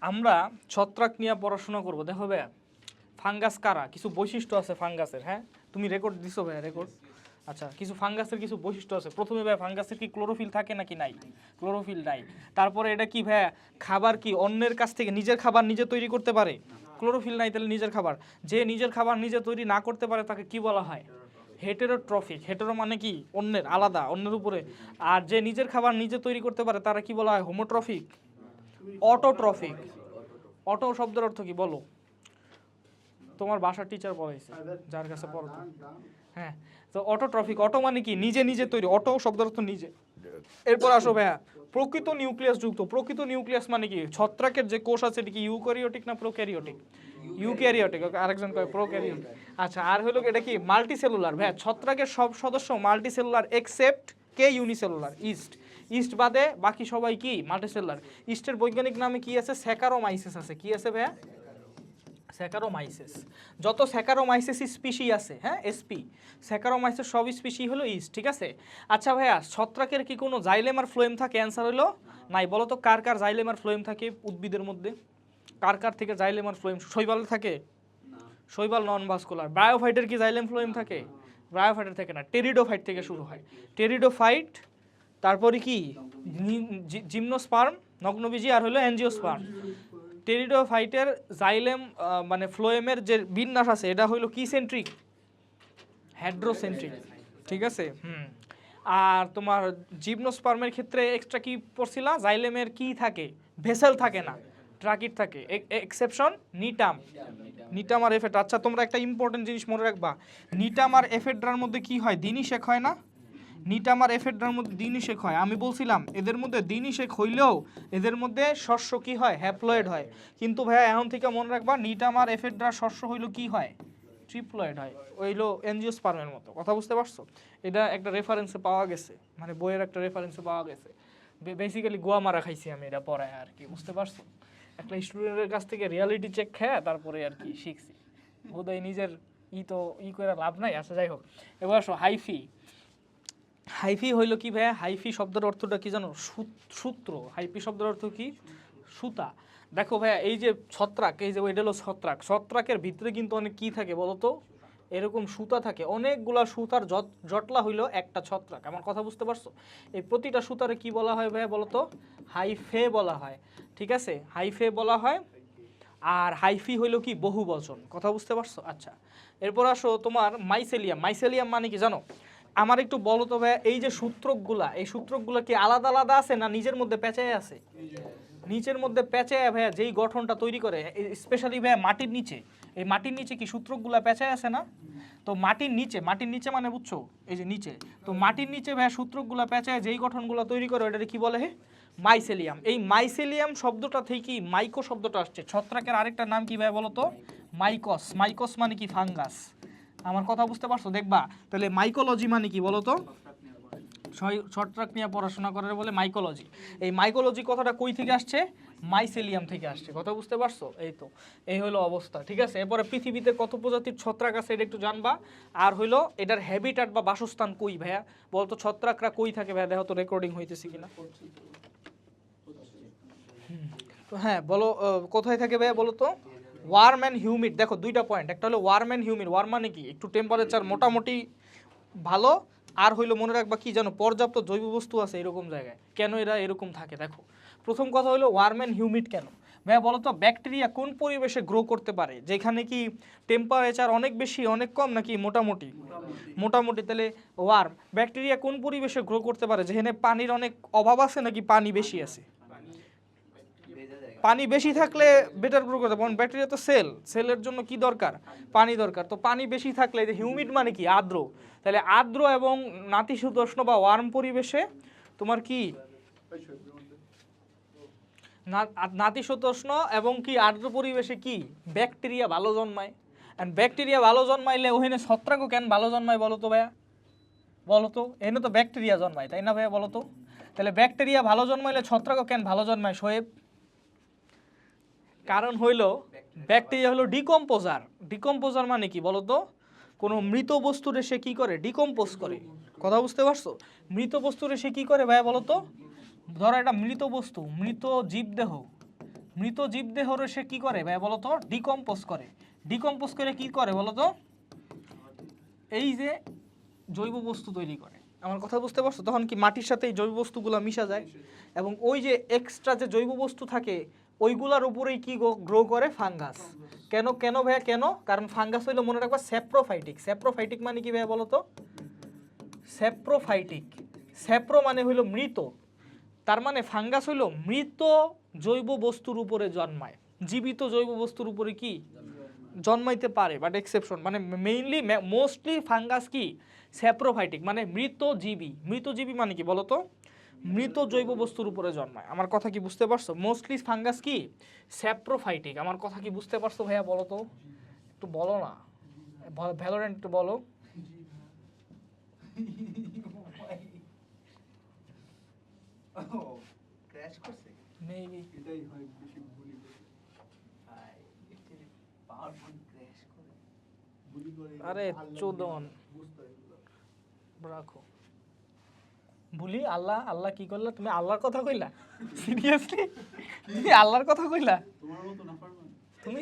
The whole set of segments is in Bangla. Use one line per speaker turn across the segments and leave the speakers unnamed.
আমরা ছত্রাক নিয়ে পড়াশোনা করব। দেখো ভাইয়া, ফাঙ্গাস কারা, কিছু বৈশিষ্ট্য আছে ফাঙ্গাসের। হ্যাঁ, তুমি রেকর্ড দিছো ভাইয়া, রেকর্ড। আচ্ছা, কিছু ফাঙ্গাসের কিছু বৈশিষ্ট্য আছে। প্রথমে ভাইয়া, ফাঙ্গাসের কি ক্লোরোফিল থাকে নাকি নাই? ক্লোরোফিল নাই। তারপরে এটা কি ভাইয়া, খাবার কি অন্যের কাছ থেকে, নিজের খাবার নিজে তৈরি করতে পারে? ক্লোরোফিল নাই, তাহলে নিজের খাবার, যে নিজের খাবার নিজে তৈরি না করতে পারে তাকে কি বলা হয়? হেটেরোট্রফিক। হেটেরো মানে কি অন্যের, আলাদা, অন্যের উপরে। আর যে নিজের খাবার নিজে তৈরি করতে পারে তারা কি বলা হয়? হোমোট্রফিক। অটোট্রফিক। অটো শব্দের অর্থ কি বলো? তোমার বাসার টিচার বলাইছে, যার কাছে পড়ো। হ্যাঁ, তো অটোট্রফিক। অটো মানে কি নিজে নিজে তৈরি, অটো শব্দের অর্থ নিজে। এরপর আসো ভাইয়া, প্রকৃত নিউক্লিয়াস যুক্ত। প্রকৃত নিউক্লিয়াস মানে কি? ছত্রাকের যে কোষ আছে এটা কি ইউক্যারিওটিক না প্রোক্যারিওটিক? ইউক্যারিওটিক। আরেকজন কয় প্রোক্যারিওটিক। আচ্ছা, আর হলো এটা কি মাল্টিসেলুলার। ভাইয়া, ছত্রাকের সব সদস্য মাল্টিসেলুলার এক্সেপ্ট কে ইউনিসেলুলার, ইস্ট। ইস্ট বাদে বাকি সবাই কি মাল্টিসেলুলার। ইস্টের বৈজ্ঞানিক নামে কি আছে? স্যাকারোমাইসিস আছে। কি আছে ভাইয়া? স্যাকারোমাইসিস। যত স্যাকারোমাইসিস স্পিসি আছে, হ্যাঁ, এসপি, স্যাকারোমাইসিস সব স্পিসি হলো ইস্ট। ঠিক আছে। আচ্ছা ভাইয়া, ছত্রাকের কি কোনো জাইলেম আর ফ্লোয়েম থাকে? অ্যান্সার হলো নাই। বলো তো কার কার জাইলেম আর ফ্লোয়েম থাকে উদ্ভিদের মধ্যে? কার কার থেকে জাইলেম আর ফ্লোয়েম? শৈবালে থাকে? শৈবাল নন ভাস্কুলার। ব্রায়োফাইটের কি জাইলেম ফ্লোয়েম থাকে? ব্রায়োফাইটের থাকে না। টেরিডোফাইট থেকে শুরু হয়। টেরিডোফাইট, তারপরে কি জিমনোস্পার্ম, নগ্নবীজি, আর হলো অ্যাঞ্জিওস্পার্ম। টেরিডোফাইটের জাইলেম মানে ফ্লোয়েমের যে বিন্যাস আছে এটা হইলো কি সেন্ট্রিক? হেড্রোসেন্ট্রিক। ঠিক আছে। আর তোমার জিমনোস্পার্মের ক্ষেত্রে এক্সট্রা কি পড়ছিলা? জাইলেমের কি থাকে? ভেসেল থাকে না, ট্রাকিট থাকে। এক্সেপশন নিটাম। নিটাম আর এফেড। আচ্ছা, তোমরা একটা ইম্পর্টেন্ট জিনিস মনে রাখবা, নিটাম আর এফেড্রার মধ্যে কি হয়? দিনিশেক হয় না? নিটাম আর এফেড্রার মধ্যে দিনিশেক হয়। আমি বলছিলাম এদের মধ্যে দিনিশেক হইলেও এদের মধ্যে শস্য কি হয়? হ্যাপ্লয়েড হয়। কিন্তু ভাইয়া এখন থেকে মনে রাখবা, নিটাম আর এফেড্রার শস্য হইলো কি হয়? ট্রিপ্লয়েড হয়। ওইলো এনজিওস্পার্মের মতো। কথা বুঝতে পারছো? এটা একটা রেফারেন্সে পাওয়া গেছে, মানে বইয়ের একটা রেফারেন্সে পাওয়া গেছে। বেসিক্যালি গোয়া মারা খাইছি আমি এটা পড়ায় আর কি। বুঝতে পারছো? একটা স্টুডেন্টের কাছ থেকে রিয়ালিটি চেক খেয়ে তারপরে আর কি শিখছি। বোধহয় নিজের তো করে লাভ নাই। আচ্ছা, যাই হোক, এবার আসো হাইফি। হাইফি হইল কি ভাইয়া? হাইফি শব্দের অর্থটা কি জানো? সূত্র। হাইফি শব্দের অর্থ কি? সুতা। দেখো ভাইয়া, এই যে ছত্রাক, এই যে এটা হলো ছত্রাক, ছত্রাকের ভিতরে কিন্তু অনেক কি থাকে বলো তো? এরকম সুতা থাকে, অনেকগুলা সুতার জটলা হইলো একটা ছত্রাক। আমার কথা বুঝতে পারছো? এই প্রতিটা সুতারে কি বলা হয় ভাইয়া বলো তো? হাইফে বলা হয়। ঠিক আছে, হাইফে বলা হয়। আর হাইফি হইলো কি? বহু বচন। কথা বুঝতে পারছো? আচ্ছা, এরপর আসো তোমার মাইসেলিয়াম। মাইসেলিয়াম মানে কি জানো? আমার একটু বলো তো ভাইয়া, এই যে সূত্রকগুলা, এই সূত্রকগুলা কি আলাদা আলাদা আছে না নিজের মধ্যে পেঁচায় আছে? নিচের মধ্যে পেঁচায় ভাইয়া যেই গঠনটা তৈরি করে, স্পেশালি ভাইয়া মাটির নিচে, এই মাটির নিচে কি সূত্রকগুলা পেঁচায় আছে না? তো মাটির নিচে, মাটির নিচে মানে বুঝছো এই যে নিচে, তো মাটির নিচে ভাইয়া সূত্রকগুলা পেঁচায় যেই গঠনগুলা তৈরি করে ওটাকে কি বলে? মাইসেলিয়াম। এই মাইসেলিয়াম শব্দটা থেকেই মাইকো শব্দটা আসছে। ছত্রাকের আরেকটা নাম কি ভাইয়া বলো তো? মাইকস। মাইকস মানে কি? ফাঙ্গাস। আমার কথা বুঝতে পারছো? দেখবা তাহলে মাইকোলজি মানে কি বলো তো? ছত্রাক নিয়ে পড়াশোনা করার বলে মাইকোলজি। এই মাইকোলজি কথাটা কই থেকে আসছে? মাইসেলিয়াম থেকে আসছে। কথা বুঝতে পারছো? এই তো, এই হলো অবস্থা। ঠিক আছে, এরপরে পৃথিবীতে কত প্রজাতির ছত্রাক আছে এটা একটু জানবা। আর হইলো এটার হ্যাবিটাট বা বাসস্থান কই ভাইয়া বলতো? ছত্রাকরা কই থাকে ভাইয়া? দেখো তো রেকর্ডিং হইতেছে কিনা। হ্যাঁ বলো, কোথায় থাকে ভাইয়া বলো তো? Warm and humid. দেখো দুইটা পয়েন্ট, একটা হলো ওয়ার্ম অ্যান্ড হিউমিড। ওয়ার্ম মানে কি? একটু টেম্পারেচার মোটামুটি ভালো। আর হইলো মনে রাখবা কি জানো? পর্যাপ্ত জৈব বস্তু আছে এরকম জায়গায়। কেন এরা এরকম থাকে দেখো। প্রথম কথা হলো ওয়ার্ম অ্যান্ড হিউমিড কেন ভাইয়া বলো তো? ব্যাকটেরিয়া কোন পরিবেশে গ্রো করতে পারে? যেখানে কি টেম্পারেচার অনেক বেশি, অনেক কম, নাকি মোটামুটি? মোটামুটি। তাহলে ওয়ার্ম। ব্যাকটেরিয়া কোন পরিবেশে গ্রো করতে পারে? যেখানে পানির অনেক অভাব আছে নাকি পানি বেশি আছে? পানি বেশি থাকলে বেটার গ্রো করতে, কারণ ব্যাকটেরিয়া তো সেল, সেলের জন্য কি দরকার? পানি দরকার। তো পানি বেশি থাকলে, যে হিউমিড মানে কি? আর্দ্র। তাহলে আর্দ্র এবং নাতিশীতোষ্ণ বা ওয়ার্ম পরিবেশে তোমার কি নাতিশীতোষ্ণ এবং কি আর্দ্র পরিবেশে কি ব্যাকটেরিয়া ভালো জন্মায়। এন্ড ব্যাকটেরিয়া ভালো জন্মাইলে ওখানে ছত্রাকও কেন ভালো জন্মায় বলো তো ভাইয়া? বলো তো, এনে তো ব্যাকটেরিয়া জন্মায় তাই না ভাইয়া বলো তো? তাহলে ব্যাকটেরিয়া ভালো জন্মাইলে ছত্রাকও কেন ভালো জন্মায় শোয়েব? কারণ হইল ব্যাকটেরিয়া হলো ডিকম্পোজার। ডিকম্পোজার মানে কি বলো তো? কোনো মৃত বস্তুরে সে কি করে? ডিকম্পোজ করে। কথা বুঝতে পারছো? মৃত বস্তুরে সে কি করে ভাইয়া বলো তো? ধরো একটা মৃত বস্তু, মৃত জীবদেহ, মৃত জীবদেহরে সে কি করে ভাই বলো তো? ডিকম্পোজ করে। ডিকম্পোজ করে কি করে বলো তো? এই যে জৈব বস্তু তৈরি করে। আমার কথা বুঝতে পারছো? তখন কি মাটির সাথে এই জৈব বস্তুগুলো মিশা যায় এবং ওই যে এক্সট্রা যে জৈব বস্তু থাকে ওইগুলার উপরেই কি গ্রো করে? ফাঙ্গাস। কেন কেন ভাইয়া কেন? কারণ ফাঙ্গাস হইলো মনে রাখবা স্যাপ্রোফাইটিক। স্যাপ্রোফাইটিক মানে কি ভাইয়া বলো তো? স্যাপ্রোফাইটিক, স্যাপ্রো মানে হইলো মৃত, তার মানে ফাঙ্গাস হইলো মৃত জৈব বস্তুর উপরে জন্মায়। জীবিত জৈব বস্তুর উপরে কি জন্মাইতে পারে, বাট এক্সেপশন, মানে মেইনলি মোস্টলি ফাঙ্গাস কি স্যাপ্রোফাইটিক, মানে মৃতজীবী। মৃতজীবী মানে কি বলো তো? মৃত জৈব বস্তুর উপরে জন্মায়। আমার কথা কি বুঝতে পারছো? মোস্টলি ফাঙ্গাস কি স্যাপ্রোফাইটিক। আমার কথা কি বুঝতে পারছো ভাইয়া বলো তো? একটু বলো না, ভ্যালোরেন্ট একটু বলো।
ক্র্যাশ করছে
মেবি
এটাই হয় বেশি বুলি করে ভাই একচুয়ালি পাওয়ারফুল ক্র্যাশ করে বুলি করে
আরে চোদন
বুঝতে এগুলো
রাখো ভুলি। আল্লাহ আল্লাহ কি করলা? তুমি আল্লাহর কথা কইলা? সিরিয়াসলি তুমি আল্লাহর কথা কইলা?
তোমার মতো না পারমান
তুমি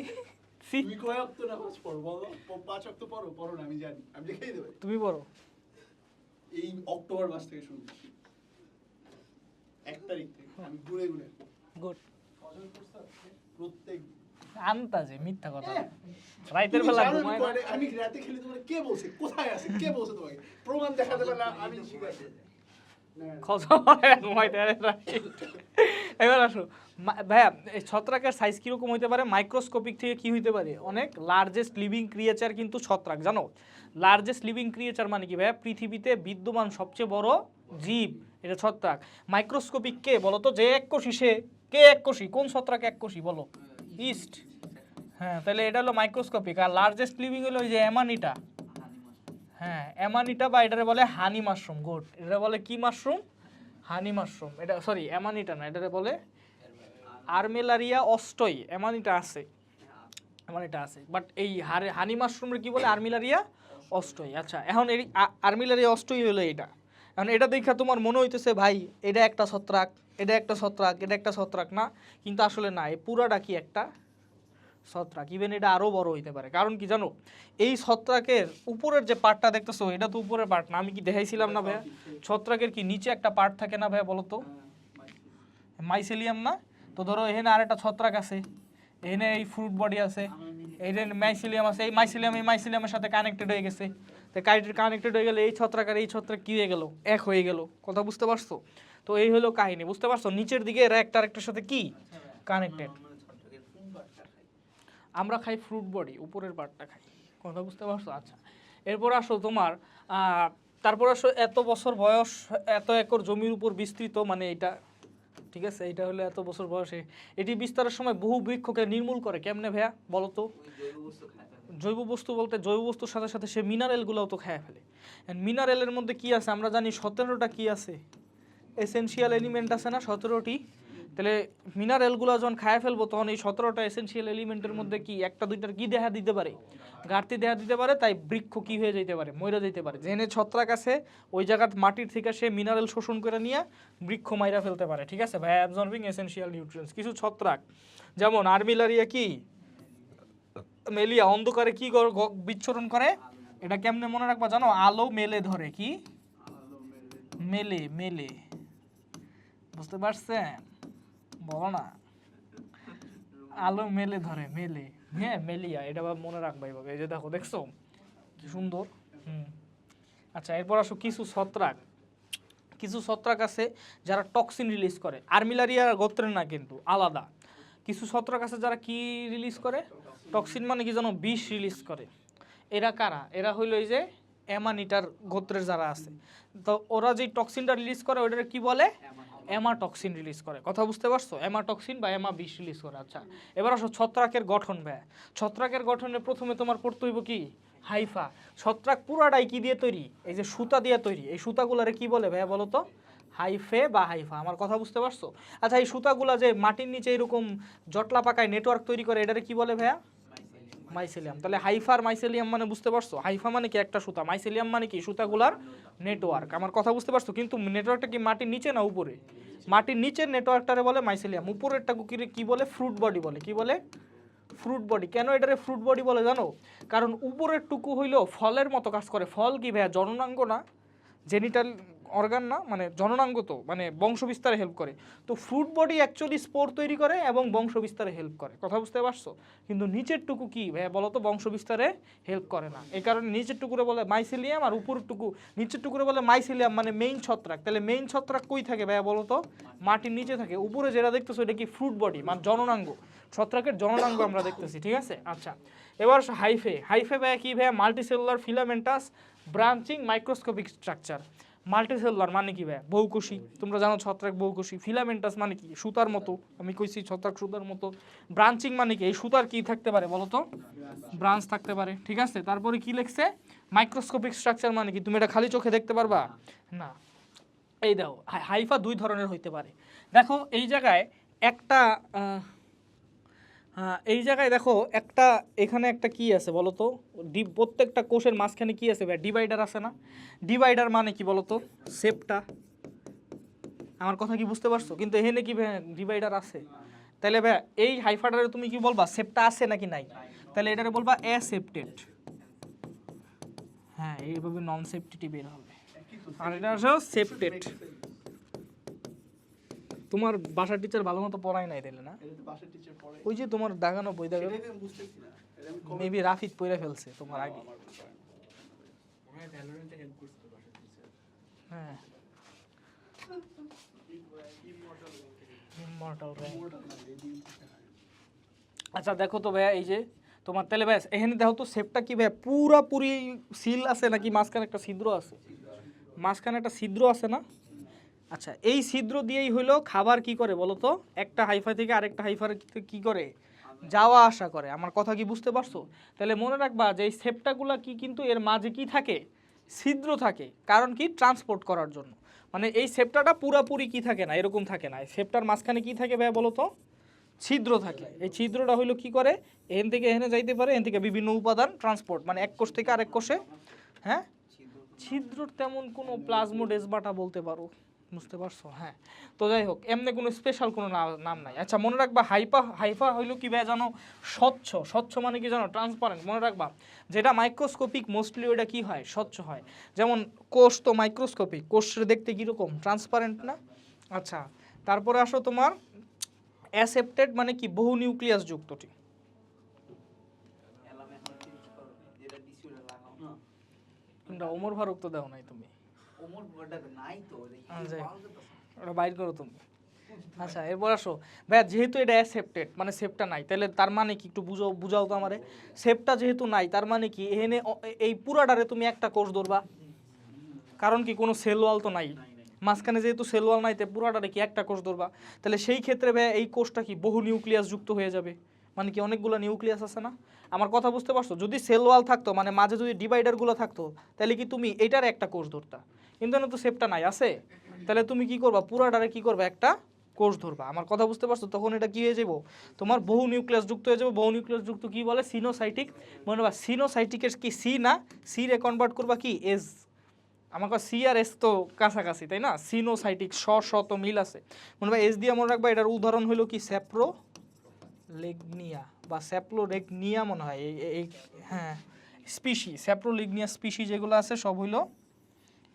তুমি কয় ওয়াক্ত নামাজ পড়ো বলো? 5 ওয়াক্ত পড়ো? পড়ো না আমি জানি, আমি দেখাই দেব।
তুমি বলো।
এই অক্টোবর মাস থেকে শুরু করছি 1 তারিখ থেকে আমি ঘুরে ঘুরে
গুড।
ফজর করছ প্রত্যেক
আন্তাজে মিথ্যা কথা। রাতের বেলা ঘুমায় না।
আমি রাতে খেলে তোমার কে বলছে? কোথায় আছে? কে বলছে তোমাকে? প্রমাণ দেখাতে পারলে আমি শিখাইতে
এবার আসো ভাইয়া, এই ছত্রাকের সাইজ কিরকম হইতে পারে? মাইক্রোস্কোপিক থেকে কি হইতে পারে? অনেক লার্জেস্ট লিভিং ক্রিয়েচার কিন্তু ছত্রাক, জানো? লার্জেস্ট লিভিং ক্রিয়েচার মানে কি ভাইয়া? পৃথিবীতে বিদ্যমান সবচেয়ে বড় জীব এটা ছত্রাক। মাইক্রোস্কোপিক কে বলো তো? যে এককোষী সে কে? এককোষী কোন ছত্রাক এককোষী বলো? ইস্ট। হ্যাঁ, তাহলে এটা হলো মাইক্রোস্কোপিক। আর লার্জেস্ট লিভিং হলো ওই যে অ্যামানিটা। হ্যাঁ, অ্যামানিটা বা এটারে বলে হানি মাশরুম। গুড। এটা বলে কি মাশরুম? হানি মাশরুম। এটা সরি অ্যামানিটা না, এটারে বলে আর্মিলারিয়া অস্টই। অ্যামানিটা আছে, অ্যামানিটা আছে, বাট এই হানি মাশরুমের কি বলে? আর্মিলারিয়া অস্টই। আচ্ছা, এখন এই আর্মিলারিয়া অস্টই হলো এটা। এখন এটা দেখা তোমার মনে হইতেছে ভাই এটা একটা ছত্রাক, এটা একটা ছত্রাক, এটা একটা ছত্রাক না, কিন্তু আসলে না, এই পুরাটা কি একটা ছত্রাক। ইভেন এটা আরো বড় হইতে পারে। কারণ কি জানো? এই ছত্রাকের উপরের যে পার্টটা দেখতেছো এটা তো উপরের পার্ট না। আমি কি দেখাইছিলাম না ভাইয়া? ছত্রাকের কি নিচে একটা পার্ট থাকে না ভাইয়া বলো তো? মাইসেলিয়াম না? তো ধরো এখানে আরেকটা ছত্রাক আছে, এখানে এই ফ্রুট বডি আছে, এইখানে মাইসেলিয়াম আছে, এই মাইসেলিয়ামের সাথে কানেক্টেড হয়ে গেছে। তো কানেক্টেড হয়ে গেলে এই ছত্রাক আর এই ছত্রাক কি হয়ে গেল? এক হয়ে গেল। কথা বুঝতে পারছো? তো এই হলো কাহিনী, বুঝতে পারছো? নিচের দিকে এরা একটা আরেকটার সাথে কি কানেক্টেড। আমরা খাই ফ্রুট বডি, উপরের পার্টটা খাই। কথা বুঝতে পারছো? আচ্ছা, এরপর আসো তোমার তারপর আসো এত বছর বয়স, এত একর জমির উপর বিস্তৃত, মানে এটা ঠিক আছে, এটা হলো এত বছর বয়সে এটি বিস্তারের সময় বহু বৃক্ষকে নির্মূল করে। কেমনে ভাইয়া বলো তো? জৈব বস্তু বলতে জৈব বস্তুর সাথে সাথে সে মিনারেলগুলোও তো খেয়ে ফেলে। মিনারেলের মধ্যে কি আছে আমরা জানি? 17টা কি আছে? এসেনশিয়াল এলিমেন্ট আছে না 17টি? তাহলে মিনারেলগুলো যখন খায় ফেলবো তখন এই 17টা এসেনশিয়াল এলিমেন্টের মধ্যে কি একটা দুইটার কি দেখা দিতে পারে? ঘাটতি দেখা দিতে পারে। তাই বৃক্ষ কি হয়ে যেতে পারে? মরে যেতে পারে। যেখানে ছত্রাক আছে ওই জায়গার মাটির থেকে সে মিনারেল শোষণ করে নিয়ে বৃক্ষ মাইরা ফেলতে পারে। ঠিক আছে ভাই, অ্যাবজর্বিং এসেনশিয়াল নিউট্রিয়েন্টস। কিছু ছত্রাক যেমন আর্মিলারিয়া কি মেলিয়া অন্ধকারে কি বিচ্ছুরণ করে? এটা কেমনে মনে রাখবা জানো? আলো মেলে ধরে। কি মেলে? মেলে, বুঝতে পারছেন? বলো না, আলো মেলে ধরে, মেলে। হ্যাঁ, মেলিয়া, এটা মনে রাখবা এইভাবে। এই যে দেখো, দেখছো কি সুন্দর। আচ্ছা, এরপর আসো কিছু ছত্রাক। কিছু ছত্রাক আছে যারা টক্সিন রিলিজ করে। আর্মিলারিয়া গোত্রের না, কিন্তু আলাদা। কিছু ছত্রাক আছে যারা কি রিলিজ করে? টক্সিন মানে কি জানো? বিষ রিলিজ করে। এরা কারা? এরা হইলো এই যে অ্যামানিটার গোত্রের যারা আছে। তো ওরা যে টক্সিনটা রিলিজ করে ওইটা কি বলে? অ্যামাটক্সিন রিলিজ করে। কথা বুঝতে পারছো? অ্যামাটক্সিন বা অ্যামা বিষ রিলিজ করে। আচ্ছা, এবার আসো ছত্রাকের গঠন ভাই। ছত্রাকের গঠনে প্রথমে তোমার পড়তে হইব কি? হাইফা। ছত্রাক পুরাটাই কি দিয়ে তৈরি? এই যে সুতা দিয়ে তৈরি। এই সুতাগুলারে কি বলে ভাইয়া বলো তো? হাইফে বা হাইফা। আমার কথা বুঝতে পারছো? আচ্ছা, এই সুতাগুলা যে মাটির নিচে এরকম জটলা পাকায় নেটওয়ার্ক তৈরি করে, এটারে কি বলে ভাইয়া? মাইসেলিয়াম। তাহলে হাইফা আর মাইসেলিয়াম মানে বুঝতে পারছো? হাইফা মানে কি একটা সুতা, মাইসেলিয়াম মানে কি সুতাগুলার নেটওয়ার্ক। আমার কথা বুঝতে পারছো? কিন্তু নেটওয়ার্কটা কি মাটির নিচে না উপরে? মাটির নিচের নেটওয়ার্কটারে বলে মাইসেলিয়াম, উপরেরটা কি বলে? ফ্রুট বডি বলে। কি বলে? Fruit body. কেন এটারে ফ্রুট বডি বলে জানো? কারণ উপরের টুকু হইলো ফলের মতো কাজ করে। ফল কি ভাইয়া জননাঙ্গ না, জেনিটাল অর্গান না, মানে জননাঙ্গ, তো মানে বংশ বিস্তারে হেল্প করে। তো ফ্রুট বডি অ্যাকচুয়ালি স্পোর তৈরি করে এবং বংশ বিস্তারে হেল্প করে। কথা বুঝতে পারছো? কিন্তু নিচের টুকু কি ভাইয়া বলো তো? বংশ বিস্তারে হেল্প করে না। এই কারণে নিচের টুকুরে বলে মাইসেলিয়াম আর উপরের টুকু, নিচের টুকুরে বলে মাইসেলিয়াম, মানে মেইন ছত্রাক। তাহলে মেইন ছত্রাক কই থাকে ভাইয়া বলো তো? মাটির নিচে থাকে। উপরে যেটা দেখতেছো এটা কি? ফ্রুট বডি, মানে জননাঙ্গ, ছত্রাকের জননাঙ্গ আমরা দেখতেছি। ঠিক আছে, আচ্ছা এবার হাইফে। হাইফে ভাইয়া কি ভাইয়া? Multicellular filamentous branching microscopic structure. Multicellular মানে কি ভাইয়া? বহুকোষী। তোমরা জানো ছত্রাক বহুকোষী। ফিলামেন্টাস মানে কি? সুতার মতো। আমি কইছি ছত্রাক সুতার মতো। ব্রাঞ্চিং মানে কি? এই সুতার কি থাকতে পারে বলো তো? ব্রাঞ্চ থাকতে পারে। ঠিক আছে, তারপরে কি লিখছে? মাইক্রোস্কোপিক স্ট্রাকচার মানে কি? তুমি এটা খালি চোখে দেখতে পারবা না। এই দেখো হাইফা দুই ধরনের হইতে পারে। দেখো এই জায়গায় একটা এই জায়গায় দেখো একটা, এখানে একটা কি আছে বলো তো? প্রত্যেকটা কোষের মাঝখানে কি আছে ভাই? ডিভাইডার আছে না? ডিভাইডার মানে কি বলো তো? সেপ্টা। আমার কথা কি বুঝতে পারছো? কিন্তু এখানে কি ভাই ডিভাইডার আছে? তাহলে ভাই এই হাইফাটারে তুমি কি বলবা? সেপ্টা আছে নাকি নাই? তাহলে এটারে বলবা অ্যাসেপ্টেড। হ্যাঁ, এইভাবে নন সেপ্টেডই বের হবে। আর এটা হচ্ছে সেপ্টেড। তোমার বাসার টিচার ভালো মতো পড়ায় নাই তাইলে না? ওই যে তোমার দাগানো বই দাগানো মেবি রাফিদ পড়ে ফেলছে তোমার আগে। হ্যাঁ, আচ্ছা দেখো তো ভাইয়া, এই যে তোমার তাহলে ভাই এখানে দেখো তো সেপটা কি ভাইয়া পুরাপুরি সিল আছে নাকি মাঝখানে একটা ছিদ্র আছে? মাঝখানে একটা ছিদ্র আছে না? আচ্ছা, এই ছিদ্র দিয়েই হইলো খাবার কি করে বলো তো? একটা হাইফা থেকে আরেকটা হাইফার কি করে? যাওয়া আসা করে। আমার কথা কি বুঝতে পারছো? তাহলে মনে রাখবা যে এই সেপ্টাগুলা কি, কিন্তু এর মাঝে কি থাকে? ছিদ্র থাকে। কারণ কি? ট্রান্সপোর্ট করার জন্য। মানে এই সেপ্টাটা পুরাপুরি কি থাকে না, এরকম থাকে না। এই সেপ্টার মাঝখানে কি থাকে ভাইয়া বলো তো? ছিদ্র থাকে। এই ছিদ্রটা হইলো কি করে? এখান থেকে এখানে যাইতে পারে, এখান থেকে বিভিন্ন উপাদান ট্রান্সপোর্ট, মানে এক কোষ থেকে আরেক কোষে। হ্যাঁ, ছিদ্রর তেমন কোনো প্লাজমোডেসমাটা বলতে পারো। বুঝতে পারছো? হ্যাঁ, তো যাই হোক, এমনি কোনো স্পেশাল কোনো নাম নাই। আচ্ছা মনে রাখবা হাইফা হইলো কি ভাই জানো? স্বচ্ছ। স্বচ্ছ মানে কি জানো? ট্রান্সপারেন্ট। মনে রাখবা যেটা মাইক্রোস্কোপিক মোস্টলি ওটা কি হয়? স্বচ্ছ হয়। যেমন কোষ তো মাইক্রোস্কোপিক, কোষের দেখতে কীরকম? ট্রান্সপারেন্ট না? আচ্ছা, তারপরে আসো তোমার অ্যাসেপ্টেড মানে কি? বহু নিউক্লিয়াস যুক্তটি। কোনটা? ওমর ফারুক তো দাও নাই তুমি। ওটা বাইর করো তুমি। আচ্ছা এরপর আসো ভাইয়া, যেহেতু এটা অ্যাসেপ্টেড মানে সেপ্টা নাই, তাহলে তার মানে কি? একটু বুঝাও তো আমারে। সেপ্টা যেহেতু নাই তার মানে কি? এখানে এই পুরাটারে তুমি একটা কোষ ধরবা, কারণ কি? কোনো সেল ওয়াল তো নাই মাঝখানে। যেহেতু সেল ওয়াল নাই, তাই পুরাটারে কি একটা কোষ ধরবা। তাহলে সেই ক্ষেত্রে ভাইয়া এই কোষটা কি? বহু নিউক্লিয়াস যুক্ত হয়ে যাবে। মানে কি? অনেকগুলো নিউক্লিয়াস আছে না? আমার কথা বুঝতে পারছো? যদি সেল ওয়াল থাকতো, মানে মাঝে যদি ডিভাইডারগুলো থাকতো, তাহলে কি তুমি এটার একটা কোষ ধরতা। কিন্তু না, তো সেপ্টা নাই, আছে। তাহলে তুমি কি করবা? পুরাটারে কি করবা? একটা কোষ ধরবা। আমার কথা বুঝতে পারছো? তখন এটা কি হয়ে যাবো? তোমার বহু নিউক্লিয়াস যুক্ত হয়ে যাবে। বহু নিউক্লিয়াস যুক্ত কি বলে? সিনোসাইটিক। মনে বা সিনোসাইটিকের কি সি না, সি রে কনভার্ট করবা কি? এস। আমার কাছে সি আর এস তো কাছাকাছি, তাই না? সিনোসাইটিক শ তো মিল আছে। মনে হয় এস দিয়ে মনে রাখবা। এটার উদাহরণ হলো কি? স্যাপ্রোলেগনিয়া বা স্যাপ্লোরেগনিয়া মনে হয় এই। হ্যাঁ, স্পিসি স্যাপ্রোলিগনিয়া স্পিসি যেগুলো আছে সব হইলো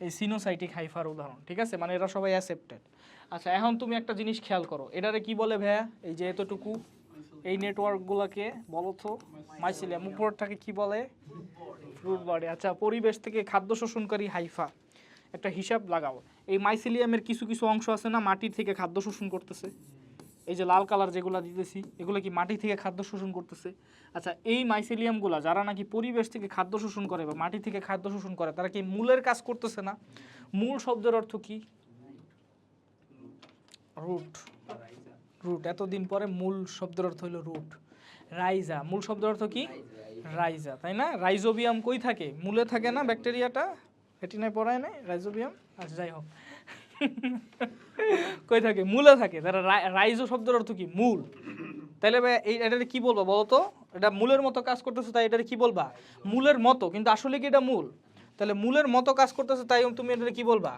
এই সিনোসাইটিক হাইফার উদাহরণ। ঠিক আছে, মানে এরা সবাই অ্যাসেপ্টেড। আচ্ছা এখন তুমি একটা জিনিস খেয়াল করো, এটারে কি বলে ভাইয়া? এই যে এতটুকু এই নেটওয়ার্কগুলোকে বলো তো? মাইসেলিয়াম। উপরটাকে কি বলে? Fruit body. আচ্ছা, পরিবেশ থেকে খাদ্য শোষণকারী হাইফা। একটা হিসাব লাগাও। এই মাইসেলিয়ামের কিছু কিছু অংশ আছে না মাটি থেকে খাদ্য শোষণ করতেছে। এই যে লাল কালার যেগুলো দিতেছি, এগুলো কি মাটি থেকে খাদ্য শোষণ করতেছে? আচ্ছা, এই মাইসেলিয়ামগুলো যারা নাকি পরিবেশ থেকে খাদ্য শোষণ করে বা মাটি থেকে খাদ্য শোষণ করে, তারা কি মূলের কাজ করতেছে না? মূল শব্দের অর্থ কি? রুট। রুট। এতদিন পরে মূল শব্দের অর্থ হলো রুট। রাইজা। মূল শব্দের অর্থ কি? রাইজা, তাই না? রাইজোবিয়াম কই থাকে? মূলে থাকে না ব্যাকটেরিয়াটা? এটিনায় পড়ায় নাই রাইজোবিয়াম? আচ্ছা যাই হোক, কই থাকে? মূলে থাকে। তারা রাইজো শব্দের অর্থ কি? মূল। তাহলে ভাই এই এটাকে কি বলবো বলো তো? এটা মূলের মতো কাজ করতেছে, তাই এটারে কি বলবা? মূলের মতো, কিন্তু আসলে কি এটা মূল? তাহলে মূলের মতো কাজ করতেছে, তাই তুমি এটারে কি বলবা?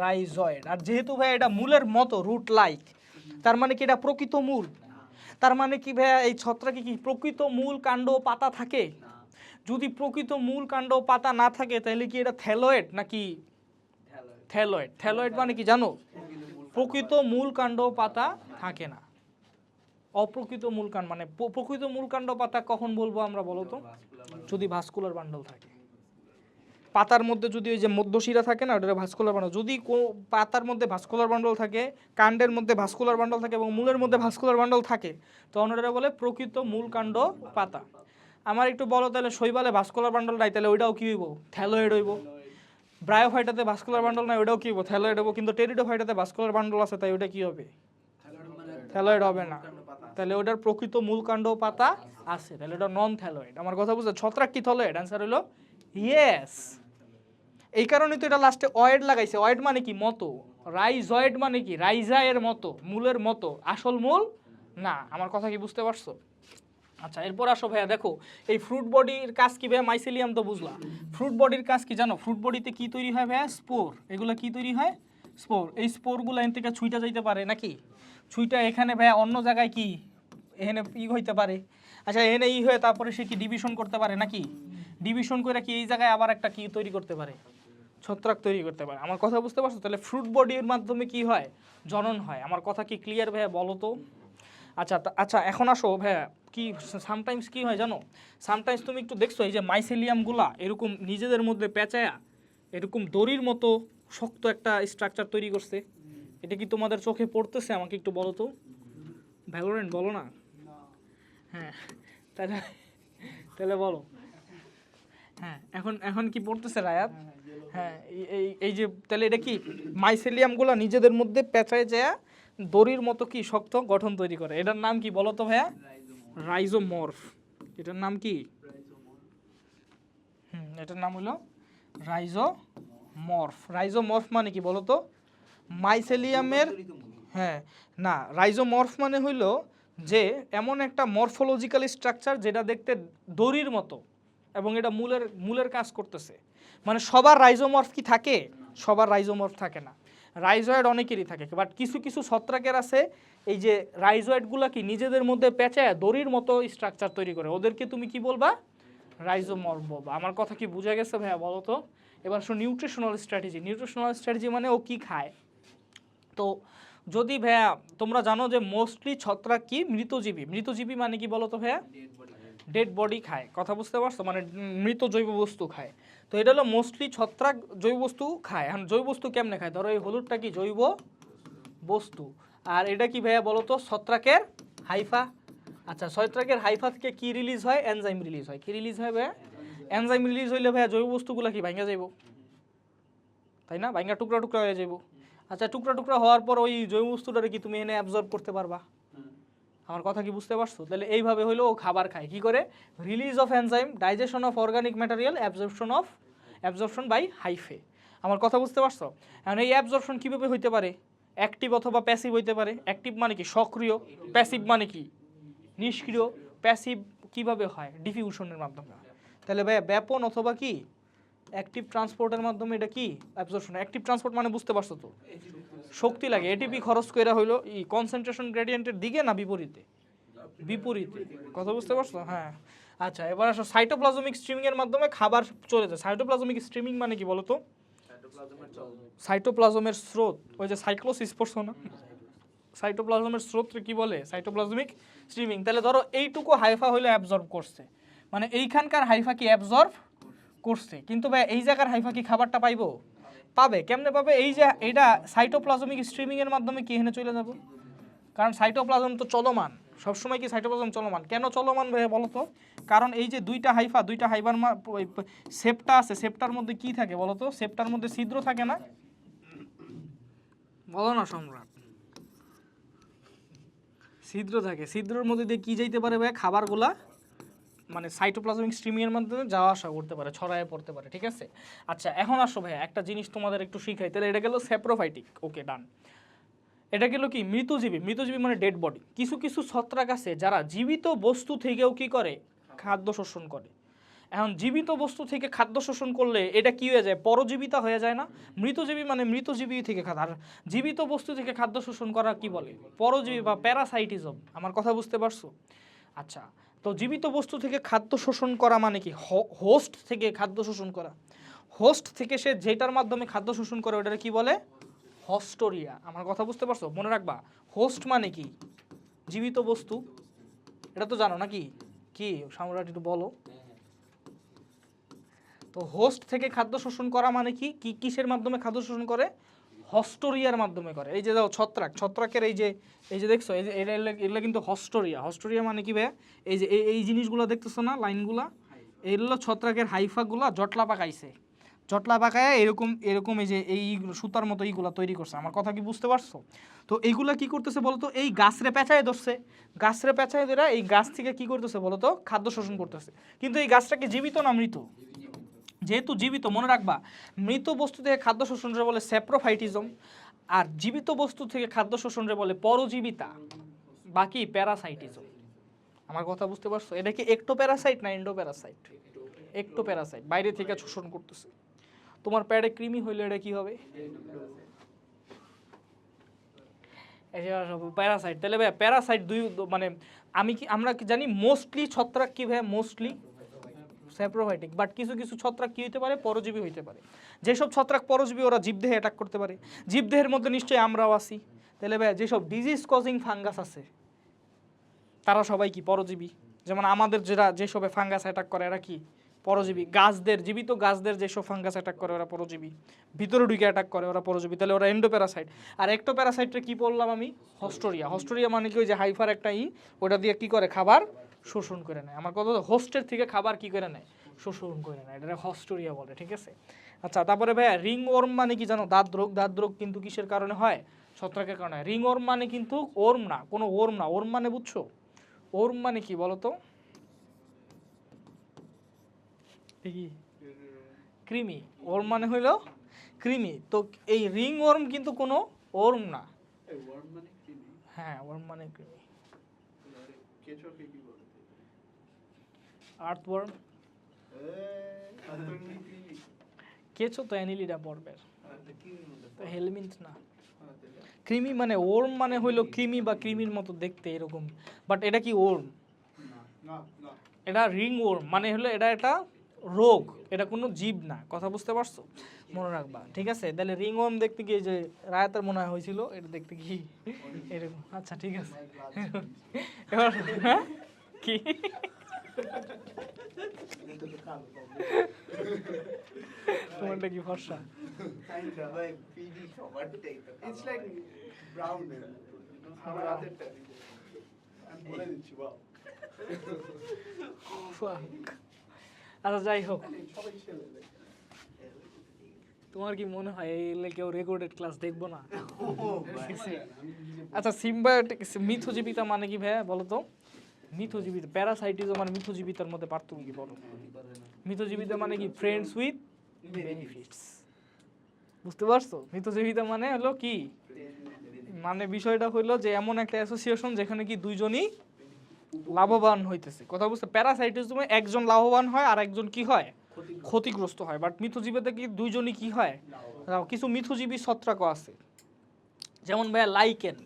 রাইজয়েড। আর যেহেতু ভাই এটা মূলের মতো, রুট লাইক, তার মানে কি এটা প্রকৃত মূল? তার মানে কি ভাইয়া এই ছত্রাকে কি প্রকৃত মূল, কাণ্ড, পাতা থাকে? যদি প্রকৃত মূল, কাণ্ড, পাতা না থাকে তাহলে কি এটা থ্যালয়েড নাকি থ্যালয়েড? থ্যালয়েড মানে কি জানো? প্রকৃত মূল, কাণ্ড, পাতা থাকে না। অপ্রকৃত মূল কাণ্ড মানে প্রকৃত মূল, কাণ্ড, পাতা কখন বলবো আমরা বলো তো? যদি ভাস্কুলার বান্ডল থাকে। পাতার মধ্যে যদি ওই যে মধ্যশিরা থাকে না, ওটা ভাস্কুলার বান্ডল। যদি পাতার মধ্যে ভাস্কুলার বান্ডল থাকে, কাণ্ডের মধ্যে ভাস্কুলার বান্ডল থাকে এবং মূলের মধ্যে ভাস্কুলার বান্ডল থাকে, তখন ওটা বলে প্রকৃত মূল, কাণ্ড, পাতা। আমার একটু বলো তাহলে শৈবালে ভাস্কুলার বান্ডল নাই, তাহলে ওইটাও কি হইব? থ্যালয়েড হইব। ব্রায়োফাইটাতে ভাস্কুলার বান্ডল নাই, ওইটাও কি হইব? থ্যালয়েড হইব। কিন্তু টেরিডোফাইটাতে ভাস্কুলার বান্ডল আছে, তাই ওটা কি হবে? থ্যালয়েড হবে না। তাহলে ওটার প্রকৃত মূল, কাণ্ড, পাতা আছে, তাহলে ওটা নন থ্যালয়েড। আমার কথা বুঝছো? ছত্রাক কি থ্যালয়েড? অ্যান্সার হলো ইয়েস। এই কারণে তো এটা লাস্টে অয়েড লাগাইছে। অয়েড মানে কি? মতো। রাইজয়েড মানে কি? রাইজা এর মতো, মূলের মতো, আসল মূল না। আমার কথা কি বুঝতে পারছো? আচ্ছা, এরপর আসো ভাইয়া, দেখো এই ফ্রুট বডির কাজ কি ভাইয়া? মাইসেলিয়াম তো বুঝলা। ফ্রুট বডির কাজ কি জানো? ফ্রুট বডিতে কি তৈরি হয় ভাইয়া? স্পোর। এগুলো কি তৈরি হয়? স্পোর। এই স্পোরগুলো এখান থেকে ছুঁইটা যাইতে পারে নাকি? ছুঁইটা এখানে ভাইয়া অন্য জায়গায় কি এখানে হইতে পারে। আচ্ছা, এখানে হয়ে তারপরে সে কি ডিভিশন করতে পারে নাকি? ডিভিশন করে কি এই জায়গায় আবার একটা কি তৈরি করতে পারে? ছত্রাক তৈরি করতে পারে। আমার কথা বুঝতে পারছো? তাহলে ফ্রুট বডির মাধ্যমে কি হয়? জনন হয়। আমার কথা কি ক্লিয়ার ভাইয়া? বলো তো। আচ্ছা আচ্ছা, এখন আসো ভাইয়া, কি সামটাইমস কি হয় জানো? সামটাইমস তুমি একটু দেখছো এই যে মাইসেলিয়ামগুলা এরকম নিজেদের মধ্যে পেঁচায়া এরকম দড়ির মতো শক্ত একটা স্ট্রাকচার তৈরি করছে। এটা কি তোমাদের চোখে পড়তেছে? আমাকে একটু বলো তো। ভ্যালোরেন্ট বলো না। হ্যাঁ, তাহলে তাহলে বলো। হ্যাঁ, এখন এখন কি পড়তেছে রায়াত? হ্যাঁ, এই যে তাহলে এটা কি মাইসেলিয়ামগুলো নিজেদের মধ্যে পেঁচায় যায় দড়ির মতো কি শক্ত গঠন তৈরি করে। এটার নাম কি বলো তো ভাইয়া? রাইজোমর্ফ। এটার নাম কি? এটার নাম হলো রাইজোমর্ফ। রাইজোমর্ফ মানে কি বলো তো? মাইসেলিয়ামের, হ্যাঁ না, রাইজোমর্ফ মানে হইলো যে এমন একটা মরফোলজিক্যাল স্ট্রাকচার যেটা দেখতে দড়ির মতো এবং এটা মূলের কাজ করতেছে। মানে সবার রাইজোমর্ফ কি থাকে? সবার রাইজোমর্ফ থাকে না। রাইজয়েড অনেকেরই থাকে, বাট কিছু কিছু ছত্রাকের আছে এই যে রাইজয়েডগুলো কি নিজেদের মধ্যে পেঁচায় দড়ির মতো স্ট্রাকচার তৈরি করে, ওদেরকে তুমি কি বলবা? রাইজোমর্ফ বলবা। আমার কথা কি বোঝা গেছে ভাইয়া? বলো তো। এবার show nutritional strategy. Nutritional strategy মানে ও কি খায়। তো যদি ভাইয়া তোমরা জানো যে মোস্টলি ছত্রাক কি মৃতজীবী। মৃতজীবী মানে কি বলো তো ভাইয়া? ডেড বডি খায়। কথা বুঝতে পারছো? মানে মৃত জৈব বস্তু খায়। তো এটা হলো মোস্টলি ছত্রাক জৈব বস্তু খায়। এখন জৈব বস্তু কেমনে খায়? ধরো এই হলুদটা কি জৈব বস্তু, আর এটা কি ভাইয়া বলো তো? ছত্রাকের হাইফা। আচ্ছা, ছত্রাকের হাইফা থেকে কি রিলিজ হয়? এনজাইম রিলিজ হয়। কি রিলিজ হয় ভাইয়া? এনজাইম রিলিজ হইলে ভাইয়া জৈব বস্তুগুলো কি ভাঙা যাইব, তাই না? ভাঙা টুকরা টুকরা হয়ে যাইব। আচ্ছা, টুকরা টুকরা হওয়ার পর ওই জৈব বস্তুটারে কি তুমি এনে অ্যাবজর্ব করতে পারবা? আমার কথা কি বুঝতে পারছো? তাহলে এইভাবে হইলো ও খাবার খায়। কি করে? Release of enzyme, digestion of organic material, absorption by hyphae. আমার কথা বুঝতে পারছো? এখন এই অ্যাবজর্পশন কীভাবে হইতে পারে? অ্যাক্টিভ অথবা প্যাসিভ হইতে পারে। অ্যাক্টিভ মানে কি? সক্রিয়। প্যাসিভ মানে কি? নিষ্ক্রিয়। প্যাসিভ কিভাবে হয়? ডিফিউশনের মাধ্যমে। তাহলে ভাইয়া ব্যাপন অথবা কি অ্যাক্টিভ ট্রান্সপোর্টের মাধ্যমে এটা কি অ্যাবজর্পশন। অ্যাক্টিভ ট্রান্সপোর্ট মানে বুঝতে পারছো তো? শক্তি লাগে। এটিপি খরচ কইরা হইলো এই কনসেন্ট্রেশন গ্রেডিয়েন্টের দিকে না বিপরীতে? বিপরীতে। কথা বুঝতে পারছো? হ্যাঁ। আচ্ছা, এবার আসো সাইটোপ্লাজমিক স্ট্রিমিং এর মাধ্যমে খাবার চলে যায়। সাইটোপ্লাজমিক স্ট্রিমিং মানে কি বলো তো? সাইটোপ্লাজমের স্রোত। ওই যে সাইক্লোসিস পড়ছো না? সাইটোপ্লাজমের স্রোতকে কি বলে? Cytoplasmic streaming. তাহলে ধরো এইটুকু হাইফা হইলে অ্যাবজর্ব করছে, মানে এইখানকার হাইফা কি অ্যাবজর্ব করছে, কিন্তু ভাই এই জায়গার হাইফা কি খাবারটা পাইবো? পাবে। কেমনে পাবে? এই যে এটা সাইটোপ্লাজমিক স্ট্রিমিং এর মাধ্যমে কি এখানে চলে যাব, কারণ সাইটোপ্লাজম তো চলমান সবসময়। কি সাইটোপ্লাজম চলমান? কেন চলমান ভাই বলো তো? কারণ এই যে দুইটা হাইফার সেপ্টা আছে, সেপ্টার মধ্যে কি থাকে বলো তো? সেপ্টার মধ্যে ছিদ্র থাকে না? বলো না সম্রাট। ছিদ্র থাকে। ছিদ্রের মধ্যে দিয়ে কি যাইতে পারে ভাই? খাবারগুলা মানে সাইটোপ্লাজমিক স্ট্রিমিং এর মাধ্যমে যাওয়া আসা করতে পারে, ছড়ায় পড়তে পারে। ঠিক আছে। আচ্ছা, এখন আসো ভাই একটা জিনিস তোমাদের একটু শিখাই। তাহলে এটা গেল স্যাপ্রোফাইটিক। ওকে, ডান। এটা গেল কি মৃতজীবী, মৃতজীবী মানে ডেড বডি। কিছু কিছু ছত্রাক আছে যারা জীবিত বস্তু থেকেও কি করে, খাদ্য শোষণ করে। এখন জীবিত বস্তু থেকে খাদ্য শোষণ করলে এটা কি হয়ে যায়, পরজীবিতা হয়ে যায় না? মৃতজীবী মানে মৃতজীবী থেকে খাদ্য, আর জীবিত বস্তু থেকে খাদ্য শোষণ করা কি বলে, পরজীবী বা প্যারাসাইটিজম। আমার কথা বুঝতে পারছো? আচ্ছা, তো জীবিত বস্তু থেকে খাদ্য শোষণ করা মানে কি, হোস্ট থেকে খাদ্য শোষণ করা। হোস্ট থেকে সে যেটার মাধ্যমে খাদ্য শোষণ করে ওটাকে কি বলে, হস্টোরিয়া। আমার কথা বুঝতে পারছো? মনে রাখবা, হোস্ট মানে কি, জীবিত বস্তু। এটা তো জানো নাকি? কি সম্রাট একটু বলো তো। হোস্ট থেকে খাদ্য শোষণ করা মানে কি, কিসের মাধ্যমে খাদ্য শোষণ করে, হস্টোরিয়ার মাধ্যমে করে। এই যে দাও ছত্রাক, ছত্রাকের এই যে দেখছো, এই যে এগুলো কিন্তু হস্টোরিয়া। হস্টোরিয়া মানে কি ভাই, এই যে এই জিনিসগুলো দেখতেছো না, লাইনগুলা, এইগুলো ছত্রাকের হাইফাগুলা জটলা পাকাইছে, জটলা পাকায় এরকম এরকম এই যে এই সুতার মতো এইগুলা তৈরি করছে। আমার কথা কি বুঝতে পারছো? তো এইগুলা কি করতেছে বলতো, এই গাছরে পেঁচায় ধরছে, গাছরে পেঁচায় ধরে এই গাছ থেকে কি করতেছে বলতো, খাদ্য শোষণ করতেছে। কিন্তু এই গাছটা কি জীবিত না মৃত? যেহেতু জীবিত, মনে রাখবা, মৃত বস্তু থেকে খাদ্য শোষণরে বলে স্যাপ্রোফাইটিজম, আর জীবিত বস্তু থেকে খাদ্য শোষণরে বলে পরজীবিতা, বাকি প্যারাসাইটিজম। আমার কথা বুঝতে পারছো? এটা কি একটোপ্যারাসাইট না এন্ডোপ্যারাসাইট? একটোপ্যারাসাইট, বাইরে থেকে শোষণ করতেছে। তোমার প্যাডে কৃমি হইলে এটা কি হবে, প্যারাসাইট। তাহলে ভাই প্যারাসাইট দুই মানে আমরা কি জানি, মোস্টলি ছত্রাক কি ভাই, মোস্টলি স্যাপ্রোফাইটিক, বাট কিছু কিছু ছত্রাক কি হইতে পারে, পরজীবী হইতে পারে। যেসব ছত্রাক পরজীবী ওরা জীবদেহে অ্যাটাক করতে পারে। জীবদেহের মধ্যে নিশ্চয়ই আমরাও আছি। তাহলে ভাই যেসব ডিজিজ কজিং ফাঙ্গাস আছে তারা সবাই কি পরজীবী। যেমন আমাদের যেসবে ফাঙ্গাস অ্যাটাক করে এরা কি পরজীবী। গাছদের, জীবিত গাছদের যেসব ফাঙ্গাস অ্যাটাক করে ওরা পরজীবী, ভিতরে ঢুকে অ্যাটাক করে ওরা পরজীবী। তাহলে ওরা এন্ডোপ্যারাসাইট। আর একটোপ্যারাসাইটটা কি বললাম আমি, হস্টোরিয়া। হস্টোরিয়া মানে কি, ওই যে হাইফার একটা ওটা দিয়ে কি করে, খাবার শোষণ করে নেয়। আমার কথা, হোস্টের থেকে খাবার কি করে নেয়, শোষণ করে নেয়, এটা হস্টোরিয়া বলে। ঠিক আছে। আচ্ছা, তারপরে ভাইয়া রিং ওর্ম মানে কি জানো, দাঁতরোগ। দাঁতরোগ কিন্তু কিসের কারণে হয়, ছত্রাকের কারণে। রিং ওর্ম মানে কিন্তু ওর্ম না, কোনো ওর্ম না। ওর্ম মানে বুঝছো, ওর্ম মানে কি বলো তো, কৃমি। ওর্ম মানে হইলো কৃমি। তো এই রিং ওর্ম কিন্তু কোনো ওর্ম না। হ্যাঁ, ওর্ম মানে কৃমি। আর্থওয়ার্ম, কেঁচো তো অ্যানিলিডা পর্বের, তো হেলমিন্থ না। কৃমি মানে, ওর্ম মানে হইলো কৃমি বা কৃমির মতো দেখতে এরকম, বাট এটা কি ওর্ম, এটা রিং ওর্ম মানে হলো এটা একটা রোগ, এটা কোনো জীব না। কথা বুঝতে পারছো? মনে রাখবা, ঠিক আছে। তাহলে রিং ওর্ম দেখতে কি, যে রায়াতের মনে হয়েছিল, এটা দেখতে কি এরকম। আচ্ছা ঠিক আছে, এবার কি তোমারটা কি ফর্সা? আচ্ছা যাই হোক, তোমার কি মনে হয় এই কেউ রেকর্ডেড ক্লাস দেখবো না? আচ্ছা, সিম্বায়োটিক মিথজীবিতা মানে কি ভাইয়া বলো তো? মিথজীবিতা, প্যারাসাইটিজম আর মিথজীবিতার মধ্যে পার্থক্য কি বলো? মিথজীবিতা মানে কি, ফ্রেন্ডস উইথ বেনিফিটস। বুঝতে পারছো? মিথজীবিতা মানে হলো কি, মানে বিষয়টা হলো যে এমন একটা অ্যাসোসিয়েশন যেখানে কি দুইজনই লাভবান হইতেছে। কথা বুঝতে? প্যারাসাইটিজমে একজন লাভবান হয় আর একজন কি হয়, ক্ষতিগ্রস্ত হয়। বাট মিথজীবিতে কি দুইজনই কি হয়, কিছু মিথজীবী ছত্রাকও আছে, যেমন ভাইয়া লাইকেন।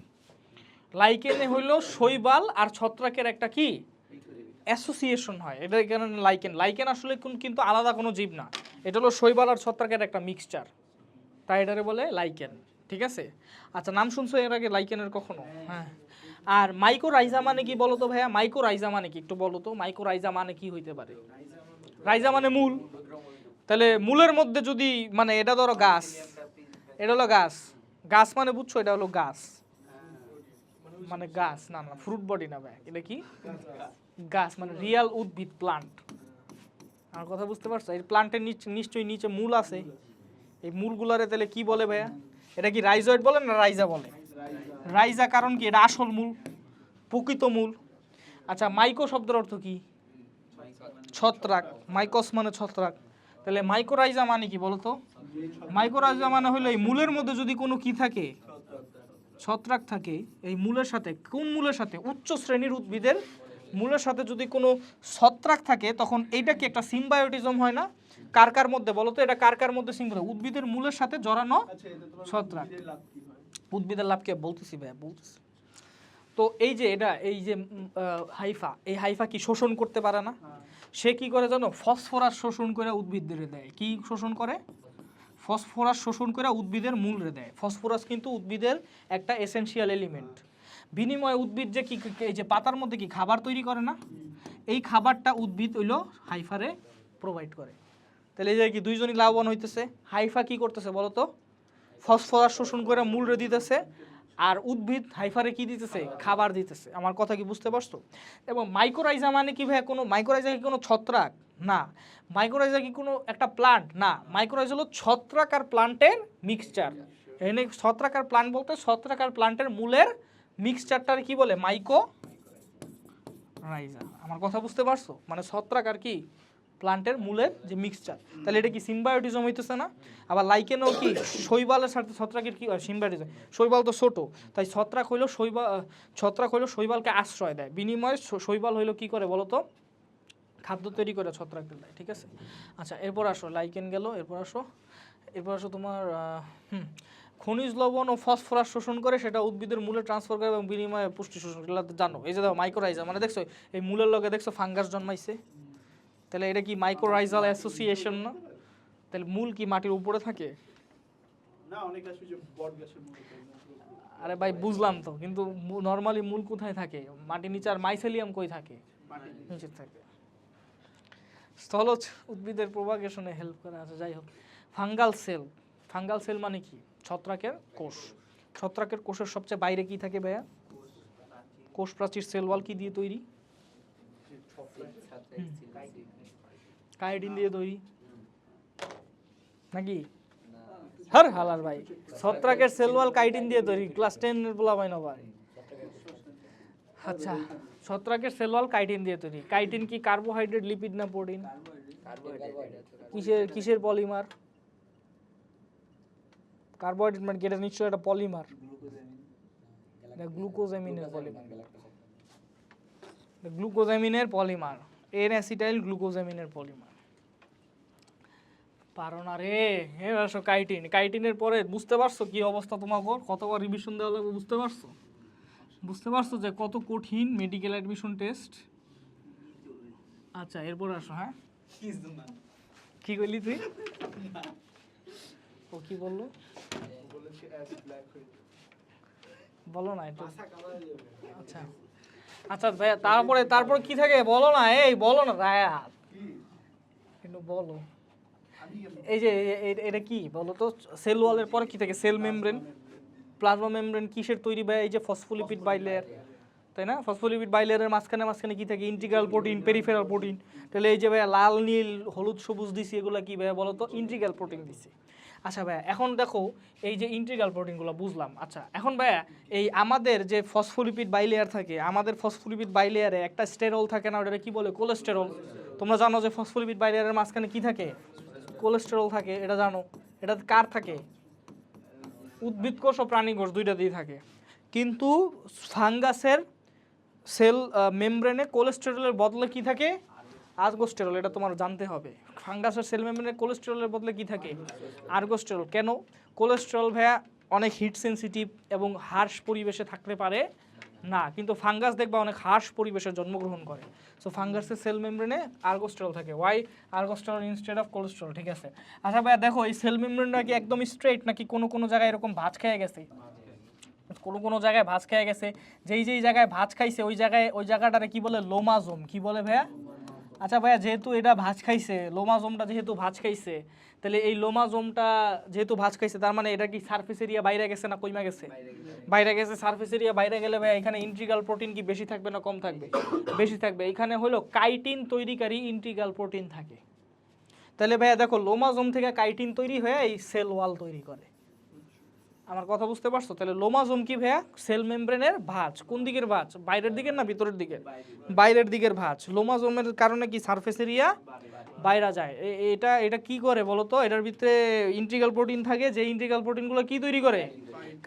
লাইকেনে হইলো শৈবাল আর ছত্রাকের একটা কি অ্যাসোসিয়েশন হয়, এটা এখানে লাইকেন। লাইকেন আসলে কিন্তু আলাদা কোনো জীব না, এটা হলো শৈবাল আর ছত্রাকের একটা মিক্সচার, তাই এটারে বলে লাইকেন। ঠিক আছে। আচ্ছা, নাম শুনছো এর আগে লাইকেনের কখনো? হ্যাঁ। আর মাইকোরাইজা মানে কি বলো তো ভাইয়া? মাইকোরাইজা মানে কি একটু বলো তো, মাইকোরাইজা মানে কি হইতে পারে? রাইজা মানে মূল। তাহলে মূলের মধ্যে যদি, মানে এটা ধরো গাছ, এটা হলো গাছ, গাছ মানে বুঝছো, এটা হলো গাছ মানে গাছ, না না ফ্রুট বডি না ভাই, এটা কি গাছ মানে রিয়াল উদ্ভিদ, প্লান্ট। আমার কথা বুঝতে পারছো? এই প্লান্টের নিশ্চয়ই নিচে মূল আছে, এই মূলগুলারে তাহলে কি বলে ভাইয়া? এটা কি রাইজয়েড বলে না রাইজা বলে? রাইজা, কারণ কি এটা আসল মূল, প্রকৃত মূল। আচ্ছা, মাইকো শব্দের অর্থ কি? ছত্রাক। মাইকস মানে ছত্রাক। তাহলে মাইকোরাইজা মানে কি বলতো? মাইকোরাইজা মানে হলো এই মূলের মধ্যে যদি কোনো কি থাকে, ছত্রাক থাকে এই মূলের সাথে, কোন মূলের সাথে? উচ্চ শ্রেণীর উদ্ভিদের মূলের সাথে যদি কোনো ছত্রাক থাকে তখন এইটা কি একটা সিম্বায়োটিজম হয় না? কার কার মধ্যে বলো তো, এটা কার কার মধ্যে সিম্বায়োটিজম? উদ্ভিদের মূলের সাথে জড়ানো ছত্রাক। উদ্ভিদের লাভকে বলতেছি ভাই, বলতেছি। তো এই যে এটা, এই যে হাইফা, এই হাইফা কি শোষণ করতে পারে না? সে কি করে জানো? ফসফরাস শোষণ করে উদ্ভিদদের দেয়। কি শোষণ করে? ফসফরাস শোষণ করে উদ্ভিদের মূলে দেয়। ফসফরাস কিন্তু উদ্ভিদের একটা এসেনশিয়াল এলিমেন্ট। বিনিময়ে উদ্ভিদ যে কি, এই যে পাতার মধ্যে কি খাবার তৈরি করে না, এই খাবারটা উদ্ভিদ হইলো হাইফারে প্রোভাইড করে। তাহলে এই যে কি দুইজনই লাভবান হইতেছে। হাইফা কি করতেছে বলো তো? ফসফরাস শোষণ করে মূলে দিতেছে, আর উদ্ভিদ হাইফারে কি দিতেছে? খাবার দিতেছে। আমার কথা কি বুঝতে পারছো? এবং মাইক্রোরাইজা মানে কি ভাই? কোনো মাইক্রোরাইজা কি কোনো ছত্রাক? না। মাইক্রোরাইজা কি কোনো একটা প্লান্ট? না। মাইক্রোরাইজা হলো ছত্রাক আর প্লান্টের মিক্সচার। এখানে ছত্রাক আর প্লান্ট বলতে ছত্রাক আর প্লান্টের মূলের মিক্সচারটার কি বলে? মাইক্রোরাইজা। আমার কথা বুঝতে পারছো? মানে ছত্রাক আর কি প্লান্টের মূলের যে মিক্সচার। তাহলে এটা কি সিম্বায়োটিজম হইতেছে না? আবার লাইকেনও কি শৈবালের সাথে ছত্রাকের কি হয়? সিম্বায়োটিজম। শৈবাল তো ছোট, তাই ছত্রাক হইলো শৈবালকে আশ্রয় দেয়। বিনিময়ে শৈবাল হইলো কি করে বলো তো? খাদ্য তৈরি করে ছত্রাকদের দেয়। ঠিক আছে? আচ্ছা, এরপর আসো, লাইকেন গেল, এরপর আসো তোমার খনিজ লবণ ও ফসফরাস শোষণ করে সেটা উদ্ভিদের মূলে ট্রান্সফার করে এবং বিনিময়ে পুষ্টি শোষণ করে। এগুলো জানো। এই যে দেখো মাইক্রোরাইজা মানে দেখছো এই মূলের লগে দেখছো ফাঙ্গাস জন্মাইছে। তাহলে এটা কি মাইক্রোরাইজাল অ্যাসোসিয়েশন না? তাহলে মূল কি মাটির উপরে থাকে?
না, অনেক গাছ যে বট গাছের মতো।
আরে ভাই বুঝলাম তো, কিন্তু নরমালি মূল কোথায় থাকে? মাটির নিচে। আর মাইসেলিয়াম কই থাকে? নিচে থাকে। স্থলজ উদ্ভিদের প্রোপাগেশনে হেল্প করে। আছে, যাই হোক। ফাঙ্গাল সেল মানে কি? ছত্রাকের কোষ। ছত্রাকের কোষের সবচেয়ে বাইরে কি থাকে ভাইয়া? কোষ প্রাচীর। সেল ওয়াল কি দিয়ে তৈরি? কাইটিন দিয়ে তৈরি নাকি? হর হালার ভাই, ছত্রাকের সেল ওয়াল কাইটিন দিয়ে তৈরি। ক্লাস 10 এর বলা হয় না ভাই। আচ্ছা, ছত্রাকের সেল ওয়াল কাইটিন দিয়ে তৈরি। কাইটিন কি কার্বোহাইড্রেট, লিপিড না প্রোটিন? কিসের পলিমার? কার্বোহাইড্রেট মানে এটা নিশ্চয়ই একটা পলিমার। গ্লুকোজামিনের পলিমার। গ্লুকোজামিনের পলিমার। এন অ্যাসিটাইল গ্লুকোজামিনের পলিমার। পারো না রে। এবার আসো কাইটিন। কাইটিনের পরে বুঝতে পারছো কি অবস্থা তোমার? কতবার রিভিশন দেওয়া লাগবে বুঝতে পারছো? বুঝতে পারছো যে কত কঠিন মেডিকেল অ্যাডমিশন টেস্ট? আচ্ছা, এরপর আসো। হ্যাঁ, কি কইলি তুই? ও কি বললো? বলো না একটু। আচ্ছা আচ্ছা ভাইয়া, তারপরে কি থাকে বলো না। এই বলো না রায়াত, একটু বলো। এই যে এটা কি বলো তো? সেল ওয়ালের পরে কি থাকে? Cell membrane. প্লাজমা মেমব্রেন কিসের তৈরি ভাই? এই যে ফসফোলিপিড বাইলেয়ার, তাই না? ফসফোলিপিড বাইলেয়ারের মাঝখানে কি থাকে? Integral protein, peripheral protein. তাহলে এই যে ভাইয়া লাল নীল হলুদ সবুজ দিছি, এগুলো কি ভাইয়া বলো তো? ইন্টিগ্রাল প্রোটিন দিছি। আচ্ছা ভাইয়া, এখন দেখো এই যে ইন্টিগ্রাল প্রোটিনগুলো বুঝলাম। আচ্ছা, এখন ভাইয়া এই আমাদের যে ফসফোলিপিড বাইলেয়ার থাকে, আমাদের ফসফোলিপিড বাইলেয়ারে একটা স্টেরল থাকে না? ওটা কি বলে? কোলেস্টেরল। তোমরা জানো যে ফসফোলিপিড বাইলেয়ারের মাঝখানে কি থাকে? কোলেস্টেরল থাকে। এটা জানো। এটা কার থাকে? উদ্ভিদ কোষ ও প্রাণী কোষ দুইটা দিয়ে থাকে। কিন্তু ফাঙ্গাসের সেল মেমব্রেনে কোলেস্টেরলের বদলে কি থাকে? আর্গোস্টেরল। এটা তোমার জানতে হবে। ফাঙ্গাসের সেল মেমব্রেনে কোলেস্টেরলের বদলে কি থাকে? আর্গোস্টেরল। কেন? কোলেস্টেরল ভাইয়া অনেক হিট সেনসিটিভ এবং হার্শ পরিবেশে থাকতে পারে না, কিন্তু ফাঙ্গাস দেখবা অনেক হার্শ পরিবেশে জন্মগ্রহণ করে। সো ফাঙ্গাসের সেল মেমব্রেনে আর্গোস্টেরল থাকে। Why ergosterol instead of cholesterol? ঠিক আছে। আচ্ছা ভাইয়া দেখো, এই সেল মেমব্রেনটা কি একদম স্ট্রেট নাকি কোনো জায়গায় এরকম ভাঁজ খেয়ে গেছে? কোনো জায়গায় ভাঁজ খেয়ে গেছে। যেই জায়গায় ভাঁজ খাইছে ওই জায়গাটারে কি বলে? লোমাজোম। কি বলে ভাইয়া? আচ্ছা ভাইয়া, যেহেতু এটা ভাঁজ খাইছে, লোমাজোমটা যেহেতু ভাঁজ খাইছে, তাহলে এই লোমাজোমটা যেহেতু ভাঁজ খাইছে, তার মানে এটা কি সারফেস এরিয়া বাইরে গেছে না কইমা গেছে? বাইরে গেছে। সারফেস এরিয়া বাইরে গেলে ভাইয়া এখানে ইন্টিগ্রাল প্রোটিন কি বেশি থাকবে না কম থাকবে? বেশি থাকবে। এখানে হলো কাইটিন তৈরিকারী ইন্টিগ্রাল প্রোটিন থাকে। তাহলে ভাইয়া দেখো, লোমাজোম থেকে কাইটিন তৈরি হয়ে এই সেল ওয়াল তৈরি করে। আমার কথা বুঝতে পারছো? তাহলে লোমাজোম কি ভাইয়া? সেল মেমব্রেনের ভাঁজ। কোন দিকের ভাঁজ? বাইরের দিকের না ভিতরের দিকের? বাইরের দিকের ভাঁজ। লোমাজোমের কারণে কি সারফেস এরিয়া বাইরে যায়। এটা এটা কি করে বলো তো? এটার ভিতরে ইন্টিগ্রাল প্রোটিন থাকে, যে ইন্টিগ্রাল প্রোটিনগুলো কি তৈরি করে?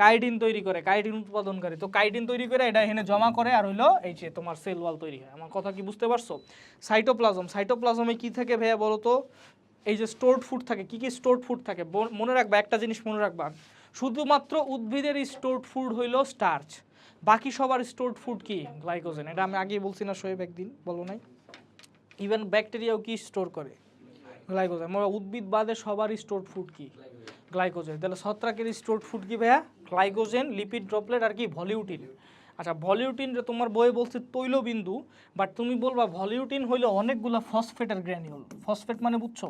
কাইটিন তৈরি করে, কাইটিন উৎপাদনকারী। তো কাইটিন তৈরি করে এটা এখানে জমা করে, আর হইলো এই যে তোমার সেল ওয়াল তৈরি হয়। আমার কথা কি বুঝতে পারছো? সাইটোপ্লাজম, সাইটোপ্লাজমে কি থাকে ভাইয়া বলো তো? এই যে স্টোরড ফুড থাকে। কি কি স্টোরড ফুড থাকে মনে রাখবা, একটা জিনিস মনে রাখবা, শুধুমাত্র উদ্ভিদের স্টোরড ফুড হইলো স্টার্চ, বাকি সবার স্টোরড ফুড কি? গ্লাইকোজেন। এটা আমি আগেই বলছি না শোয়েব, একদিন বলো নাই? ইভেন ব্যাকটেরিয়াও কি স্টোর করে? গ্লাইকোজেন। উদ্ভিদ বাদে সবার স্টোরড ফুড কি? গ্লাইকোজেন। তাহলে ছত্রাকের স্টোরড ফুড কি ভাইয়া? গ্লাইকোজেন, লিপিড ড্রপলেট আর কি ভলিউটিন। আচ্ছা, ভলিউটিন তোমার বইয়ে বলছে তৈলবিন্দু, বাট তুমি বলবা ভলিউটিন হইলো অনেকগুলা ফসফেটের গ্র্যানিউল। ফসফেট মানে বুঝছো?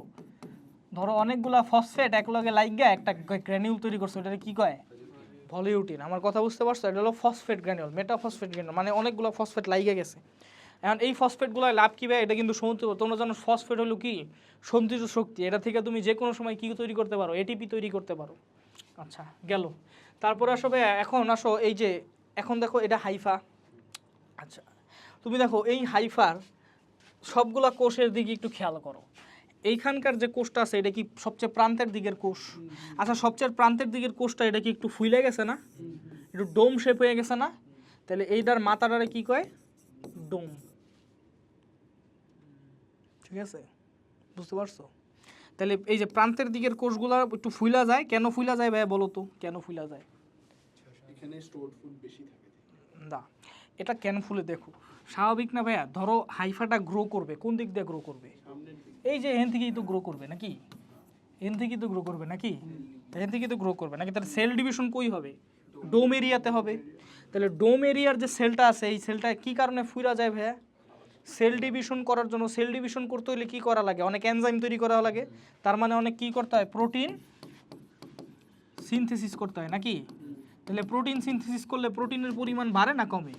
ধরো অনেকগুলা ফসফেট একলগে লাইগা একটা গ্র্যানিউল তৈরি করছে, ওটাকে কি কয়? ভলিউটিন। আমার কথা বুঝতে পারছো? এটা হলো ফসফেট গ্র্যানিউল, মেটাফসফেট গ্র্যানিউল, মানে অনেকগুলো ফসফেট লাইগা গেছে। এখন এই ফসফেটগুলোর লাভ কী ভাই? এটা কিন্তু সমুদ্র, তোমরা জানো ফসফেট হলো কি? সঞ্চিত শক্তি। এটা থেকে তুমি যে কোনো সময় কি তৈরি করতে পারো? এটিপি তৈরি করতে পারো। আচ্ছা গেল। তারপরে আসো ভাই, এখন আসো এই যে, এখন দেখো এটা হাইফা। আচ্ছা তুমি দেখো এই হাইফার সবগুলা কোষের দিকে একটু খেয়াল করো। এইখানকার যে কোষটা আছে এটা কি সবচেয়ে প্রান্তের দিকের কোষ? আচ্ছা সবচেয়ে প্রান্তের দিকের কোষটা এটা কি একটু ফুলে গেছে না? একটু ডোম শেপ হয়ে গেছে না? তাহলে এইটার মাথাটারে কি কয়? ডোম। ঠিক আছে, বুঝতে পারছো? তাহলে এই যে প্রান্তের দিকের কোষগুলো একটু ফুলা যায়, কেন ফুলা যায় ভাই বলো তো? কেন ফুলা যায়?
এখানে স্টোরড ফুড বেশি থাকে।
না, এটা কেন ফুলে দেখো, স্বাভাবিক না ভাইয়া? ধরো হাইফাটা গ্রো করবে, কোন দিক দিয়ে গ্রো করবে?
সামনের দিকে।
এই যে এখান থেকেই তো গ্রো করবে নাকি? এখান থেকেই তো গ্রো করবে নাকি? এখান থেকেই তো গ্রো করবে নাকি? তাহলে সেল ডিভিশন কই হবে? ডোম এরিয়াতে হবে। তাহলে ডোম এরিয়ার যে সেলটা আছে, এই সেলটা কি কারণে ফুলা যায় ভাইয়া? সেল ডিভিশন করার জন্য। সেল ডিভিশন করতে হলে কি করা লাগে? অনেক এনজাইম তৈরি করা লাগে। তার মানে অনেক কি করতে হয়? প্রোটিন সিনথেসিস করতে হয় নাকি? তাহলে প্রোটিন সিনথেসিস করলে প্রোটিনের পরিমাণ বাড়ে না কমে?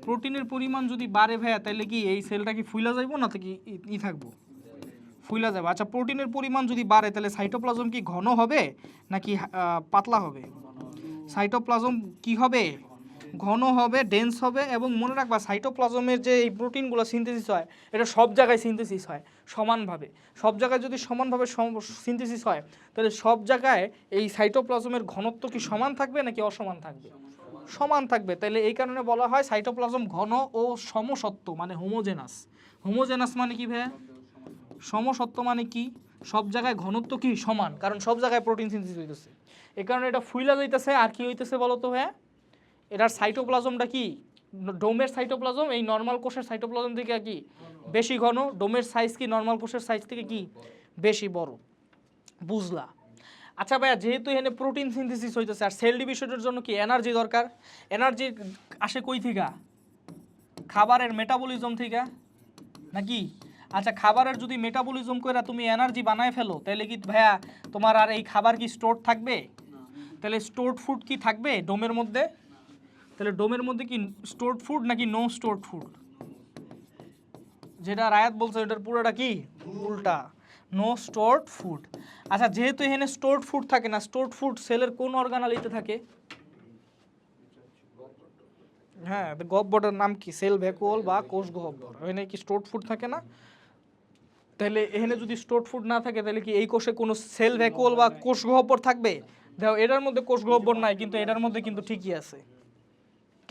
প্রোটিনের পরিমাণ যদি বাড়ে ভাইয়া, তাহলে কি এই সেলটা কি ফুইলা যাইবো না? তো কি ই থাকবো? ফুইলা যাবে। আচ্ছা প্রোটিনের পরিমাণ যদি বাড়ে তাহলে সাইটোপ্লাজম কি ঘন হবে নাকি পাতলা হবে? সাইটোপ্লাজম কি হবে? ঘন হবে, ডেন্স হবে। এবং মনে রাখবা সাইটোপ্লাজমের যে এই প্রোটিনগুলো সিনথেসিস হয়, এটা সব জায়গায় সিনথেসিস হয় সমানভাবে। সব জায়গায় যদি সমানভাবে সিনথেসিস হয়, তাহলে সব জায়গায় এই সাইটোপ্লাজমের ঘনত্ব কি সমান থাকবে নাকি অসমান থাকবে? সমান থাকবে। তাহলে এই কারণে বলা হয় সাইটোপ্লাজম ঘন ও সমসত্ব, মানে হোমোজেনাস। হোমোজেনাস মানে কি ভাইয়া? সমসত্ব মানে কি? সব জায়গায় ঘনত্ব কি সমান, কারণ সব জায়গায় প্রোটিন সিনথেসিস হইতেছে। এই কারণে এটা ফুইলা যাইতেছে। আর কি হইতেছে বলো তো ভাইয়া? এটার সাইটোপ্লাজমটা কি? ডোমের সাইটোপ্লাজম এই নর্মাল কোষের সাইটোপ্লাজম থেকে কি বেশি ঘন? ডোমের সাইজ কি নর্মাল কোষের সাইজ থেকে কি বেশি বড়? বুঝলা? আচ্ছা ভাইয়া, যেহেতু এখানে প্রোটিন সিনথেসিস হইতেছে আর সেল ডিভিশনের জন্য কি এনার্জি দরকার? এনার্জি আসে কই থেকে? খাবারের মেটাবলিজম থেকে নাকি? আচ্ছা খাবারের যদি মেটাবলিজম করে তুমি এনার্জি বানায় ফেলো, তাহলে কি ভাইয়া তোমার আর এই খাবার কি স্টোর থাকবে? তাহলে স্টোরড ফুড কি থাকবে ডোমের মধ্যে? তাহলে ডোমের মধ্যে কি স্টোরড ফুড নাকি নো স্টোরড ফুড? যেটা রায়াত বলছে এটার পুরোটা কি উল্টা, নো স্টোরড ফুড। আচ্ছা যেহেতু এখানে স্টোরড ফুড থাকে না, স্টোরড ফুড সেলের কোন অর্গানালিতে থাকে? হ্যাঁ, গহ্বরের নাম কি? সেল ভ্যাকুওল বা কোষ গহ্বর। এখানে কি স্টোরড ফুড থাকে না? তাহলে এখানে যদি স্টোরড ফুড না থাকে, তাহলে কি এই কোষে কোনো সেল ভ্যাকুওল বা কোষ গহ্বর থাকবে? দেখো এটার মধ্যে কোষ গহ্বর নাই, কিন্তু এটার মধ্যে কিন্তু ঠিকই আছে।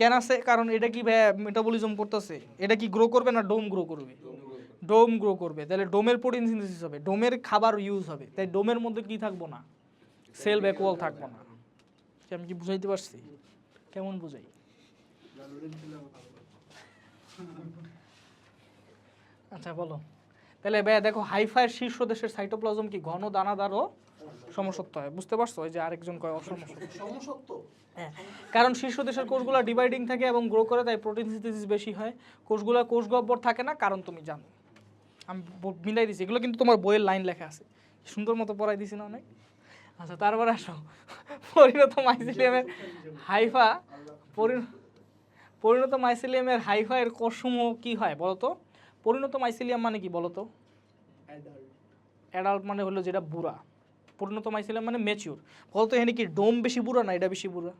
কেন আছে? কারণ এটা কি মেটাবলিজম করতেছে। এটা কি গ্রো করবে না ডোম গ্রো করবে? ডোম গ্রো করবে। তাহলে ডোমের প্রোটিন সিনথেসিস হবে, ডোমের খাবার ইউজ হবে। তাই ডোমের মধ্যে কি থাকবো না? সেল ভ্যাকুওল থাকবো না। আমি কি বুঝাইতে পারছি? কেমন বুঝাই? আচ্ছা বলো। তাহলে ভাই দেখো হাইফার শীর্ষ দেশের সাইটোপ্লাজম কি ঘন, দানাদার ও সমসত্ব হয়। বুঝতে পারছো? ওই যে আরেকজন কয় অসমসত্ব।
সমসত্ব।
হ্যাঁ, কারণ শীর্ষ দেশের কোষগুলো ডিভাইডিং থাকে এবং গ্রো করে, তাই প্রোটিন সিনথেসিস বেশি হয়। কোষগুলো কোষ গহ্বর থাকে না, কারণ তুমি জানো। আমি মিলাই দিছি, এগুলো কিন্তু তোমার বইয়ের লাইন লেখা আছে, সুন্দর মতো পড়াই দিছি না অনেক। আচ্ছা তারপরে আসো পরিণত মাইসিলিয়ামের হাইফা। পরিণত মাইসিলিয়ামের হাইফা এর কোষসমূহ কি হয় বলো তো? পরিণত মাইসিলিয়াম মানে কি বলো তো? অ্যাডাল্ট মানে হলো যেটা বুড়া। পরিণত মাইসিলিয়াম মানে ম্যাচিউর। বলতো এখানে কি ডোম বেশি বুড়া না এটা বেশি বুড়া?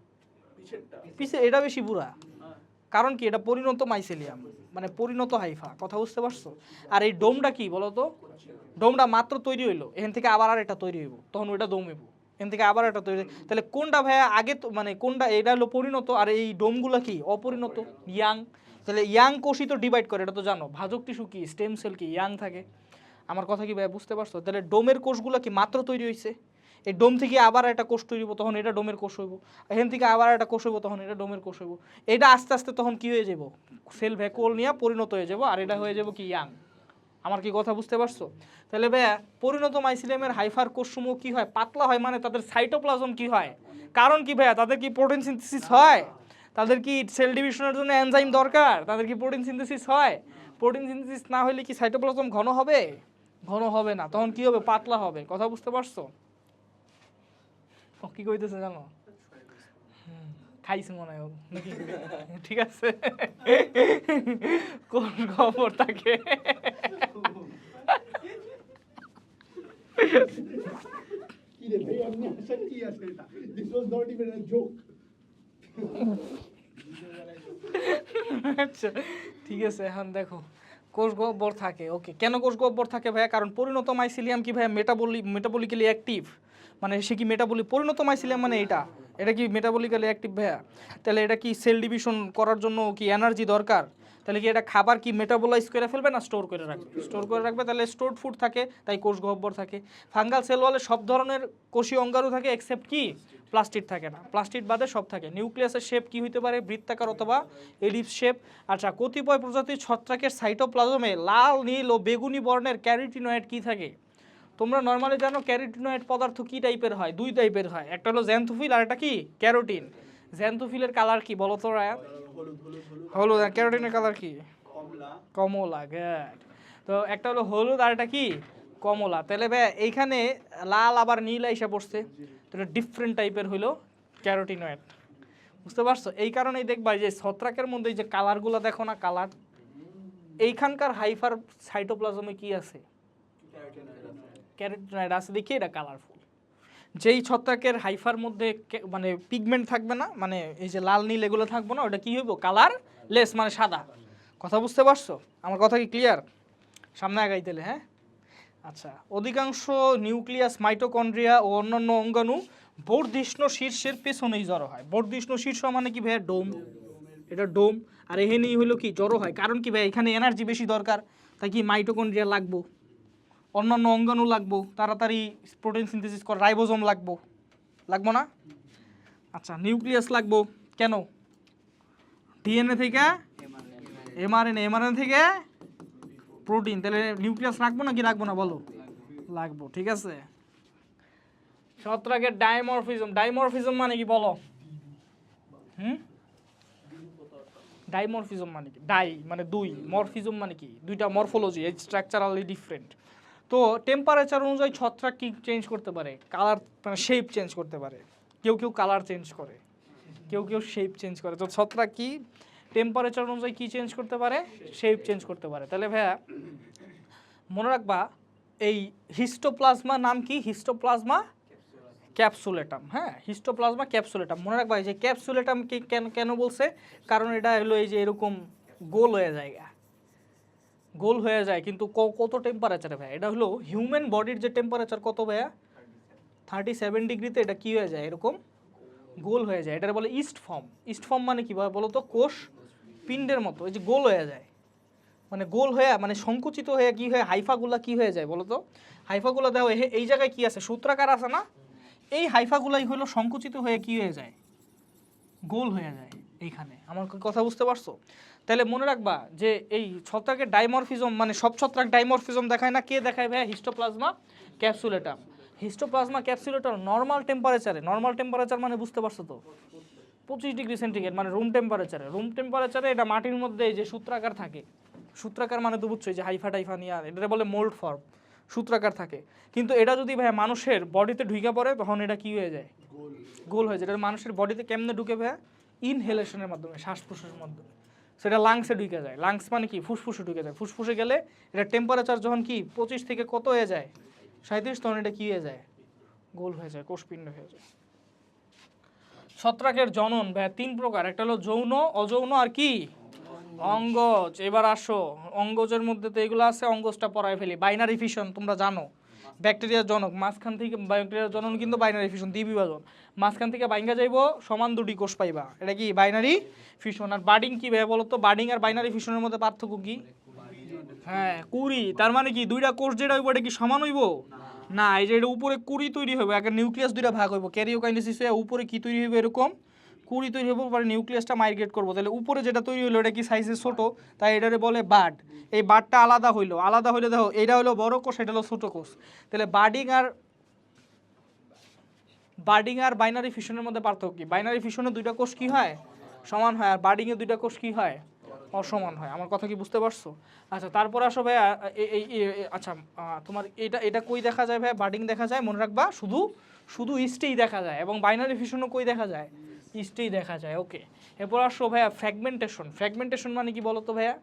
পিছেরটা
পিছে এটা বেশি বুড়া। কারণ কি এটা পরিণত মাইসিলিয়াম মানে পরিণত হাইফা, কথা বুঝতে পারছো? আর এই ডোমটা কি বলতো, ডোমটা মাত্র তৈরি হইলো, এখান থেকে আবার আর এটা তৈরি হইব, তখন ওইটা ডোম হইব, এখান থেকে আবার একটা তৈরি। তাহলে কোনটা ভাইয়া আগে তো মানে কোনটা, এটা হলো পরিণত আর এই ডোমগুলো কি অপরিণত, ইয়াং। তাহলে ইয়াং কোষই তো ডিভাইড করে, এটা তো জানো। ভাজক টিস্যু কি, স্টেম সেল কি ইয়াং থাকে। আমার কথা কি ভাইয়া বুঝতে পারছো? তাহলে ডোমের কোষগুলো কি মাত্র তৈরি হয়েছে, এই ডোম থেকে আবার একটা কোষ তৈরি হইব, তখন এটা ডোমের কোষ হইব, এখান থেকে আবার একটা কোষ হইব, তখন এটা ডোমের কোষ হইব। এটা আস্তে আস্তে তখন কি হয়ে যাব, সেল ভ্যাকুয়াল নিয়ে পরিণত হয়ে যাব, আর এটা হয়ে যাব কি ইয়াং। আমার কি কথা বুঝতে পারছো? তাহলে ভাইয়া পরিণত মাইসিলিয়ামের হাইফার কোষসমূহ কি হয়, পাতলা হয়, মানে তাদের সাইটোপ্লাজম কি হয়, কারণ কি ভাইয়া তাদের কি প্রোটিন সিনথেসিস হয়, তাদের কি সেল ডিভিশনের জন্য এনজাইম দরকার, তাদের কি প্রোটিন সিনথেসিস হয়? প্রোটিন সিনথেসিস না হলে কি সাইটোপ্লাজম ঘন হবে? ঘন হবে না, তখন কি হবে, পাতলা হবে। কথা বুঝতে পারছো? ও কি কইতেছে জানো? খাইছে মনে হয় নাকি? ঠিক আছে, কোন খবর থাকে?
কি রে ভাই, আপনি হাসার কি আছে এটা? This was not even a joke.
আচ্ছা ঠিক আছে, এখন দেখো কোষ গহ্বর থাকে। ওকে, কেন কোষ গহ্বর থাকে ভাইয়া? কারণ পরিণত মাইসিলিয়াম কি ভাইয়া মেটাবলিক্যালি অ্যাক্টিভ, মানে সে কি মেটাবলিক, পরিণত মাইসিলিয়াম মানে এটা কি মেটাবলিক্যালি অ্যাক্টিভ ভাইয়া? তাহলে এটা কি সেল ডিভিশন করার জন্য কি এনার্জি দরকার? তাহলে কি এটা খাবার কি মেটাবলাইজ করে ফেলবে না স্টোর করে রাখবে? স্টোর করে রাখবে, তাহলে স্টোরড ফুড থাকে, তাই কোষ গহ্বর থাকে। ফাঙ্গাল সেল ওয়ালে সব ধরনের কোষীয় অঙ্গাণু থাকে এক্সেপ্ট কি প্লাস্টিড থাকে না, প্লাস্টিড বাদে সব থাকে। নিউক্লিয়াসের শেপ কি হইতে পারে, বৃত্তাকার অথবা এলিপস শেপ। আচ্ছা, কতিপয় প্রজাতির ছত্রাকের সাইটোপ্লাজমে লাল, নীল ও বেগুনি বর্ণের ক্যারোটিনয়েড কি থাকে? তোমরা নর্মালি জানো ক্যারোটিনয়েড পদার্থ কি টাইপের হয়, দুই টাইপের হয়, একটা হলো জ্যান্থোফিল আর একটা কি ক্যারোটিন। জ্যান্থোফিলের কালার কি বলো তো রায়া?
হলুদ হলুদ হলুদ
হলুদ। আর ক্যারোটিনের কালার কি?
কমলা।
কমলা। গুড। তো একটা হলো হলুদ আর একটা কি কমলা। তাহলে ভাই এইখানে লাল আবার নীল এসে পড়ছে, তো এটা ডিফারেন্ট টাইপের হইলো ক্যারোটিনয়েড। বুঝতে পারছো? এই কারণেই দেখবা যে ছত্রাকের মধ্যে এই যে কালারগুলো দেখো না, কালার, এইখানকার হাইফার সাইটোপ্লাজমে কি আছে, ক্যারোটিনয়েড আছে, দেখি এটা কালারফুল। যেই ছত্রাকের হাইফার মধ্যে মানে পিগমেন্ট থাকবে না, মানে এই যে লাল নীল এগুলো থাকবে না, ওটা কি হইব, কালারলেস মানে সাদা। কথা বুঝতে পারছো? আমার কথা কি ক্লিয়ার? সামনে আগাইতেলে, হ্যাঁ। আচ্ছা, অধিকাংশ নিউক্লিয়াস, মাইটোকন্ড্রিয়া ও অন্যান্য অঙ্গাণু বর্ধিষ্ণু শীর্ষের পেছনেই জড়ো হয়। বর্ধিষ্ণু শীর্ষ মানে কি ভাইয়া, ডোম, এটা ডোম। আর এখানেই হলো কি জড়ো হয়, কারণ কি ভাই এখানে এনার্জি বেশি দরকার, তাই কি মাইটোকন্ড্রিয়া লাগবো, অন্যান্য অঙ্গাণু লাগবো, তাড়াতাড়ি প্রোটিন সিনথেসিস কর, রাইবোজোম লাগবো না? আচ্ছা, নিউক্লিয়াস লাগবো কেন, ডিএনএ থেকে এমআরএনএ থেকে প্রোটিন। তাহলে নিউক্লিয়াস রাখবো নাকি রাখবো না বলো? লাগবো, ঠিক আছে। ছত্রাকের ডাইমরফিজম মানে কি বলো? ডাইমরফিজম মানে কি? ডাই মানে দুই, মরফিজম মানে কি দুইটা, মরফোলজি স্ট্রাকচারালি ডিফারেন্ট। তো টেম্পারেচার অনুযায়ী ছত্রাক কি চেঞ্জ করতে পারে, কালার মানে শেপ চেঞ্জ করতে পারে। কেউ কালার চেঞ্জ করে, কেউ শেপ চেঞ্জ করে। তো ছত্রাক কি টেম্পারেচার অনুযায়ী কি চেঞ্জ করতে পারে, শেপ চেঞ্জ করতে পারে। তাহলে ভাইয়া মনে রাখবা এই হিস্টোপ্লাজমা নাম কি, হিস্টোপ্লাজমা ক্যাপসুলেটাম। হ্যাঁ, হিস্টোপ্লাজমা ক্যাপসুলেটাম মনে রাখবা। এই যে ক্যাপসুলেটাম কি কেন বলছে, কারণ এটা হলো এই যে এরকম গোল হয়ে যায়, গোল হয়ে যায়। কিন্তু কত টেম্পারেচারে ভাই? এটা হলো হিউম্যান বডির যে টেম্পারেচার কত ভাইয়া, 37 ডিগ্রিতে এটা কি হয়ে যায়, এরকম গোল হয়ে যায়। এটা বলে ইস্ট ফর্ম মানে কি ভাই বলো তো, কোষ পিণ্ডের মতো এই যে গোল হয়ে যায়, মানে গোল হয়ে মানে সংকুচিত হয়ে কি হয়ে হাইফাগুলা কি হয়ে যায় বলো তো? হাইফাগুলা দেখো এই জায়গায় কি আছে, সূত্রাকার আছে না, এই হাইফাগুলাই হলো সংকুচিত হয়ে কি হয়ে যায়, গোল হয়ে যায় এইখানে। আমার কথা বুঝতে পারছো? তাহলে মনে রাখবা যে এই ছত্রাকের ডাইমরফিজম মানে সব ছত্রাক ডাইমরফিজম দেখায় না, কে দেখায় ভাই? হিস্টোপ্লাজমা ক্যাপসুলেটাম। হিস্টোপ্লাজমা ক্যাপসুলেটাম নর্মাল টেম্পারেচার মানে বুঝতে পারছো তো, 25 ডিগ্রি সেন্টিগ্রেড মানে রুম টেম্পারেচারে এটা মাটির মধ্যে এই যে সূত্রাকার থাকে, সূত্রাকার মানে তো বুঝছো যে হাইফা টাইফা নিয়ে, এটা বলে মোল্ড ফর্ম, সূত্রাকার থাকে। কিন্তু এটা যদি ভাই মানুষের বডিতে ঢুকে পড়ে তখন এটা কি হয়ে যায়, গোল হয়ে যায়। এটা মানুষের বডিতে কেমনে ঢুকে ভাই? ইনহেলেশনের মাধ্যমে, শ্বাস প্রশ্বাসের মাধ্যমে। সেটা লাংসে ঢুকে যায়। লাংস মানে কি, ফুসফুসে ঢুকে যায়। ফুসফুসে গেলে এটা টেম্পারেচার যখন কি 25 থেকে কত হয়ে যায়, 37, তখন এটা কি হয়ে যায়, গোল হয়ে যায়, কোষপিণ্ড হয়ে যায়। ছত্রাকের জনন ভাই 3 প্রকার, একটা হলো যৌন, অযৌন আর কি অঙ্গজ। এবার আসো অঙ্গজের মধ্যে তো এগুলো আছে, অঙ্গজটা পড়ায় ফেলি। বাইনারি ফিশন তোমরা জানো, ব্যাকটেরিয়ার জনক, মাঝখান থেকে ব্যাকটেরিয়ার জনন কিন্তু বাইনারি ফিশন, দ্বিবিভাজন, মাঝখান থেকে বাইঙ্গা যাইব সমান দুটি কোষ পাইবা, এটা কি বাইনারি ফিশন। আর বার্ডিং কি ভাই বলো তো, বার্ডিং আর বাইনারি ফিশনের মধ্যে পার্থক্য কি? হ্যাঁ কুড়ি, তার মানে কি দুইটা কোষ যেটা হইব এটা কি সমান হইব না, এই যে এটা উপরে কুড়ি তৈরি হবে, একটা নিউক্লিয়াস দুইটা ভাগ হইব, ক্যারিওকাইনেসিস হয়ে উপরে কি তৈরি হবে এরকম কুড়ি তৈরি হবে, পরে নিউক্লিয়াসটা মাইগ্রেট করবো, তাহলে উপরে যেটা তৈরি হলো এটা কি সাইজে ছোট, তাই এটারে বলে বার্ড। এই বার্ডটা আলাদা হইলো, আলাদা হইলে দেখো এটা হলো বড় কোষ, এটা হলো ছোট কোষ, তাহলে বার্ডিং আর বাইনারি ফিশনের মধ্যে পার্থক্য কি? বাইনারি ফিশনে দুইটা কোষ কি হয় সমান হয়, আর বার্ডিং এ দুইটা কোষ কি হয় অসমান হয়। আমার কথা কি বুঝতে পারছো? আচ্ছা তারপর আসো ভাই আচ্ছা তোমার এটা কই দেখা যায় ভাই? বার্ডিং দেখা যায়, মনে রাখবা, শুধু ইস্টেই দেখা যায়, এবং বাইনারি ফিশনও কই দেখা যায়? ইস্টেই দেখা যায়। ওকে, এরপর আসো ভাইয়া ফ্র্যাগমেন্টেশন। ফ্র্যাগমেন্টেশন মানে কি বলো তো ভাইয়া?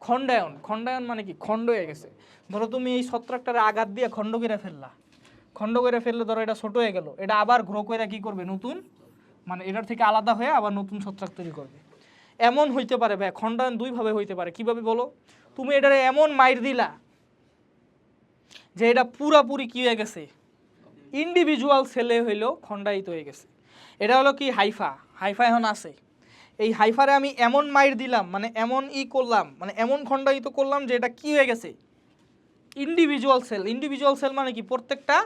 খণ্ডায়ন। খণ্ডায়ন মানে কি? খণ্ড হয়ে গেছে। ধরো তুমি এই ছত্রাকটারে আঘাত দিয়ে খণ্ড করে ফেললা, খণ্ড করে ফেললে ধরো এটা ছোট হয়ে গেল, এটা আবার গ্রো করে কি করবে? নতুন, মানে এটার থেকে আলাদা হয়ে আবার নতুন ছত্রাক তৈরি করবে। এমন হইতে পারে ভাই, খণ্ডায়ন দুইভাবে হইতে পারে। কিভাবে বলো? তুমি এটারে এমন মাইর দিলা যে এটা পুরাপুরি কি হয়ে গেছে, ইন্ডিভিজুয়াল সেলে হইলেও খণ্ডায়িত হয়ে গেছে। এটা হলো কি হাইফা, হাইফা এখন আছে, এই হাইফারে আমি এমন মাইর দিলাম, মানে এমন করলাম, মানে এমন খণ্ডায়িত করলাম যে এটা কি হয়ে গেছে, ইন্ডিভিজুয়াল সেল। ইন্ডিভিজুয়াল সেল মানে কি? প্রত্যেকটা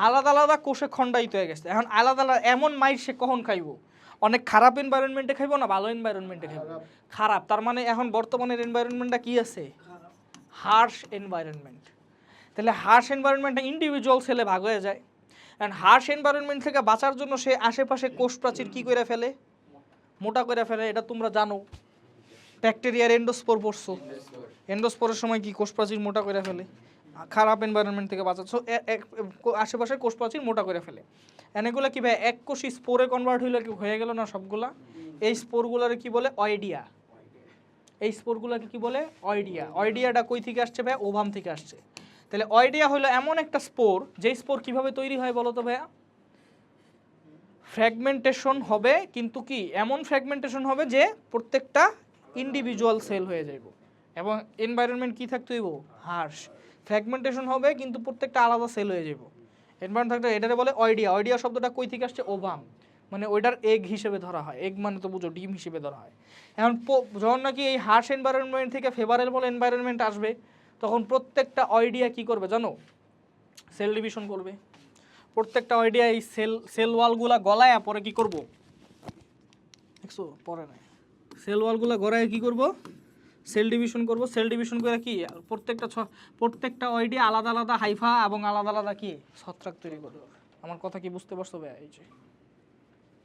আলাদা আলাদা কোষে খণ্ডায়িত হয়ে গেছে। এখন আলাদা আলাদা এমন মাইর সে কখন খাইব? অনেক খারাপ এনভায়রনমেন্টে খাইব না ভালো এনভায়রনমেন্টে খাইব? খারাপ। তার মানে এখন বর্তমানের এনভায়রনমেন্টটা কি আছে? Harsh environment. তাহলে হার্শ এনভায়রনমেন্টে ইন্ডিভিজুয়াল সেলে ভাগ হয়ে যায়। অ্যান্ড হার্শ এনভায়রনমেন্ট থেকে বাঁচার জন্য সে আশেপাশে কোষ প্রাচীর কী করে ফেলে? মোটা করে ফেলে। এটা তোমরা জানো, ব্যাকটেরিয়ার এন্ডোস্পোর পড়ছো, এন্ডোস্পোরের সময় কি কোষ প্রাচীর মোটা করে ফেলে, খারাপ এনভায়রনমেন্ট থেকে বাঁচাচ্ছ, আশেপাশের কোষ প্রাচীর মোটা করে ফেলে। এগুলো কি ভাই এক কোষী স্পোরে কনভার্ট হইলে কি হয়ে গেল না সবগুলা? এই স্পোরগুলোর কি বলে? অয়েডিয়া। এই স্পোরগুলোকে কি বলে? অয়েডিয়া। অয়েডিয়াটা কই থেকে আসছে ভাই? ওভাম থেকে আসছে। তাহলে অয়েডিয়া হলো এমন একটা স্পোর, যেই স্পোর কিভাবে তৈরি হয় বলো তো ভাইয়া? ফ্র্যাগমেন্টেশন হবে, কিন্তু কি এমন ফ্র্যাগমেন্টেশন হবে যে প্রত্যেকটা ইন্ডিভিজুয়াল সেল হয়ে যাইব, এবং এনভায়রনমেন্ট কি থাকতে হইব? হার্শ। ফ্র্যাগমেন্টেশন হবে কিন্তু প্রত্যেকটা আলাদা সেল হয়ে যাইব, এনভায়রনমেন্ট থাকতে। এটারে বলে অয়েডিয়া। অয়েডিয়া শব্দটা কই থেকে আসছে? ওভাম, মানে ওইটার এগ হিসেবে ধরা হয়। এগ মানে তো বুঝো, ডিম হিসেবে ধরা হয়। এখন যখন নাকি এই হার্শ এনভায়রনমেন্ট থেকে ফেভারেবল এনভায়রনমেন্ট আসবে, তখন প্রত্যেকটা অয়েডিয়া কি করবে জানো? সেল ডিভিশন করবে। প্রত্যেকটা অয়েডিয়া এই সেল ওয়ালগুলা গলায় পরে কি করব? দেখছো পরে নাই, সেল ওয়ালগুলা গড়ায় কি করব? সেল ডিভিশন করব। সেল ডিভিশন করে কি প্রত্যেকটা অয়েডিয়া আলাদা আলাদা হাইফা এবং আলাদা আলাদা কি ছত্রাক তৈরি করবে। আমার কথা কি বুঝতে পারছো ভাই? এই যে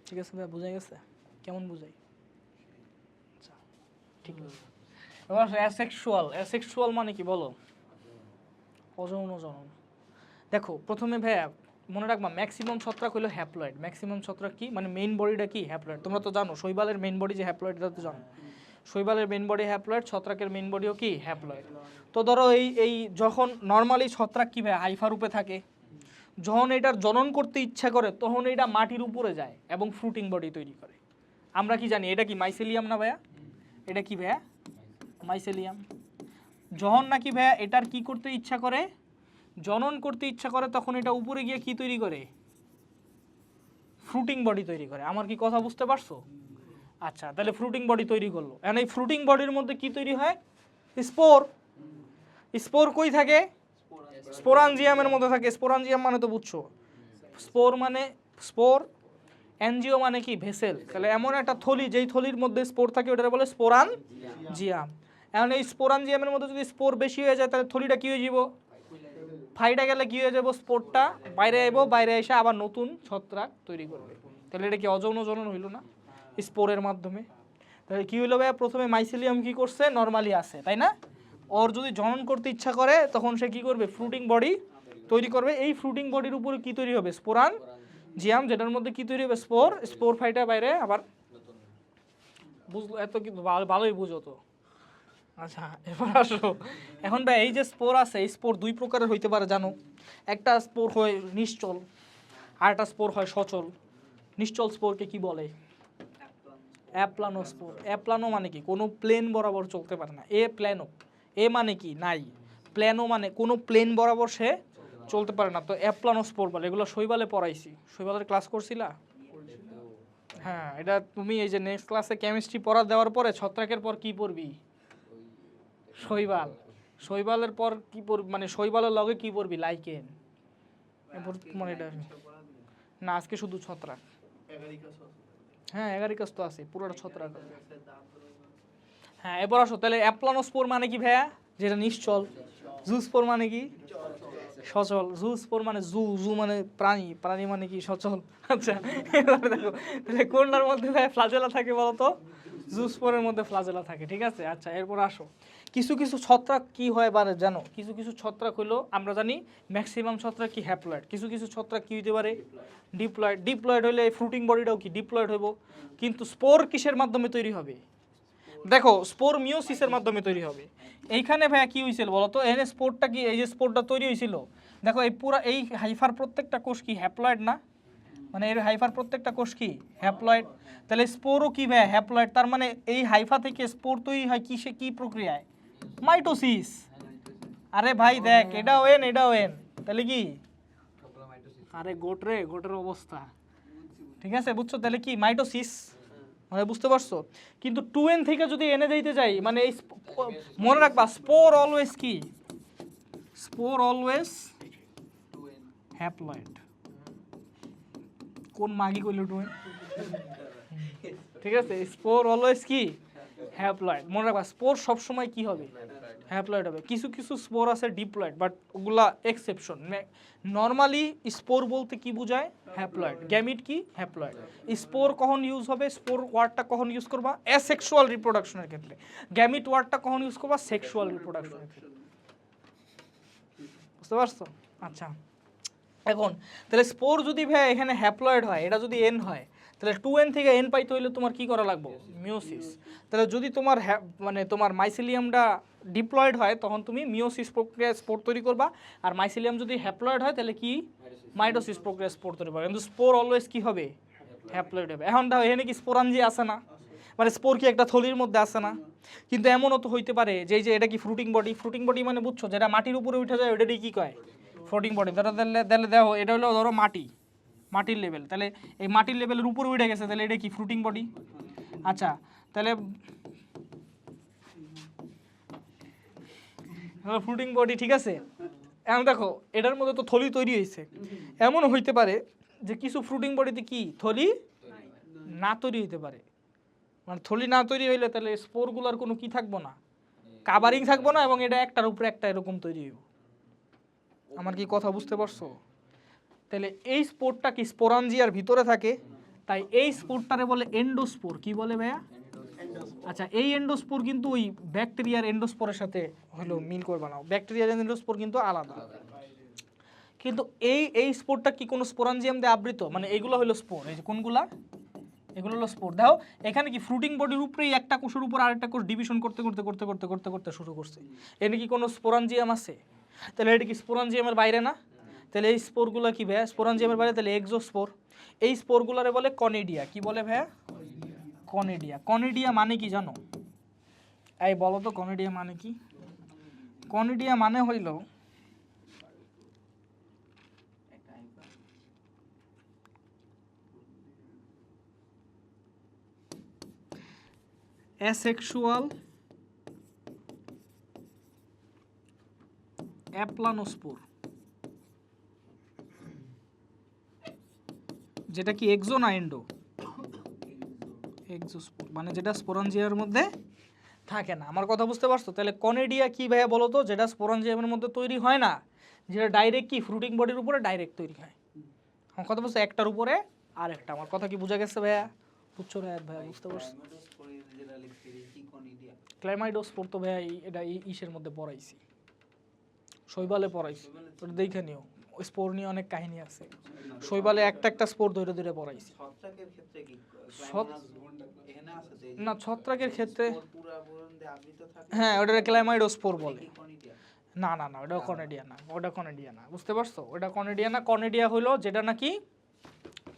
ঠিক আছে ভাই, বুঝাই গেছে? কেমন বুঝাই? আচ্ছা ঠিক আছে। এবার অ্যাসেক্সুয়াল। অ্যাসেক্সুয়াল মানে কি বলো? অযৌন জনন। দেখো প্রথমে ভাইয়া মনে রাখবা, ম্যাক্সিমাম ছত্রাক হলো হ্যাপ্লয়েড। ম্যাক্সিমাম ছত্রাক কি মানে মেইন বডিটা কি? হ্যাপ্লয়েড। তোমরা তো জানো শৈবালের মেইন বডি যে হ্যাপ্লয়েড, এটা তো জানো। শৈবালের মেইন বডি হ্যাপ্লয়েড, ছত্রাকের মেইন বডিও কি? হ্যাপ্লয়েড। তো ধরো এই যখন নর্মালি ছত্রাক কি ভাই হাইফা রূপে থাকে, যখন এটার জনন করতে ইচ্ছা করে তখন এটা মাটির উপরে যায় এবং ফ্রুটিং বডি তৈরি করে। আমরা কি জানি এটা কি মাইসেলিয়াম না ভাইয়া? এটা কি ভাইয়া? মাইসেলিয়াম। যখন নাকি ভাইয়া এটার কি করতে ইচ্ছা করে, জনন করতে ইচ্ছা করে, তখন এটা উপরে গিয়ে কি তৈরি করে? ফ্রুটিং বডি তৈরি করে। আমার কি কথা বুঝতে পারছো? আচ্ছা তাহলে ফ্রুটিং বডি তৈরি করলো। এখন এই ফ্রুটিং বডির মধ্যে কি তৈরি হয়? স্পোর। স্পোর কই থাকে? স্পোরাঞ্জিয়ামের মধ্যে থাকে। স্পোরাঞ্জিয়াম মানে তো বুঝছো, স্পোর মানে স্পোর, এনজিও মানে কি? ভেসেল। তাহলে এমন একটা থলি, যেই থলির মধ্যে স্পোর থাকে ওটা বলে স্পোরাঞ্জিয়াম। এখন এই স্পোরাঞ্জিয়ামের মধ্যে যদি স্পোর বেশি হয়ে যায় তাহলে থলিটা কি হয়ে যাব? ফাইটা গেলে কি হয়ে যাবো? স্পোরটা বাইরে আইব, বাইরে এসে আবার নতুন ছত্রাক তৈরি করবে। তাহলে এটা কি অযৌন জনন হইল না স্পোরের মাধ্যমে? তাহলে কি হইলো ভাইয়া? প্রথমে মাইসেলিয়াম কি করছে? নর্মালি আছে, তাই না? ওর যদি জনন করতে ইচ্ছা করে তখন সে কি করবে? ফ্রুটিং বডি তৈরি করবে। এই ফ্রুটিং বডির উপরে কি তৈরি হবে? স্পোরাঞ্জিয়াম, যেটার মধ্যে কি তৈরি হবে? স্পোর। স্পোর ফাইটা বাইরে আবার, বুঝলো? এত কিন্তু ভালোই বুঝো তো। আচ্ছা এবার আসো, এখন ভাই এই যে স্পোর আছে, এই স্পোর দুই প্রকারের হইতে পারে জানো? একটা স্পোর হয় নিশ্চল, আর একটা স্পোর হয় সচল। নিশ্চল স্পোরকে কি বলে? অ্যাপ্লানোস্পোর। অ্যাপ্লানো মানে কি? কোনো প্লেন বরাবর চলতে পারে না। প্ল্যানো, মানে কি? নাই। প্ল্যানো মানে কোনো প্লেন বরাবর সে চলতে পারে না, তো অ্যাপ্লানোস্পোর বলে। এগুলো শৈবালে পড়াইছি, শৈবালের ক্লাস করছিলা? হ্যাঁ, এটা তুমি এই যে নেক্সট ক্লাসে কেমিস্ট্রি পড়া দেওয়ার পরে ছত্রাকের পর কি পড়বি? শৈবাল। শৈবালের পর কি পড়বি, মানে শৈবালের লগে কি পড়বি? লাইকেন। এরপর মানে এটা না, আজকে শুধু ছত্রাক। হ্যাঁ, এগারিকাস তো আছে, পুরোটা ছত্রাক। হ্যাঁ, এরপর আসো তাহলে অ্যাপ্লানোস্পোর মানে কি ভাইয়া? যেটা নিশ্চল। জুস্পোর মানে কি? সচল। জুস্পোর মানে জু মানে প্রাণী, প্রাণী মানে কি? সচল। আচ্ছা, এবারে দেখো তাহলে কোনটার মধ্যে ভাই ফ্লাজেলা থাকে বলো তো? জুস্পোরের মধ্যে ফ্লাজেলা থাকে, ঠিক আছে। আচ্ছা, এরপর আসো কিছু কিছু ছত্রাক কি হয় বারে জানো? কিছু কিছু ছত্রাক হলো, আমরা জানি ম্যাক্সিমাম ছত্রাক কি হ্যাপ্লয়েড, কিছু কিছু ছত্রাক কি হইতে পারে? ডিপ্লয়েড। ডিপ্লয়েড হলে এই ফ্রুটিং বডিটাও কি ডিপ্লয়েড হইব। কিন্তু স্পোর কিসের মাধ্যমে তৈরি হবে? দেখো, স্পোর মিওসিসের মাধ্যমে তৈরি হবে। এইখানে ভাইয়া কি হয়েছিল বলো তো? এখানে স্পোরটা কি, এই যে স্পোরটা তৈরি হয়েছিল, দেখো এই পুরো এই হাইফার প্রত্যেকটা কোষ কি হ্যাপ্লয়েড না? মানে এর হাইফার প্রত্যেকটা কোষ কি হ্যাপ্লয়েড? তাহলে স্পোরও কি ভাইয়া হ্যাপ্লয়েড। তার মানে এই হাইফা থেকে স্পোর তৈরি হয় কিসে, কি প্রক্রিয়ায়? মাইটোসিস। আরে ভাই দেখ, এটাও এন, তাহলে কি? আরে গোটের অবস্থা, ঠিক আছে, বুঝছো? তাহলে কি মাইটোসিস, মানে বুঝতে পারছো? কিন্তু 2n থেকে যদি এনে যাইতে যাই, মানে এই মনে রাখবা স্পোর অলওয়েজ কি? Spore always haploid. কোন মাগি কইল 2n? ঠিক আছে, স্পোর অলওয়েজ কি? হ্যাপ্লয়েড। মনে রাখবা স্পোর সবসময় কি হবে? হ্যাপ্লয়েড হবে। কিছু কিছু স্পোর আছে ডিপ্লয়েড, বাট ওগুলা এক্সেপশন। নর্মালি স্পোর বলতে কি বোঝায়? হ্যাপ্লয়েড। গ্যামিট কি? হ্যাপ্লয়েড। স্পোর কখন ইউজ হবে? স্পোর ওয়ার্ডটা কখন ইউজ করবা? অ্যাসেক্সুয়াল রিপ্রোডাকশনের ক্ষেত্রে। গ্যামিট ওয়ার্ডটা কখন ইউজ করবা? সেক্সুয়াল রিপ্রোডাকশনের ক্ষেত্রে। বুঝতে পারছো? আচ্ছা, এখন তাহলে স্পোর যদি ভাই এখানে হ্যাপ্লয়েড হয়, এটা যদি এন হয়, তাহলে 2n থেকে n পাইতে হইলে তোমার কি করা লাগবে? মিওসিস। তাহলে যদি তোমার মানে তোমার মাইসিলিয়ামটা ডিপ্লয়েড হয়, তখন তুমি মিওসিস প্রক্রিয়ায় স্পোর তৈরি করবা। আর মাইসিলিয়াম যদি হ্যাপ্লয়েড হয়, তাহলে কি? মাইটোসিস প্রক্রিয়ায় স্পোর তৈরি করবা। কিন্তু স্পোর অলওয়েজ কি হবে? হ্যাপ্লয়েড হবে। এখন দেখো এখানে কি স্পোরাঞ্জি আছে না? মানে স্পোর কি একটা থলির মধ্যে আছে না? কিন্তু এমনও তো হইতে পারে যে এই যে এটা কি ফ্রুটিং বডি। ফ্রুটিং বডি মানে বুঝছো, যেটা মাটির উপরে উঠে যায় ওইটাই কি কয়? Floating body. তাহলে দেখো এটা হলো ধরো মাটির লেভেল, তাহলে এই মাটির লেভেলের উপরে উঠে গেছে, তাহলে এটা কি? Fruiting body. আচ্ছা, তাহলে ফ্রুটিং বডি, ঠিক আছে। এখন দেখো এটার মধ্যে তো থলি তৈরি হয়েছে। এমনও হইতে পারে যে কিছু ফ্রুটিং বডিতে কি থলি না তৈরি হইতে পারে। মানে থলি না তৈরি হইলে তাহলে স্পোরগুলোর কোনো কি থাকবো না, কাভারিং থাকবো না, এবং এটা একটার উপরে একটা এরকম তৈরি হইব। আমার কি কথা বুঝতে পারছো? তাহলে এই স্পোরটা কি স্পোরাঞ্জিয়ার ভিতরে থাকে, তাই এই স্পোরটারে বলে এন্ডোস্পোর। কি বলে ভাইয়া? আচ্ছা, এই এন্ডোস্পোর কিন্তু ওই ব্যাকটেরিয়ার এন্ডোস্পোরের সাথে হলো মিল করবে না। ব্যাকটেরিয়ার এন্ডোস্পোর কিন্তু আলাদা। কিন্তু এই স্পোরটা কি কোনো স্পোরাঞ্জিয়াম দিয়ে আবৃত? মানে এগুলো হলো স্পোর। এই যে কোনগুলা? এগুলো হলো স্পোর। দেখো এখানে কি ফ্রুটিং বডির উপরেই একটা কোষের উপর আরেকটা কোষ ডিভিশন করতে করতে করতে করতে করতে করতে শুরু করছে। এখানে কি কোনো স্পোরাঞ্জিয়াম আছে? তাহলে এটা কি স্পোরাঞ্জিয়ামের বাইরে না? তাহলে এই স্পোরগুলো কি ভাইয়া? স্পোরাঞ্জিয়ামের বাইরে, তাহলে এক্সোস্পোর। এই স্পোরগুলোরে বলে কনিডিয়া। কি বলে ভাইয়া? কনিডিয়া। কনিডিয়া মানে কি জানো? এই বলো তো কনিডিয়া মানে কি? কনিডিয়া মানে হইল অ্যাসেক্সুয়াল অ্যাপ্লানোস্পোর, যেটা কি এক্সো না এন্ডো? এক্সোস্পোর, মানে যেটা স্পোরাঞ্জিয়ার মধ্যে থাকে না। আমার কথা বুঝতে পারছো? তাহলে কনিডিয়া কি ভাইয়া বলো তো? যেটা স্পোরাঞ্জিয়ামের মধ্যে তৈরি হয় না, যেটা ডাইরেক্ট কি ফ্রুটিং বডির উপরে ডাইরেক্ট তৈরি হয়। আমার কথা বুঝছো? একটার উপরে আর একটা। আমার কথা কি বোঝা গেছে ভাইয়া? বুঝছো ভাইয়া? বুঝতে পারছো? ক্লাইমাইডোস্পোর তো ভাইয়া এটা ইসের মধ্যে পড়াইছি, শৈবালে পড়াইছি। ওটা দেখে নিও, ওই স্পোর নিয়ে অনেক কাহিনী আছে। শৈবালে একটা একটা স্পোর ধরে ধরে পড়াইছি।
ছত্রাকের ক্ষেত্রে কি এখানে আছে যে
না, ছত্রাকের ক্ষেত্রে
পুরা বরন্দে আবৃত থাকে?
হ্যাঁ, ওটা ক্লাইমাইডোস্পোর বলে।
কনিডিয়া?
না, ওটা কনেডিয়া না, ওটা কনেডিয়া না। বুঝতে পারছো? ওটা কনেডিয়া না। কনেডিয়া হলো যেটা নাকি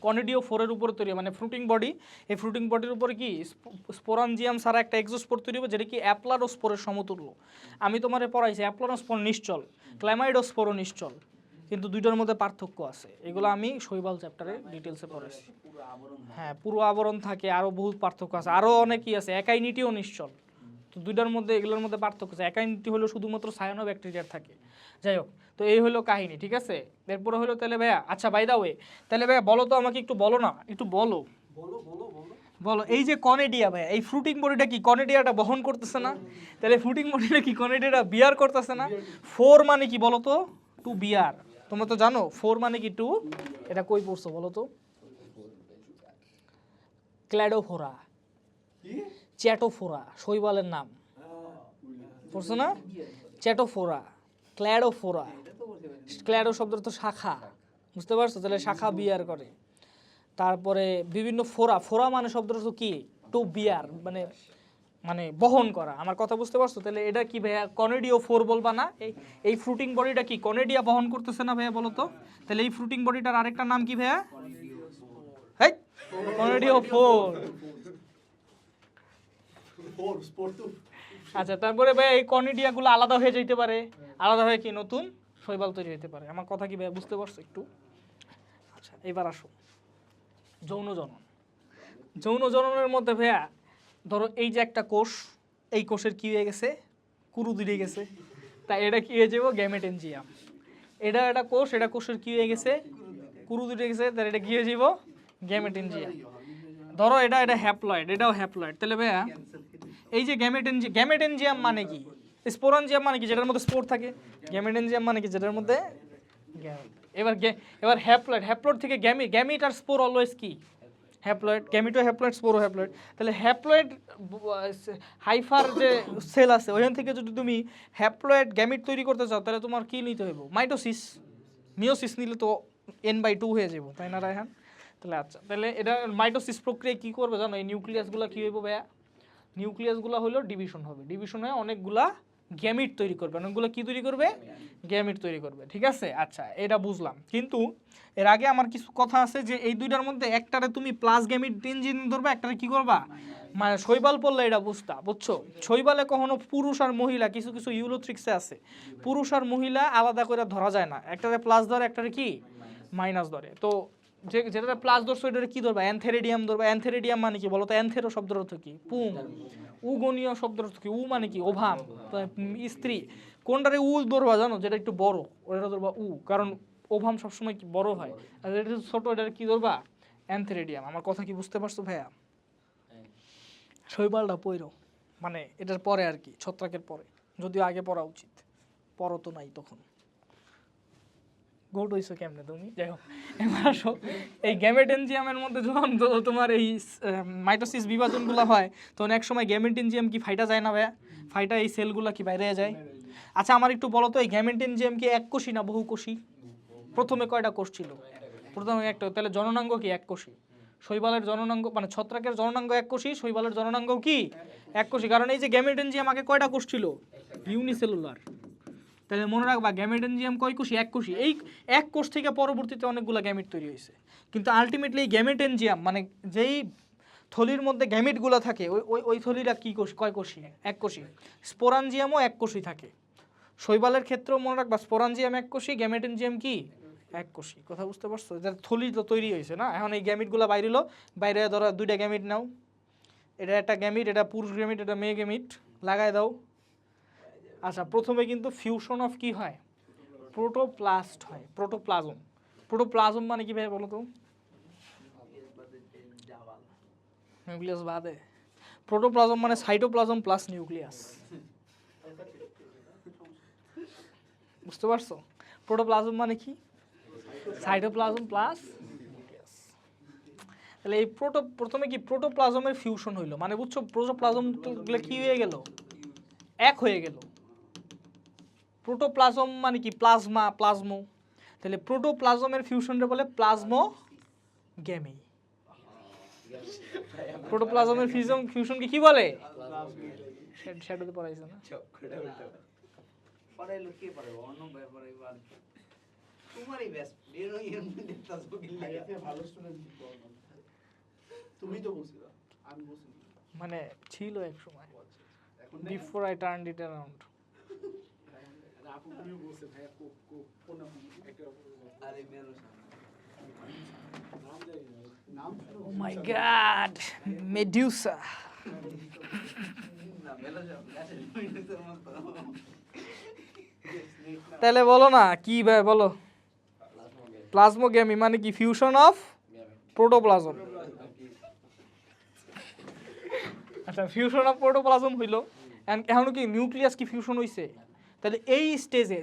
কনিডিও ফোরের উপরে তৈরি হয়, মানে ফ্রুটিং বডি। এই ফ্রুটিং বডির উপরে কি স্পোরাঞ্জিয়াম ছাড়া একটা এক্সোস্পোর তৈরি হবে, যেটা কি অ্যাপ্লাডোস্পোরের সমতুল্য। আমি তোমারে পড়াইছি অ্যাপ্লাডোস্পোর নিশ্চল, ক্ল্যামাইডোস্পোরও নিশ্চল, কিন্তু দুইটার মধ্যে পার্থক্য আছে। এগুলো আমি শৈবাল চ্যাপ্টারে ডিটেলসে পড়াইছি।
পুরো আবরণ
হ্যাঁ, পুরো আবরণ থাকে, আরও বহুত পার্থক্য আছে, আরও অনেকই আছে। একাইনিটিও নিশ্চল, তো দুইটার মধ্যে এগুলোর মধ্যে পার্থক্য আছে। একাইনিটি হলো শুধুমাত্র সায়ানো ব্যাকটেরিয়ার থাকে। যাই হোক, তো এই হলো কাহিনী, ঠিক আছে। এরপরে হলো তাহলে ভাইয়া, আচ্ছা বাই দা ওয়ে, তাহলে ভাইয়া বলো তো আমাকে, একটু বলো না, একটু বলো বলো এই যে কনেডিয়া ভাইয়া, এই ফ্রুটিং বডিটা কি কনেডিয়াটা বহন করতেছে না? তাহলে ফ্রুটিং বডিটা কি কনেডিয়াটা বিয়ার করতেছে না? ফোর মানে কি বলো তো? To bear. তোমরা তো জানো ফোর মানে কি টু। এটা কই পড়ছো বলো তো? ক্ল্যাডোফোরা, চ্যাটোফোরা শৈবালের নাম, পড়ছো না? চ্যাটোফোরা, ক্ল্যাডোফোরা। ক্ল্যাডো শব্দের তো শাখা, বুঝতে পারছো? তাহলে শাখা বিয়ার করে। তারপরে বিভিন্ন ফোরা, ফোরা মানে শব্দটা তো কি? টু বিয়ার, মানে মানে বহন করা। আমার কথা বুঝতে পারছো? তাহলে এটা কি ভাইয়া কনেডিও ফোর বলবা না? এই ফ্রুটিং বডিটা কি কনেডিয়া বহন করতেছে না ভাইয়া বলো তো? তাহলে এই ফ্রুটিং বডিটার আরেকটা নাম কি ভাইয়া? হেই, কনেডিও ফোর। আচ্ছা, তারপরে ভাইয়া এই কনিডিয়াগুলো আলাদা হয়ে যেতে পারে, আলাদা হয়ে কি নতুন শৈবাল তৈরি হতে পারে। আমার কথা কি ভাইয়া বুঝতে পারছো একটু? আচ্ছা, এবার আসো যৌন জনন। যৌন জননের মধ্যে ভাইয়া ধরো এই যে একটা কোষ, এই কোষের কি হয়ে গেছে? কুরু দিয়ে গেছে, তাই এটা কি হয়ে যাবো? গ্যামেটেনজিয়াম। এটা একটা কোষ, এটা কোষের কি হয়ে গেছে? কুরু দিয়ে গেছে, তাহলে এটা কি হয়ে যাবো? গ্যামেটেনজিয়াম। ধরো এটা হ্যাপ্লয়েড, এটাও হ্যাপ্লয়েড। তাহলে ভাইয়া এই যে গ্যামেটেনজিয়াম মানে কি? স্পোরাঞ্জিয়াম মানে কি? যেটার মধ্যে স্পোর থাকে। গ্যামেটেনজিয়াম মানে কি? যেটার মধ্যে এবার হ্যাপ্লয়েড, হ্যাপ্লয়েড থেকে গ্যামিট আর স্পোর অলওয়েজ কি? হ্যাপ্লয়েড। গ্যামিটো হ্যাপ্লয়েড, স্পোরো হ্যাপ্লয়েড। তাহলে হ্যাপ্লয়েড হাইফার যে সেল আছে, ওইখান থেকে যদি তুমি হ্যাপ্লয়েড গ্যামিট তৈরি করতে চাও, তাহলে তোমার কি নিতে হইব? মাইটোসিস। মিওসিস নিলে তো n/2 হয়ে যাবো, তাই না রায়হান? তাহলে আচ্ছা, তাহলে এটা মাইটোসিস প্রক্রিয়া কি করবে জানো? এই নিউক্লিয়াসগুলো কি হইব ভাইয়া? নিউক্লিয়াসগুলো হলো ডিভিশন হবে, ডিভিশন হয়ে অনেকগুলা গ্যামিট তৈরি করবে। অনেকগুলো কি তৈরি করবে? গ্যামিট তৈরি করবে, ঠিক আছে। আচ্ছা, এটা বুঝলাম, কিন্তু এর আগে আমার কিছু কথা আছে যে এই দুইটার মধ্যে একটারে তুমি প্লাস গ্যামিট ইঞ্জিন ধরবা, একটারে কি করবা? মানে শৈবাল পড়লে এটা বুঝছো? শৈবালে কখনো পুরুষ আর মহিলা কিছু কিছু ইউলোথ্রিক্সে আছে, পুরুষ আর মহিলা আলাদা করে ধরা যায় না, একটারে প্লাস ধরে, একটারে কি মাইনাস ধরে। তো যেটা প্লাস ধরছো এটারে কি ধরবা? অ্যানথেরিডিয়াম ধরবা। অ্যানথেরিডিয়াম মানে কি বলো তো? অ্যানথেরো শব্দের অর্থ কি? পুং। উগনীয় শব্দের অর্থ কি? উ মানে কি? ওভাম, স্ত্রী। কোনটারে উ ধরবা জানো? যেটা একটু বড়, ওটা ধরবা উ, কারণ ওভাম সবসময় কি বড় হয়। আর এটা ছোট, এটার কি ধরবা? অ্যানথেরিডিয়াম। আমার কথা কি বুঝতে পারছো ভাইয়া? শৈবালটা পইরো, মানে এটার পরে আর কি, ছত্রাকের পরে, যদিও আগে পড়া উচিত, পড়ো তো নাই তখন। গোট হইছো কেমনে তুমি? যাই হোক, এবার আসো এই গ্যামেটেনজিয়ামের মধ্যে যখন তোমার এই মাইটোসিস বিভাজনগুলো হয়, তখন এক সময় গ্যামেটেনজিয়াম কি ফাইটা যায় না ভাইয়া? ফাইটা এই সেলগুলো কি বাইরে যায়? আচ্ছা, আমার একটু বলো তো, এই গ্যামেটেনজিয়াম কি এককোষী না বহুকোষী? প্রথমে কয়টা কোষ ছিল? প্রথমে একটা। তাহলে জননাঙ্গ কি এককোষী? শৈবালের জননাঙ্গ মানে ছত্রাকের জননাঙ্গ এককোষী, শৈবালের জননাঙ্গ কি এককোষী। কারণ এই যে গ্যামেটেনজিয়াম আগে কয়টা কোষ ছিল? ইউনিসেলুলার। তাহলে মনে রাখবা গ্যামেটেনজিয়াম কয় কোষী? এক কোষী। এই এক কোষ থেকে পরবর্তীতে অনেকগুলো গ্যামিট তৈরি হয়েছে, কিন্তু আলটিমেটলি গ্যামেটেনজিয়াম মানে যেই থলির মধ্যে গ্যামিটগুলো থাকে, ওই থলিটা কি কোষ? কয় কোষী? এক কোষী। স্পোরাঞ্জিয়ামও এক কোষী থাকে। শৈবালের ক্ষেত্রেও মনে রাখবা স্পোরাঞ্জিয়াম এক কোষী, গ্যামেটেনজিয়াম কি এক কোষী। কথা বুঝতে পারছো? যার থলি তো তৈরি হয়েছে না, এখন এই গ্যামিটগুলো বাইরে হলো, বাইরে ধরো দুইটা গ্যামিট নাও, এটা একটা গ্যামিট, এটা পুরুষ গ্যামিট, এটা মেয়ে গ্যামিট, লাগাই দাও। আচ্ছা, প্রথমে কিন্তু ফিউশন অফ কি হয়? প্রোটোপ্লাস্ট হয়, প্রোটোপ্লাজম। প্রোটোপ্লাজম মানে কি ভাই বলো তো? নিউক্লিয়াস বাদে প্রোটোপ্লাজম মানে সাইটোপ্লাজম প্লাস নিউক্লিয়াস। বুঝতে পারছো? প্রোটোপ্লাজম মানে কি? Cytoplasm plus nucleus. তাহলে এই প্রথমে কি প্রোটোপ্লাজমের ফিউশন হইলো, মানে বুঝছো? প্রোটোপ্লাজম কি হয়ে গেল? এক হয়ে গেল। প্রোটোপ্লাজম মানে কি? প্লাজমা, প্লাজমো। তাহলে প্রোটোপ্লাজমের ফিউশনটা বলে প্লাজমোগ্যামি। প্রোটোপ্লাজমের ফিউশনকে কি বলে? শ্যাডোতে পড়াইছে না?
তোমারই বেস্ট বের হই দেখতাছো কি লাগে
ভাইয়া ভালো স্টুডেন্ট তুমি তো বলছিলা আমি বলছি
মানে ছিল এক সময়
এখন
before I turned it around.
আপু তুমিও বলছে ভাইয়া কোন আপু একটা
আরে মেরো
নাম জানি না নাম
ও মাই গড, মেডুসা।
না মেরো গাছে মিনিটের মতো
তাহলে বলো না কি ভাই বলো। প্লাজমোগ্যামি মানে কি? Fusion of protoplasm. আচ্ছা, ফিউশন অফ প্রোটোপ্লাজম হইলো, এখন কি নিউক্লিয়াস কি ফিউশন হইছে? তাহলে এই স্টেজে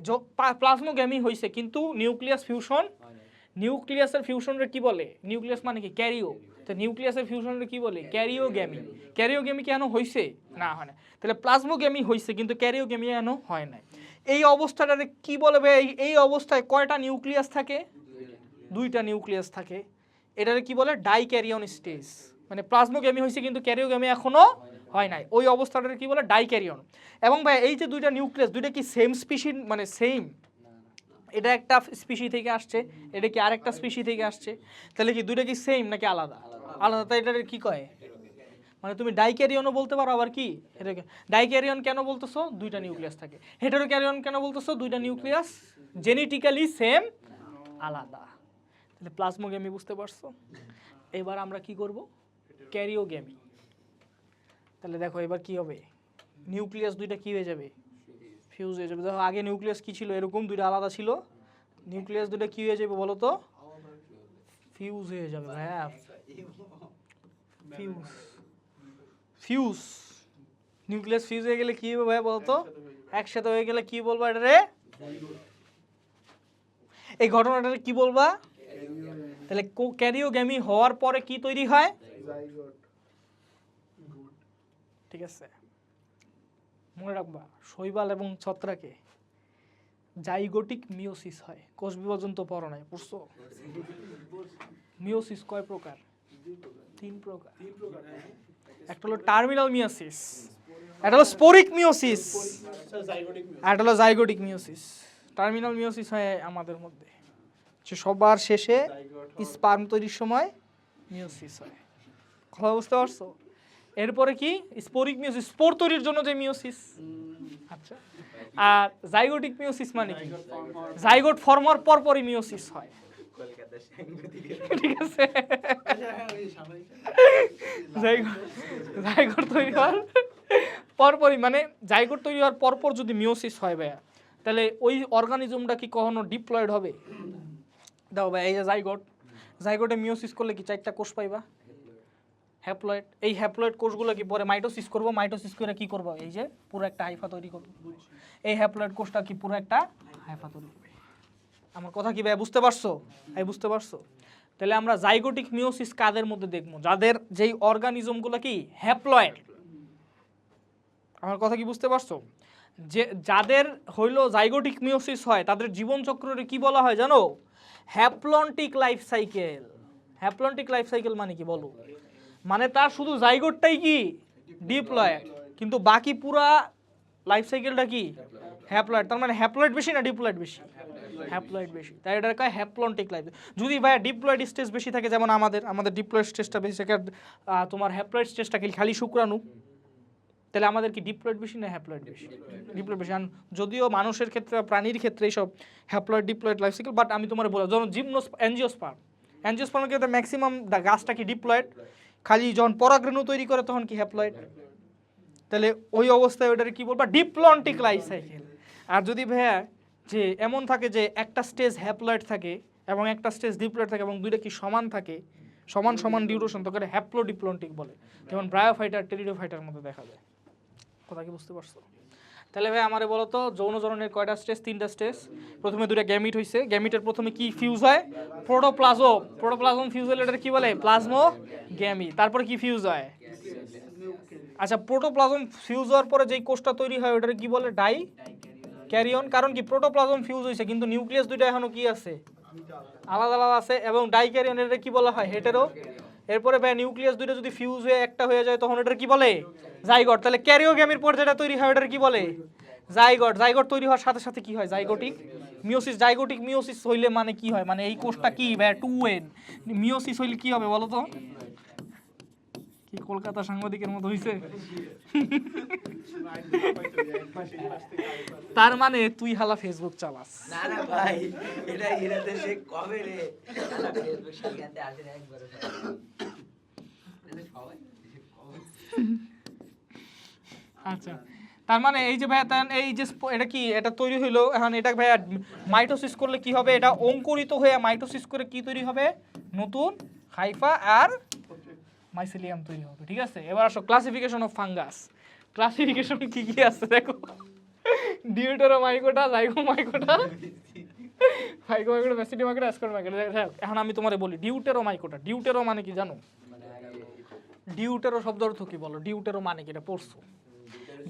প্লাজমোগ্যামি হইছে কিন্তু নিউক্লিয়াস ফিউশন, নিউক্লিয়াসের ফিউশনরে কি বলে? নিউক্লিয়াস মানে কি? ক্যারিও। তো নিউক্লিয়াসের ফিউশনরে কি বলে? ক্যারিওগ্যামি। ক্যারিওগ্যামি কেন হইছে? না হয় না। তাহলে প্লাজমোগ্যামি হইছে কিন্তু ক্যারিওগ্যামি কেন হয় না? এই অবস্থাটারে কি বলবে? এই অবস্থায় কয়টা নিউক্লিয়াস থাকে? দুইটা নিউক্লিয়াস থাকে। এটারে কি বলে? ডাইক্যারিয়ন স্টেজ। মানে প্লাজমোগ্যামি হইছে কিন্তু ক্যারিওগ্যামি এখনো হয় নাই, ওই অবস্থাটারে কি বলে? ডাইক্যারিয়ন। এবং ভাই এই যে দুইটা নিউক্লিয়াস, দুইটা কি সেম স্পিসি? মানে সেম, এটা একটা স্পিসি থেকে আসছে, এটা কি আরেকটা স্পিসি থেকে আসছে, তাহলে কি দুইটা কি সেম নাকি আলাদা? আলাদা। তাই এটারে কি কয়? মানে তুমি ডাইক্যারিয়নও বলতে পারো, আবার কি এটাকে ডাইক্যারিয়ন কেন বলতেছো? দুইটা নিউক্লিয়াস থাকে। হেটেরোক্যারিয়ন কেন বলতেছো? দুইটা নিউক্লিয়াস জেনেটিক্যালি সেম, আলাদা। তাহলে প্লাজমোগ্যামি বুঝতে পারছো? এবার আমরা কি করব? ক্যারিওগ্যামি। তাহলে দেখো এবার কি হবে? নিউক্লিয়াস দুইটা কি হয়ে যাবে? ফিউজ হয়ে যাবে। দেখো আগে নিউক্লিয়াস কি ছিল? এরকম দুইটা আলাদা ছিল, নিউক্লিয়াস দুইটা কি হয়ে যাবে বলো তো? ফিউজ হয়ে যাবে। হ্যাঁ, ফিউজ। ফিউজ, নিউক্লিয়াস ফিউজ হয়ে গেলে কি হবে ভাই বলতো? একসাথে হয়ে গেলে কি বলবা এটারে? এই ঘটনাটারে কি বলবা? তাহলে ক্যারিওগ্যামি হওয়ার পরে কি তৈরি হয়?
জাইগোট।
ঠিক আছে, মনে রাখবা শৈবাল এবং ছত্রাকে জাইগোটিক মিওসিস হয়। কোষ বিভাজন তো পড়ো নাই, পড়ছো? মিওসিস কয় প্রকার? 3 প্রকার। একটা হলো টার্মিনাল মিওসিস, একটা হলো স্পোরিক মিওসিস, আর একটা হলো জাইগোটিক মিওসিস। টার্মিনাল মিওসিস হয় আমাদের মধ্যে, যে সবার শেষে স্পার্ম তৈরির সময় মিওসিস হয়। কথা বুঝতে পারছো? এরপরে কি? স্পোরিক মিওসিস, স্পোর তৈরির জন্য যে মিওসিস। আচ্ছা, আর জাইগোটিক মিওসিস মানে কি? জাইগোট ফর্ম হওয়ার পরপরই মিওসিস হয়।
কলকাতা সাংবাদিক
ঠিক আছে, জাইগোট তৈরি হওয়ার পরপরই, মানে জাইগোট তৈরি হওয়ার পরপর যদি মিওসিস হয় ভাইয়া, তাহলে ওই অর্গানিজমটা কি কখনো ডিপ্লয়েড হবে? দাও ভাই, এই যে জাইগোট, জাইগোটে মিওসিস করলে কি 4টা কোষ পাইবা? হ্যাপ্লয়েড। এই হ্যাপ্লয়েড কোষগুলো কি পরে মাইটোসিস করবো, মাইটোসিস করে কি করবো? এই যে পুরো একটা হাইফা তৈরি করবো। এই হ্যাপ্লয়েড কোষটা কি পুরো একটা হাইফা তৈরি করবে। আমার কথা কি ভাই বুঝতে পারছো? এই বুঝতে পারছো? তাহলে আমরা জাইগোটিক মিওসিস কাদের মধ্যে দেখবো? যাদের যেই অর্গানিজমগুলো কি হ্যাপ্লয়েড। আমার কথা কি বুঝতে পারছো? যে যাদের হইলো জাইগোটিক মিওসিস হয় তাদের জীবনচক্রে কি বলা হয় জানো? Haplontic life cycle. Haplontic life cycle মানে কি বলো? মানে তার শুধু জাইগোটটাই কি ডিপ্লয়েড, কিন্তু বাকি পুরা লাইফ সাইকেলটা কি হ্যাপ্লয়েড। তার মানে হ্যাপ্লয়েড বেশি না ডিপ্লয়েড বেশি? হ্যাপ্লয়েড বেশি, তাই এটা কয় হ্যাপ্লন্টিক লাইফ। যদি ভাই ডিপ্লয়েড স্টেজ বেশি থাকে, যেমন আমাদের ডিপ্লয়েড স্টেজটা বেশি থাকে, তোমার হ্যাপ্লয়েড স্টেজটা খালি শুক্রাণু, তাহলে আমাদের কি ডিপ্লয়েড বেশি না হ্যাপ্লয়েড বেশি? ডিপ্লয়েড বেশি। যদিও মানুষের ক্ষেত্রে প্রাণীর ক্ষেত্রে এইসব haploid diploid life cycle, but আমি তোমার বললাম যখন অ্যাঞ্জিওস্পার্মের ক্ষেত্রে ম্যাক্সিমাম গাছটা কি ডিপ্লয়েড, খালি যখন পরাগরেণু তৈরি করে তখন কি হ্যাপ্লয়েড। তাহলে ওই অবস্থায় ওটারে কি বলবা? Diplontic life cycle. আর যদি ভাইয়া যে এমন থাকে যে একটা স্টেজ হ্যাপ্লয়েড থাকে এবং একটা স্টেজ ডিপ্লয়েড থাকে এবং দুইটা কি সমান থাকে, সমান সমান ডিউরেশন, তখন হ্যাপ্লোডিপ্লন্টিক বলে, যেমন ব্রায়োফাইটার টেরিডোফাইটার মধ্যে দেখা যায়। কথা কি বুঝতে পারছো? তাহলে ভাই আমারে বলো তো, যৌন জননের কয়টা স্টেজ? 3টা স্টেজ। প্রথমে 2টা গ্যামিট হইছে, গ্যামিটের প্রথমে কি ফিউজ হয়? প্রোটোপ্লাজম। প্রোটোপ্লাজম ফিউজ হলে এটা কি বলে? প্লাজমোগ্যামি। তারপরে কি ফিউজ হয়? আচ্ছা, প্রোটোপ্লাজম ফিউজ হওয়ার পরে যেই কোষটা তৈরি হয় ওটাকে কি বলে? ডাইক্যারিয়ন। কারণ কি? প্রোটোপ্লাজম ফিউজ হইছে কিন্তু নিউক্লিয়াস দুইটা এখনো কি আছে? আলাদা আলাদা আছে। এবং ডাইক্যারিয়ন এটা কি বলা হয়? হেটেরো। এরপরে ভাই নিউক্লিয়াস দুইটা যদি ফিউজ হয়ে একটা হয়ে যায় তখন এটা কি বলে? জাইগোট। তাহলে ক্যারিওগ্যামির পর যেটা তৈরি হয় ওটার কি বলে? জাইগোট, জাইগোট তৈরি হওয়ার সাথে সাথে কি হয়? Zygotic meiosis. জাইগোটিক মিওসিস হইলে মানে কি হয়? মানে এই কোষটা কি ভাই 2n। মিওসিস হইলে কি হবে বলো তো? কি কলকাতা সাংবাদিকের মতো হইছে? তার মানে তুই হালা ফেসবুক চালাস।
না না ভাই, এটা এরাতে সে কবে রে সারা ফেসবুক সেখানে আসে না একবার সবাই
আচ্ছা, তার মানে এই যে ভাইয়া এই যে এটা কি, এটা তৈরি হইলো, এখন এটা ভাইয়া মাইটোসিস করলে কি হবে? এটা অঙ্কুরিত হয়ে মাইটোসিস করে কি তৈরি হবে? নতুন হাইফা আর মাইসেলিয়াম তৈরি হবে। ঠিক আছে, এবার আসো ক্লাসিফিকেশন অফ ফাঙ্গাস। ক্লাসিফিকেশন কি কি আছে দেখো। ডিউটেরোমাইকোটা, জাইগোমাইকোটা, ফাইগোমাইকোটা, ব্যাসিডিওমাইকোটা, অ্যাসকোরোমাইকোটা। এখন আমি তোমারে বলি ডিউটেরোমাইকোটা। ডিউটেরো মানে কি জানো? ডিউটেরো শব্দ অর্থ কি বলো? ডিউটেরো মানে কি, এটা পড়ছো?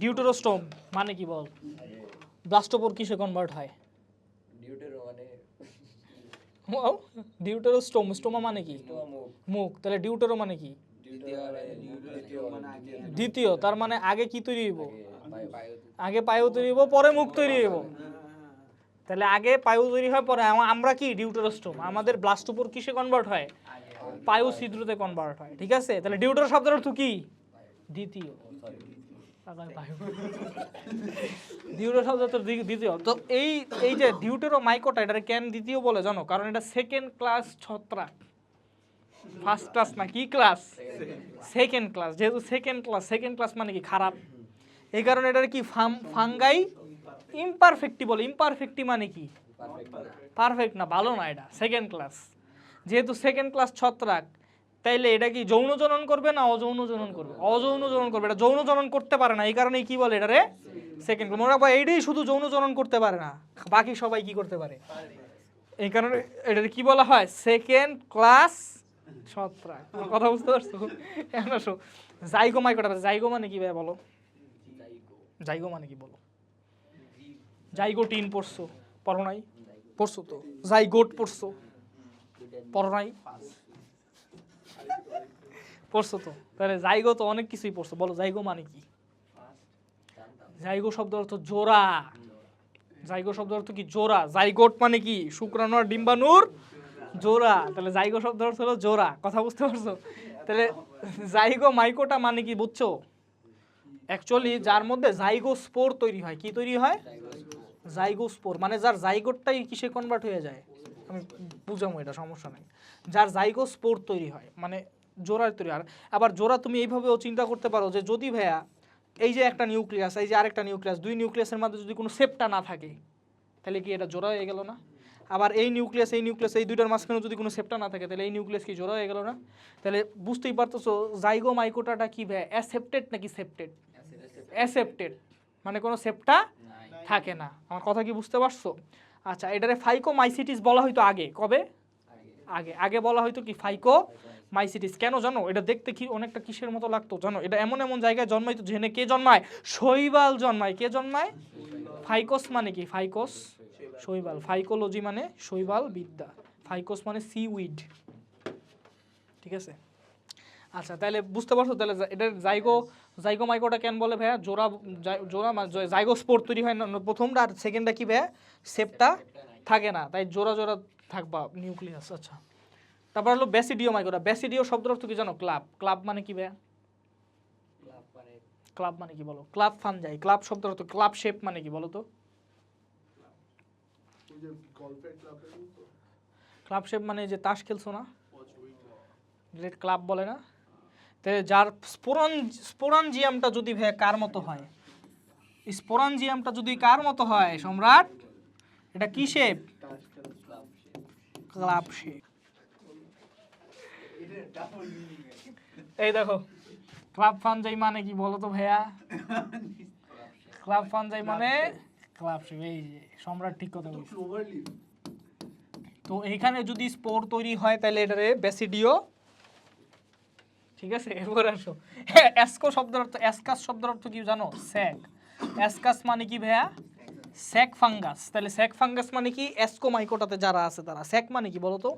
ডিউটেরোস্টোম মানে কি বল? ব্লাস্টোপোর কিসে কনভার্ট হয়? ডিউটেরোস্টোম, স্টোমা মানে কি? মুখ। তাহলে ডিউটেরো মানে কি? দ্বিতীয়। তার মানে আগে কি তৈরি হইব? আগে পায়ু তৈরি হইব, পরে মুখ তৈরি হইব। তাহলে আগে পায়ু তৈরি হয়, পরে আমরা কি ডিউটেরোস্টোম, আমাদের ব্লাস্টোপোর কিসে কনভার্ট হয়? পায়ু ছিদ্রতে কনভার্ট হয়। ঠিক আছে, তাহলে ডিউটেরো শব্দের অর্থ কি? দ্বিতীয়। ডিউটেরো শব্দ তো দ্বিতীয়। তো এই যে ডিউটেরোমাইকোটা, এটা কেন দ্বিতীয় বলে জানো? কারণ এটা সেকেন্ড ক্লাস ছত্রাক। ফার্স্ট ক্লাস না, কি ক্লাস? Second class. যেহেতু সেকেন্ড ক্লাস মানে কি? খারাপ। এই কারণে এটা কি ফাঙ্গাই ইমপারফেক্টি বলে। ইমপারফেক্টি মানে কি? পারফেক্ট না, ভালো না, এটা সেকেন্ড ক্লাস। যেহেতু সেকেন্ড ক্লাস ছত্রাক, তাইলে এটা কি যৌন জনন করবে না অযৌন জনন করবে? অযৌন জনন করবে। এটা যৌন জনন করতে পারে না, এই কারণে কি বলে এটারে সেকেন্ড ক্লাস। মনে রাখবা, এইটাই শুধু যৌন জনন করতে পারে না, বাকি সবাই কি করতে পারে। এই কারণে এটারে কি বলা হয়? সেকেন্ড ক্লাস ছত্রাক। কথা বুঝতে পারছো? এখন আসো জাইগোমাইকোটা। জাইগো মানে কি ভাই বলো? জাইগো মানে কি বলো? জাইগোটিন পড়ছো? পড়ো নাই? পড়ছো তো। জাইগোট পড়ছো? পড়ো নাই? পড়ছো তো। তাহলে জাইগো তো অনেক কিছুই পড়ছো। বলো জাইগো মানে কি? জাইগো শব্দ অর্থ জোড়া। জাইগো শব্দ অর্থ কি? জোড়া। জাইগোট মানে কি? শুক্রাণু আর ডিম্বাণুর জোড়া। তাহলে জাইগো শব্দ অর্থ হলো জোড়া। কথা বুঝতে পারছো? তাহলে জাইগোমাইকোটা মানে কি বুঝছো? অ্যাকচুয়ালি যার মধ্যে জাইগোস্পোর তৈরি হয়। কি তৈরি হয়? জাইগোস্পোর মানে যার জাইগোটটাই কিসে কনভার্ট হয়ে যায়। আমি বুঝাবো, এটা সমস্যা নাই। যার জাইগোস্পোর তৈরি হয় মানে জোড়ার তৈরি। আর আবার জোড়া তুমি এইভাবেও চিন্তা করতে পারো যে যদি ভাইয়া এই যে একটা নিউক্লিয়াস, এই যে আরেকটা নিউক্লিয়াস, দুই নিউক্লিয়াসের মধ্যে যদি কোনো সেপ্টা না থাকে, তাহলে কি এটা জোড়া হয়ে গেল না? আবার এই নিউক্লিয়াস এই দুইটার মাঝখানে যদি কোনো সেপ্টা না থাকে, তাহলে এই নিউক্লিয়াস কি জোড়া হয়ে গেল না? তাহলে বুঝতেই পারতেছো জাইগোমাইকোটাটা কি ভাইয়া, অ্যাসেপ্টেড নাকি সেপ্টেড? অ্যাসেপ্টেড মানে কোনো সেপ্টা থাকে না। আমার কথা কি বুঝতে পারছো? আচ্ছা, এটারে ফাইকোমাইসিটিস বলা হয়তো আগে। কবে? আগে বলা হয়তো কি ফাইকোমাইসিটিস। কেন জানো? এটা দেখতে কি অনেকটা কিসের মতো লাগতো জানো? এটা এমন এমন জায়গায় জন্মাইতো যেখানে কে জন্মায়? শৈবাল জন্মায়। কে জন্মায়? ফাইকোস মানে কি? ফাইকোস শৈবাল। ফাইকোলজি মানে শৈবাল বিদ্যা। ফাইকোস মানে সিউইড। ঠিক আছে, আচ্ছা তাহলে বুঝতে পারছো? তাহলে এটা জাইগোমাইকোটা কেন বলে ভাইয়া? জোড়া জাইগোস্পোর তৈরি হয় না প্রথমটা, আর সেকেন্ডটা কি ভাইয়া? সেপ্টা থাকে না, তাই জোড়া থাকবা নিউক্লিয়াস। আচ্ছা, তারপর হলো ব্যাসিডিওমাইকোটা। ব্যাসিডিও শব্দের অর্থ কি জানো? ক্লাব। ক্লাব মানে কি ভাইয়া? ক্লাব মানে কি বলো? Club fungi. ক্লাব শব্দের অর্থ ক্লাব শেপ মানে কি বলো তো? ক্লাব শেপ মানে যে তাস খেলছো না, ক্লাব বলে না? তাহলে যার স্পোরাঞ্জিয়ামটা যদি ভাইয়া কার মতো হয়? স্পোরাঞ্জিয়ামটা যদি কার মতো হয় সম্রাট, এটা কি শেপ? Club shape. এই দেখো, ক্লাব ফানজাই মানে কি বলো তো ভাইয়া? ক্লাব ফানজাই মানে ক্লাব শেপ। এই যে সম্রাট ঠিক কথা বলছে। তো এইখানে যদি স্পোর তৈরি হয় তাহলে এটারে ব্যাসিডিও। ঠিক আছে, এরপর আসো অ্যাসকো শব্দের অর্থ। অ্যাসকাস শব্দের অর্থ কি জানো? স্যাক। অ্যাসকাস মানে কি ভাইয়া? Sac fungus. তাহলে স্যাক ফাঙ্গাস মানে কি? অ্যাসকোমাইকোটাতে যারা আছে তারা। স্যাক মানে কি বলো তো?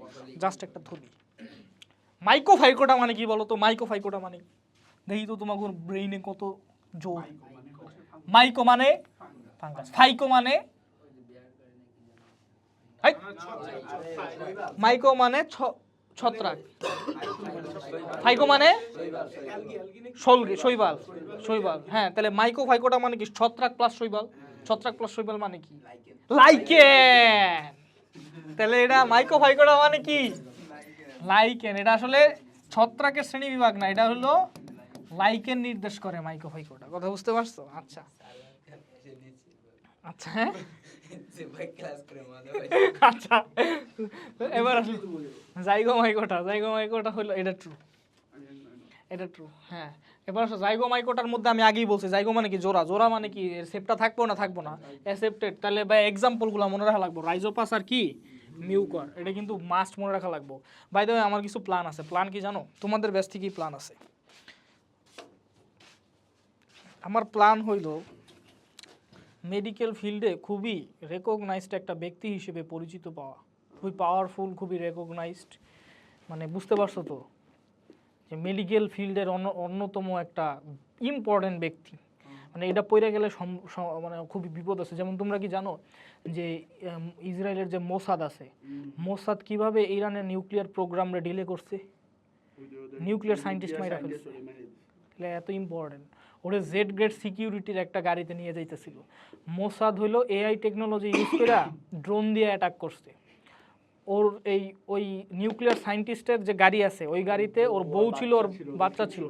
জাস্ট একটা থলি। মাইকোফাইকোটা মানে কি বলো তো? মাইকোফাইকোটা মানে দেখি তো তোমার ব্রেইনে কত জোর। মাইকো মানে ফাঙ্গাস। ফাইকো মানে হাই! মাইকো মানে ছত্রাক, ফাইকো মানে শৈবাল, শৈবাল। হ্যাঁ, তাহলে মাইকো ফাইকোটা মানে কি? ছত্রাক প্লাস শৈবাল। ছত্রাক প্লাস শৈবাল মানে কি? লাইকেন। তাহলে এটা মাইকো ফাইকোটা মানে কি? লাইকেন। এটা আসলে ছত্রাকের শ্রেণী বিভাগ না, এটা হলো লাইকেন নির্দেশ করে মাইকো ফাইকোটা। কথা বুঝতে পারছো? আচ্ছা আচ্ছা, হ্যাঁ আচ্ছা, এবার আসলে জাইগোমাইকোটা হলো এটা ট্রু, এটা ট্রু। হ্যাঁ, এবার আসো জাইগোমাইকোটার মধ্যে আমি আগেই বলছি জাইগো মানে কি? জোড়া। জোড়া মানে কি? সেপটা থাকবো না থাকবো না? অ্যাসেপ্টেড। তাহলে ভাই এক্সাম্পলগুলো মনে রাখা লাগবে। রাইজোপাস আর কি? মিউকর। এটা কিন্তু মাস্ট মনে রাখা লাগবে। বাই দ্য ওয়ে, আমার কিছু প্ল্যান আছে। প্ল্যান কি জানো? তোমাদের বেশ থেকেই প্ল্যান আছে। আমার প্ল্যান হইল মেডিকেল ফিল্ডে খুবই রেকগনাইজড একটা ব্যক্তি হিসেবে পরিচিত পাওয়া, খুবই পাওয়ারফুল, খুবই রেকগনাইজড। মানে বুঝতে পারছো তো যে মেডিকেল ফিল্ডের অন্যতম একটা ইম্পর্টেন্ট ব্যক্তি। মানে এটা পড়ে গেলে মানে খুবই বিপদ আছে। যেমন তোমরা কি জানো যে ইসরায়েলের যে মোসাদ আছে, মোসাদ কিভাবে ইরানের নিউক্লিয়ার প্রোগ্রামে ডিলে করছে? নিউক্লিয়ার সায়েন্টিস্ট মাইরা ফেলছে। তাহলে এত ইম্পর্টেন্ট। ওরে জেড গ্রেড সিকিউরিটির একটা গাড়িতে নিয়ে যাইতেছিল। মোসাদ হইলো এআই টেকনোলজি ইউজ করে ড্রোন দিয়ে অ্যাটাক করছে। ওর ওই নিউক্লিয়ার সায়েন্টিস্টের যে গাড়ি আছে, ওই গাড়িতে ওর বউ ছিল, ওর বাচ্চা ছিল,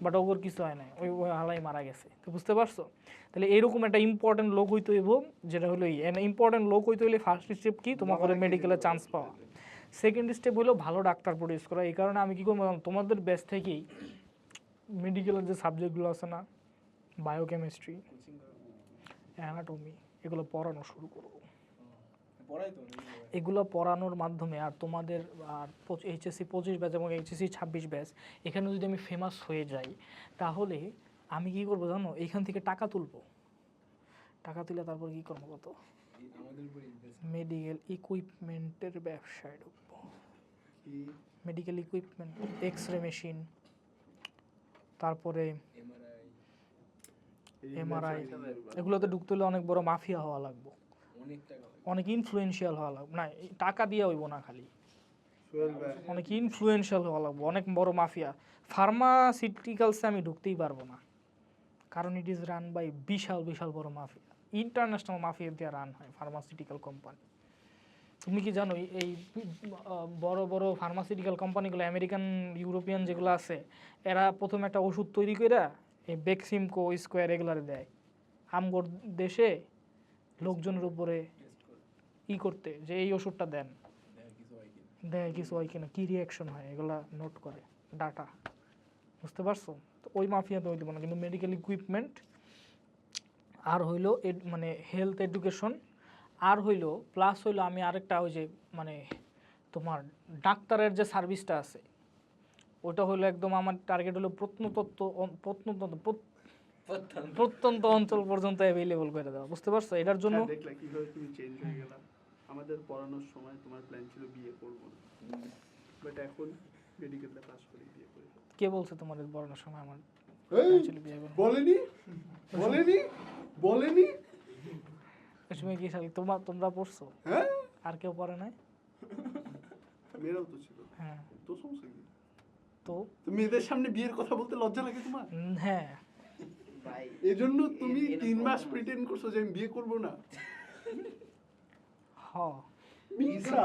বাট ওর কিছু হয় নাই, ওই হালাই মারা গেছে। তো বুঝতে পারছো? তাহলে এরকম একটা ইম্পর্টেন্ট লোক হইতে হইব, যেটা হলো ইম্পর্টেন্ট লোক হইতে হইলে ফার্স্ট স্টেপ কি? তোমাকে মেডিকেলে চান্স পাওয়া। সেকেন্ড স্টেপ হলো ভালো ডাক্তার প্রডিউস করা। এই কারণে আমি কি করবো, তোমাদের ব্যাচ থেকেই মেডিকেলের যে সাবজেক্টগুলো আছে না, বায়োকেমিস্ট্রি, অ্যানাটমি, এগুলো পড়ানো শুরু করবো। এগুলো পড়ানোর মাধ্যমে আর তোমাদের আর এইচএসসি 25 ব্যাচ এবং এইচএসসি 26 ব্যাচ, এখানে যদি আমি ফেমাস হয়ে যাই, তাহলে আমি কি করবো জানো? এইখান থেকে টাকা তুলবো। টাকা তুলে তারপর কি করবো কত? মেডিকেল ইকুইপমেন্টের ব্যবসায় ঢুকবো। Medical equipment, X ray machine, তারপরে এমআরআই, এগুলোতে ঢুকতে হলে অনেক বড় মাফিয়া হওয়া লাগবে, অনেক ইনফ্লুয়েন্সিয়াল হওয়া লাগবে। না, টাকা দিয়ে হইব না, খালি অনেক ইনফ্লুয়েন্সিয়াল হওয়া লাগবে, অনেক বড় মাফিয়া। ফার্মাসিউটিক্যালসে আমি ঢুকতেই পারবো না, কারণ ইট ইজ রান বাই বিশাল বিশাল বড় মাফিয়া, ইন্টারন্যাশনাল মাফিয়া দিয়ে রান হয় ফার্মাসিউটিক্যাল কোম্পানি। তুমি কি জানো এই বড় বড় ফার্মাসিউটিক্যাল কোম্পানিগুলো, আমেরিকান, ইউরোপিয়ান যেগুলো আছে, এরা প্রথমে একটা ওষুধ তৈরি করে এই বেক্সিমকো, স্কোয়ার এগুলারে দেয় আমগোর দেশে লোকজনের উপরে করতে, যে এই ওষুধটা দেন, দেয় কিছু হয় কিনা, কী রিয়াকশন হয়, এগুলা নোট করে ডাটা। বুঝতে পারছো? তো ওই মাফিয়াতে হইতে পারে না। কিন্তু মেডিকেল ইকুইপমেন্ট আর হইলো মানে হেলথ এডুকেশন, আর হইলো প্লাস হইলো আমি আরেকটা ওই যে মানে তোমার ডাক্তারের যে সার্ভিসটা আছে, ওটা হলো একদম আমার টার্গেট হলো প্রত্যন্ত অঞ্চল পর্যন্ত অ্যাভেলেবল করে দেওয়া। বুঝতে পারছো? এটার জন্য
দেখলা কিভাবে তুমি চেঞ্জ হয়ে গেলা। আমাদের পড়ানোর সময় তোমার প্ল্যান ছিল বিয়ে করব না, বাট এখন মেডিকেলটা পাস করে বিয়ে করে।
কে বলছে তোমাদের পড়ানোর সময় আমার
বলেনি? বলেনি? বলেনি?
এই সময় কি তোমরা পড়ছো?
হ্যাঁ,
আর কেউ পড়ে নাই?
মেয়েরাও তো ছিল।
হ্যাঁ,
তো সমস্যা কি?
তো
মেয়েদের সামনে বিয়ের কথা বলতে লজ্জা লাগে তোমার?
হ্যাঁ,
এজন্য তুমি 3 মাস প্রিটেন্ড করছো যে আমি বিয়ে করব না।
হ্যাঁ,
মিথ্যা।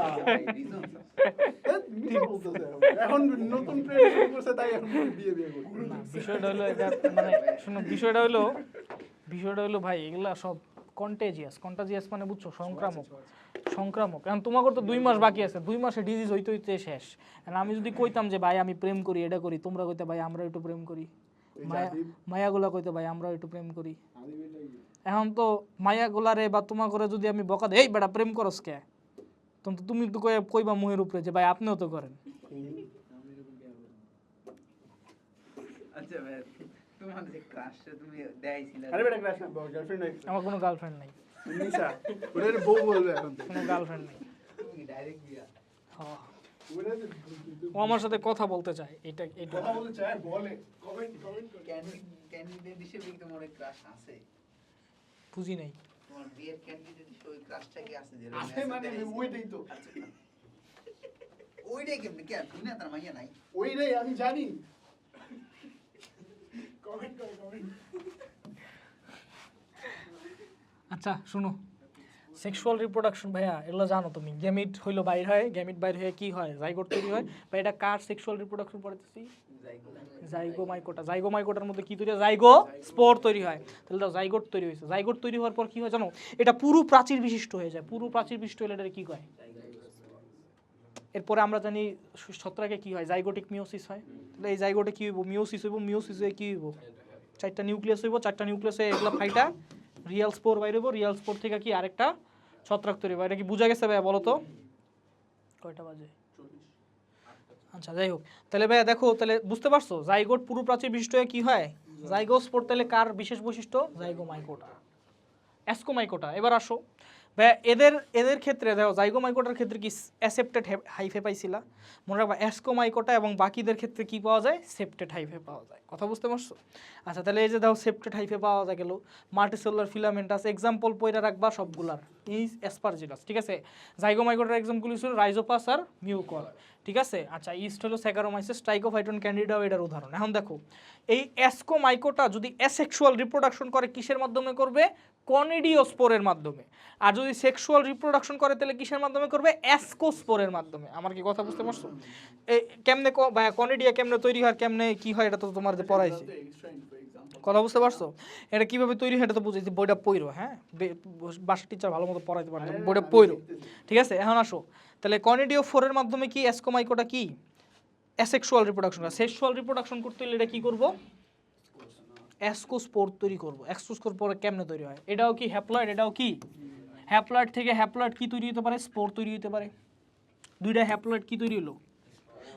মিথ্যা বলতেছে। এখন নতুন প্রেম শুরু করছে, তাই এখন বিয়ে করবে।
না, বিষয়টা হলো এটা, মানে শোনো, বিষয়টা হলো ভাই, এগুলা সব কন্টাজিয়াস মানে বুঝছো, সংক্রামক। এখন তোমাকে তো 2 মাস বাকি আছে, 2 মাসে ডিজিজ হইতে হইতে শেষ। আমি যদি কইতাম যে ভাই আমি প্রেম করি, এটা করি, তোমরা কইতে ভাই আমরা একটু প্রেম করি, মায়াগুলা কইতে ভাই আমরা একটু প্রেম করি। এখন তো মায়াগুলারে বা তোমা করে যদি আমি বকা দেই, এই বেটা প্রেম করস কে, তখন তো তুমি তো কইবা মুহের উপরে যে ভাই আপনিও তো করেন।
আচ্ছা ভাই, তোমার যে ক্রাশটা তুমি দেখাইছিলা,
আরে বেটা ক্রাশ না, গার্লফ্রেন্ড নাই।
আমার কোনো গার্লফ্রেন্ড নাই,
নিশা ওদের বউ বলবে এখন থেকে।
কোনো গার্লফ্রেন্ড নাই।
তুমি ডাইরেক্ট বিয়া।
হ্যাঁ, ও আমার সাথে কথা বলতে চায়, এটা
কথা বলতে চায়, বলে কমেন্ট করে।
ক্যান্ডিডেট হিসেবে কি তোমার ক্রাশ আছে?
বুঝি নাই।
তোমার বিয়ের ক্যান্ডিডেট ওই ক্লাসটা কি আছে যে
আছে মানে ওইটাই তো
ওইটাই কেমনে কি তুমি না তার মাইয়া নাই
ওইটাই আমি জানি কমেন্ট করে কমেন্ট
আচ্ছা শুনো, সেক্সুয়াল রিপ্রোডাকশন ভাইয়া এগুলো জানো তুমি, গ্যামিট হইলো বাইর হয়, গ্যামিট বাইর হয়ে কি হয়, জাইগোট তৈরি হয়। বা এটা কার সেক্সুয়াল রিপ্রোডাকশন পড়তেছি? জাইগোমাইকোটা। জাইগোমাইকোটার মধ্যে কি তৈরি হয়? জাইগো স্পোর তৈরি হয়। তাহলে তো জাইগোট তৈরি হয়েছে। জাইগোট তৈরি হওয়ার পর কি হয় জানো? এটা পুরো প্রাচীর বিশিষ্ট হয়ে যায়। পুরো প্রাচীর বিশিষ্ট হলে এটা কি হয়? এরপরে আমরা জানি ছত্রাকে কি হয়? জাইগোটিক মিওসিস হয়। তাহলে এই জাইগোটে কি হইব? মিওসিস হইব। মিওসিস হয়ে কি হইব? 4টা নিউক্লিয়াস হইব। 4টা নিউক্লিয়াসে এগুলা ফাইটা রিয়াল স্পোর বাইর হইব। রিয়াল স্পোর থেকে কি আরেকটা ছত্রাক তৈরি হবে। এটা কি বোঝা গেছে ভাইয়া? বলো তো কয়টা বাজে? আচ্ছা যাই হোক, তাহলে ভাইয়া দেখো, তাহলে বুঝতে পারছো জাইগোট পুরো প্রাচীর বিশিষ্ট হয়ে কি হয়? জাইগোস্পোর। তাহলে কার বিশেষ বৈশিষ্ট্য? জাইগোমাইকোটা, অ্যাসকোমাইকোটা। এবার আসো ভাইয়া, এদের ক্ষেত্রে দেখো, জাইগোমাইকোটার ক্ষেত্রে কি অ্যাসেপ্টেড হাইফে পাইছিলা? মনে রাখবা অ্যাসকোমাইকোটা এবং বাকিদের ক্ষেত্রে কি পাওয়া যায়? সেপ্টেড হাইফে পাওয়া যায়। কথা বুঝতে পারছো? আচ্ছা তাহলে এই যে দেখো সেপ্টেড হাইফে পাওয়া যায় গেল, মাল্টিসেলুলার ফিলামেন্টাস, এক্সাম্পল পয়রা রাখবা সবগুলার। ইজ অ্যাসপারজিলাস, ঠিক আছে। জাইগোমাইকোটার এক্সাম্পল ছিল রাইজোপাস আর মিউকর, ঠিক আছে। আচ্ছা ইস্ট হলো স্যাকারোমাইসিস, স্ট্রাইকোফাইটন ক্যান্ডিডাও এটার উদাহরণ। এখন দেখো এই অ্যাসকোমাইকোটা যদি অ্যাসেক্সুয়াল রিপ্রোডাকশন করে কিসের মাধ্যমে করবে? কনিডিওস্পোরের মাধ্যমে। আর যদি সেক্সুয়াল রিপ্রোডাকশন করে তাহলে কিসের মাধ্যমে করবে? অ্যাসকোস্পোরের মাধ্যমে। আমার কি কথা বুঝতে পারছো? এই কেমনে কনিডিয়া কেমনে তৈরি হয়, কেমনে কি হয়, এটা তো তোমার যে পড়াইছি। কথা বুঝতে পারছো? এটা কিভাবে তৈরি হয় এটা তো বুঝেছি, বইটা পইরো। হ্যাঁ, বাসার টিচার ভালো মতো পড়াইতে পারে, বইটা পইরো, ঠিক আছে। এখন আসো, তাহলে কনিডিও 4-এর মাধ্যমে কি অ্যাসকোমাইকোটা কি অ্যাসেক্সুয়াল রিপ্রোডাকশন করে। সেক্সুয়াল রিপ্রোডাকশন করতে হলে এটা কি করব? অ্যাসকোস্পোর তৈরি করব। অ্যাসকোস্পোর পরে কেমনে তৈরি হয়? এটাও কি হ্যাপ্লয়েড? এটাও কি হ্যাপ্লয়েড থেকে হ্যাপ্লয়েড কি তৈরি হতে পারে? স্পোর তৈরি হতে পারে। দুইটা হ্যাপ্লয়েড কি তৈরি হলো?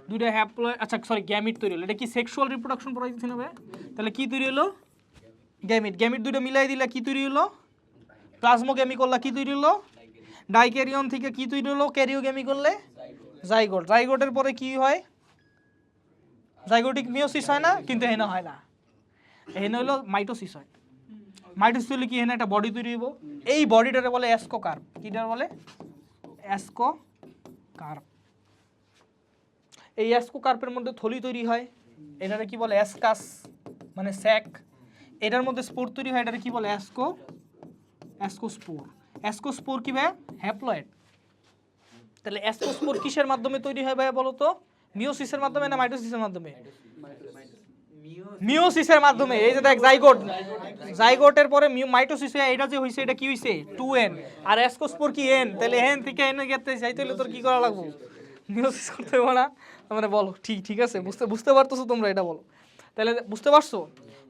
দুইটা হ্যাপ্লয়েড, আচ্ছা সরি, গ্যামিট তৈরি হলো। এটা কি সেক্সুয়াল রিপ্রোডাকশন পড়াইতেছি না ভাই? তাহলে কি তৈরি হলো? গ্যামিট। গ্যামিট দুটো মিলাই দিলে কি তৈরি হলো? প্লাজমোগ্যামি করলে কি তৈরি হলো? ডাইক্যারিয়ন থেকে কি তৈরি হলো? ক্যারিওগ্যামি করলে জাইগোট। জাইগোটের পরে কি হয়? জাইগোটিক মিওসিস হয় না? কিন্তু এখানে হয় না, এখানে হলো মাইটোসিস হয়। মাইটোসিস হলে কি এখানে একটা বডি তৈরি হইব। এই বডিটারে বলে অ্যাসকোকার্প। কিটার বলে? অ্যাসকোকার্প। এই অ্যাসকোকার্পের মধ্যে থলি তৈরি হয়, এটারে কি বলে? অ্যাসকাস, মানে স্যাক। এটার মধ্যে স্পোর তৈরি হয়, এটারে কি বলে? অ্যাসকোস্পোর। অ্যাসকোস্পোর কি ভাই? হ্যাপ্লয়েড। তাহলে অ্যাসকোস্পোর কিসের মাধ্যমে তৈরি হয় ভাই বলো তো? মিওসিসের মাধ্যমে না মাইটোসিসের মাধ্যমে? মিওসিসের মাধ্যমে। এই যে দেখ জাইগোট, জাইগোটের পরে মাইটোসিস হয়ে এটা যে হইছে এটা কি হইছে? 2n। আর অ্যাসকোস্পোর কি n? তাহলে n থেকে n গেতে যাইতে হলে তোর কি করা লাগবে? মিওসিস করতে হবে না? মানে বলো, ঠিক আছে, বুঝতে পারতেছো তোমরা? এটা বলো তাহলে, বুঝতে পারছো?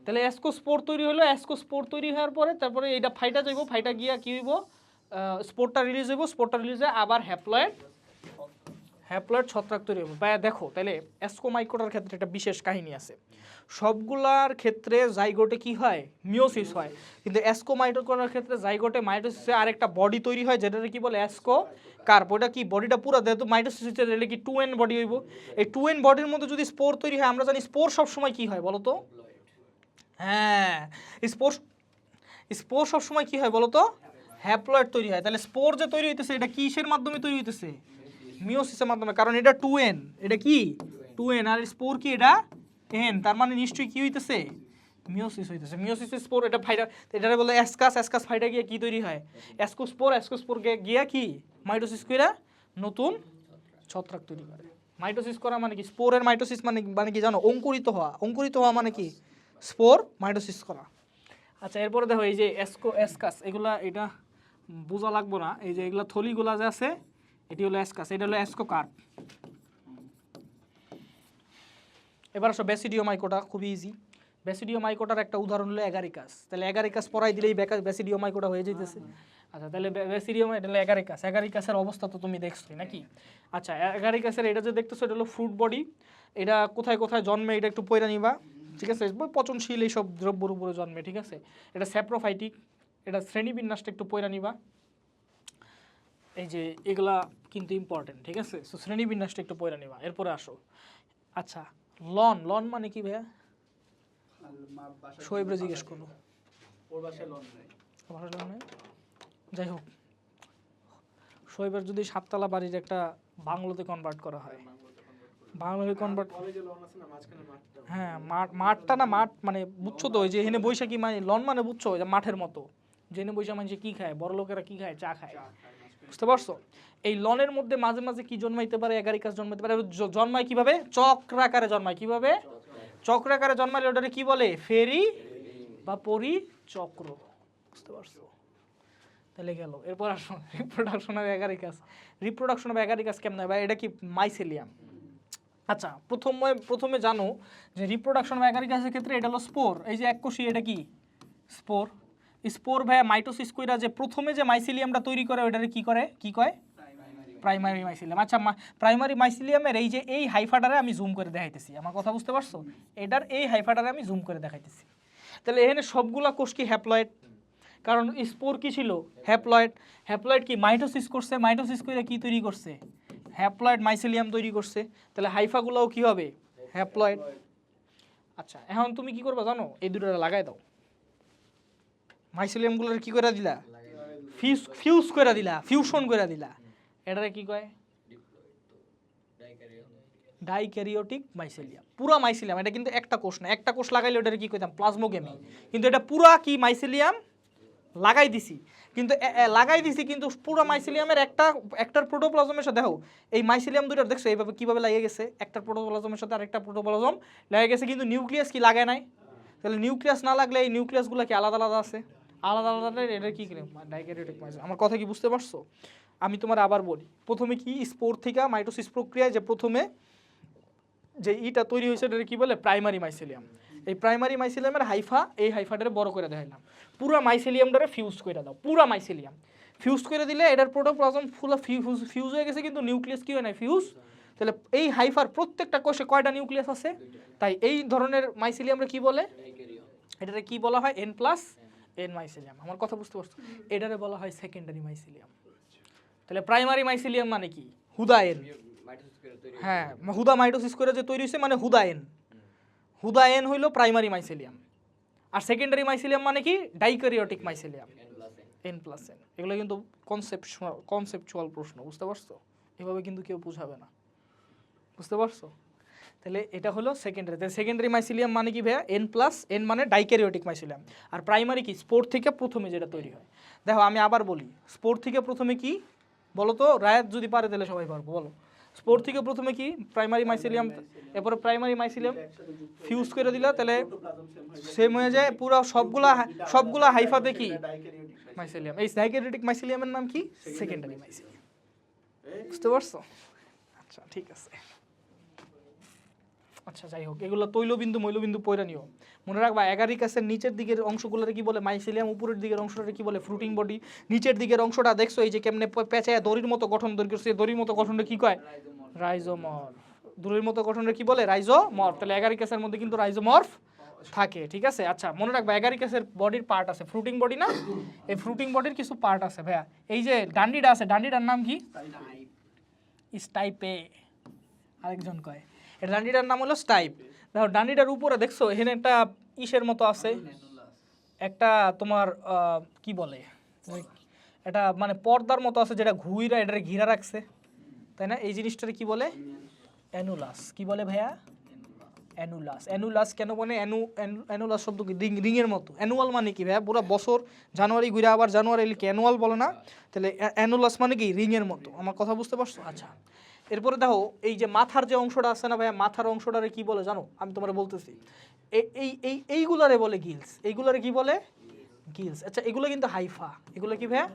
তাহলে অ্যাসকোস্পোর তৈরি হলো, অ্যাসকোস্পোর তৈরি হওয়ার পরে তারপরে এটা ফাইটা যাইব, ফাইটা গিয়া কি হইব? স্পোরটা রিলিজ হইব, স্পোরটা রিলিজ হয়ে আবার হ্যাপ্লয়েড ছত্রাক তৈরি হবে। ভাইয়া দেখো, তাহলে অ্যাসকোমাইকোটার ক্ষেত্রে একটা বিশেষ কাহিনী আছে। সবগুলার ক্ষেত্রে জাইগোটে কি হয়? মিওসিস হয়। কিন্তু অ্যাসকোমাইকোটার ক্ষেত্রে জাইগোটে মাইটোসিসে আরেকটা বডি তৈরি হয়, যেটাকে কি বলে? অ্যাসকোকার্প। ওটা কি বডিটা পুরো, যেহেতু মাইটোসিসে রেলে কি 2n বডি হইব। এই 2n বডির মধ্যে যদি স্পোর তৈরি হয়, আমরা জানি স্পোর সবসময় কি হয় বলো তো? হ্যাঁ, স্পোর সবসময় কি হয় বলো তো? হ্যাপ্লয়েড তৈরি হয়। তাহলে স্পোর যে তৈরি হইতেছে এটা কিসের মাধ্যমে তৈরি হইতেছে? মিওসিসের মাধ্যমে। কারণ এটা 2n, এটা কি 2n, আর স্পোর কি এটা n, তার মানে নিশ্চয়ই কি হইতেছে? মিওসিস হইতেছে। মিওসিসের স্পোর এটা ফাইটা, এটারে বলে অ্যাসকাস। অ্যাসকাস ফাইটা গিয়ে কি তৈরি হয়? অ্যাসকোস্পোর। অ্যাসকোস্পোর গিয়া কি মাইটোসিস কইরা নতুন ছত্রাক তৈরি করে। মাইটোসিস করা মানে কি? স্পোরের মাইটোসিস মানে কি জানো? অঙ্কুরিত হওয়া। অঙ্কুরিত হওয়া মানে কি? স্পোর মাইটোসিস করা। আচ্ছা এরপরে দেখো, এই যে অ্যাসকাস, এগুলা এটা বোঝা লাগবো না। এই যে এগুলা থলিগুলা যে আছে, এটি হলো অ্যাসকাস, এটা হলো অ্যাসকোকার্প। এবার আসো ব্যাসিডিওমাইকোটা, খুবই ইজি। ব্যাসিডিওমাইকোটার একটা উদাহরণ হলো অ্যাগারিকাস। তাহলে অ্যাগারিকাস পড়াই দিলেই ব্যাসিডিওমাইকোটা হয়ে যাইতেছে। আচ্ছা তাহলে ব্যাসিডিওমাইটা হলো অ্যাগারিকাস। অ্যাগারিকাসের অবস্থা তো তুমি দেখছোই নাকি? আচ্ছা অ্যাগারিকাসের এটা যে দেখতেছো, এটা হলো ফ্রুট বডি। এটা কোথায় কোথায় জন্মে এটা একটু পয়রা নিবা, ঠিক আছে? পচনশীল এইসব দ্রব্যর উপরে জন্মে, ঠিক আছে? এটা স্যাপ্রোফাইটিক। এটা শ্রেণীবিন্যাসটা একটু পয়রা নিবা। এই যে এগুলা কিন্তু ইম্পর্টেন্ট, ঠিক আছে? সো শ্রেণীবিন্যাসটা একটু পয়রা নিবা। এরপরে আসো, আচ্ছা লন মানে কি ভাইয়া? শোয়েবরে জিজ্ঞেস করো।
ওর বাসায় লন নাই।
যাই হোক, শোয়েবের যদি 7 তলা বাড়ির একটা বাংলোতে কনভার্ট করা হয়, বাংলোতে কনভার্ট, হ্যাঁ মাঠটা না, মাঠ মানে বুঝছো তো, ওই যে এখানে বৈশাখী মানে লন মানে বুঝছো, ওই যে মাঠের মতো, যেখানে বৈশাখ মানুষ কি খায়, বড় লোকেরা কি খায়, চা খায়, বুঝতে পারছো? এই লনের মধ্যে মাঝে মাঝে কি জন্মাইতে পারে, এগারিকাস জন্মাইতে পারে। জন্মায় কিভাবে? চক্রাকারে জন্মায়। কিভাবে? চক্রাকারে জন্মালে ওটারে কি বলে? ফেরি বা পরিচক্র, বুঝতে পারছো? তাহলে গেল। এরপর আসো reproduction of Agaricus. Reproduction of Agaricus কেমন হয়? এটা কি মাইসেলিয়াম? আচ্ছা, প্রথমে জানো যে রিপ্রোডাকশন অফ এগারিকাসের ক্ষেত্রে এটা হলো স্পোর। এই যে এককোষী, এটা কি স্পোর। স্পোর ভাইয়া মাইটোসিস কইরা যে প্রথমে যে মাইসিলিয়ামটা তৈরি করে ওটারে কি করে, কি কয়? Primary mycelium. আচ্ছা, প্রাইমারি মাইসিলিয়ামের এই যে এই হাইফাটারে আমি জুম করে দেখাইতেছি, আমার কথা বুঝতে পারছো? এটার এই হাইফাটারে আমি জুম করে দেখাইতেছি। তাহলে এখানে সবগুলা কোষ কি হ্যাপ্লয়েড? কারণ স্পোর কি ছিল? হ্যাপ্লয়েড। হ্যাপ্লয়েড কি মাইটোসিস করছে, মাইটোসিস করে কি তৈরি করছে? হ্যাপ্লয়েড মাইসিলিয়াম তৈরি করছে। তাহলে হাইফাগুলোও কি হবে? হ্যাপ্লয়েড। আচ্ছা, এখন তুমি কি করবা জানো? এই দুটোটা লাগাই দাও। মাইসিলিয়ামগুলোর কি করে দিলা? ফিউজ করে দিলা, ফিউশন করে দিলা। এটারে কি কয়? ডাইক্যারিওটিক মাইসেলিয়াম। পুরা মাইসেলিয়াম, এটা কিন্তু একটা কোষ না। একটা কোষ লাগাইলে ওটারে কি কইতাম? প্লাজমোগেমি। কিন্তু এটা পুরা কি মাইসেলিয়াম লাগাই দিছি, কিন্তু পুরো মাইসিলিয়ামের একটার প্রোটোপ্লাজমের সাথে দেখো, এই মাইসিলিয়াম দুইটার দেখছো এইভাবে কিভাবে লাগিয়ে গেছে, একটার প্রোটোপ্লাজমের সাথে আরেকটা প্রোটোপ্লাজম লাগিয়ে গেছে, কিন্তু নিউক্লিয়াস কি লাগায় নাই। তাহলে নিউক্লিয়াস না লাগলে এই নিউক্লিয়াসগুলো কি আলাদা আলাদা আছে? আলাদা আলাদা। এটা কি ডাইক্যারিওটিক মাইসেলিয়াম। আমার কথা কি বুঝতে পারছো? আমি তোমার আবার বলি, প্রথমে কি স্পোর থেকে মাইটোসিস প্রক্রিয়ায় যে প্রথমে যে ইটা তৈরি হয়েছে এটা কি বলে? Primary mycelium. এই প্রাইমারি মাইসেলিয়ামের হাইফা, এই হাইফাটারে বড় করে দেখাইলাম। পুরা মাইসেলিয়ামটারে ফিউজ করে দাও, পুরা মাইসেলিয়াম ফিউজ করে দিলে এটার প্রোটোপ্লাজম ফুল ফিউজ হয়ে গেছে, কিন্তু নিউক্লিয়াস কি হয় না? ফিউজ। তাহলে এই হাইফার প্রত্যেকটা কোষে কয়টা নিউক্লিয়াস আছে? তাই এই ধরনের মাইসেলিয়ামরা কি বলে? এটারে কি বলা হয়? N+N mycelium. আমার কথা বুঝতে পারছো? এটারে বলা হয় সেকেন্ডারি মাইসেলিয়াম। তাহলে প্রাইমারি মাইসেলিয়াম মানে কি? হুদা এন। হ্যাঁ, হুদা মাইটোসিস করে যে তৈরি হয়েছে মানে হুদা এন। হুদা এন হইল প্রাইমারি মাইসেলিয়াম। আর সেকেন্ডারি মাইসেলিয়াম মানে কি? ডাইক্যারিওটিক মাইসেলিয়াম। N+N। এগুলো কিন্তু কনসেপচুয়াল প্রশ্ন, বুঝতে পারছো? এভাবে কিন্তু কেউ বুঝাবে না, বুঝতে পারছো? তাহলে এটা হলো সেকেন্ডারি। তাহলে সেকেন্ডারি মাইসেলিয়াম মানে কি ভাইয়া? N+N মানে ডাইক্যারিওটিক মাইসেলিয়াম। আর প্রাইমারি কি? স্পোর থেকে প্রথমে যেটা তৈরি হয়। দেখো আমি আবার বলি, স্পোর থেকে প্রথমে কি বলো তো? রায়াত যদি পারে তাহলে সবাই পারবো, বলো। স্পোর থেকে প্রথমে কি? Primary mycelium. এরপরে প্রাইমারি মাইসেলিয়াম ফিউজ করে দিলা, তাহলে সেম হয়ে যায় পুরো সবগুলা হাইফাতে কি? মাইসেলিয়াম। এই ডাইক্যারিওটিক মাইসেলিয়ামের নাম কি? Secondary mycelium. বুঝতে পারছো? আচ্ছা, ঠিক আছে। আচ্ছা, যাই হোক, এগুলো তৈলবিন্দু মৈলবিন্দু পয়রা নিও। মনে রাখবা, এগারিকাসের নিচের দিকের অংশগুলোরে কি বলে? মাইসেলিয়াম। উপরের দিকের অংশটারে কি বলে? Fruiting body. নিচের দিকের অংশটা দেখছো এই যে কেমনে পেঁচায় দড়ির মতো গঠন তৈরি করছে, দড়ির মতো গঠনটা কি কয়? রাইজোমর্ফ। দড়ির মতো গঠনটা কি বলে? রাইজোমর্ফ। তাহলে এগারিকাসের মধ্যে কিন্তু রাইজোমর্ফ থাকে, ঠিক আছে? আচ্ছা, মনে রাখবা, এগারিকাসের বডির পার্ট আছে, ফ্রুটিং বডি না? এই ফ্রুটিং বডির কিছু পার্ট আছে ভাইয়া। এই যে ডান্ডিটা আছে, ডান্ডিটার নাম কি? স্টাইপে। আরেকজন কয় এটা ডান্ডিটার নাম হলো স্টাইপ। দেখো ডান্ডিটার উপরে দেখছো এখানে একটা ইসের মতো আছে, একটা তোমার কি বলে, এটা মানে পর্দার মতো আছে যেটা ঘুইরা এটারে ঘিরা রাখছে, তাই না? এই জিনিসটারে কি বলে? অ্যানুলাস। কি বলে ভাইয়া? অ্যানুলাস। অ্যানুলাস কেন বলে? অ্যানুলাস শব্দ কি? রিং এর মতো। অ্যানুয়াল মানে কি ভাইয়া? পুরো বছর জানুয়ারি ঘুরে আবার জানুয়ারি লিখে অ্যানুয়াল বলে না? তাহলে অ্যানুলাস মানে কি? রিং এর মতো। আমার কথা বুঝতে পারছো? আচ্ছা, এরপরে দেখো এই যে মাথার যে অংশটা আছে না ভাইয়া, মাথার অংশটারে কি বলে জানো? আমি তোমারে বলতেছি, এইগুলারে বলে গিলস। এইগুলারে কি বলে? গিলস। আচ্ছা, এগুলো কিন্তু হাইফা। এগুলো কি ভাইয়া?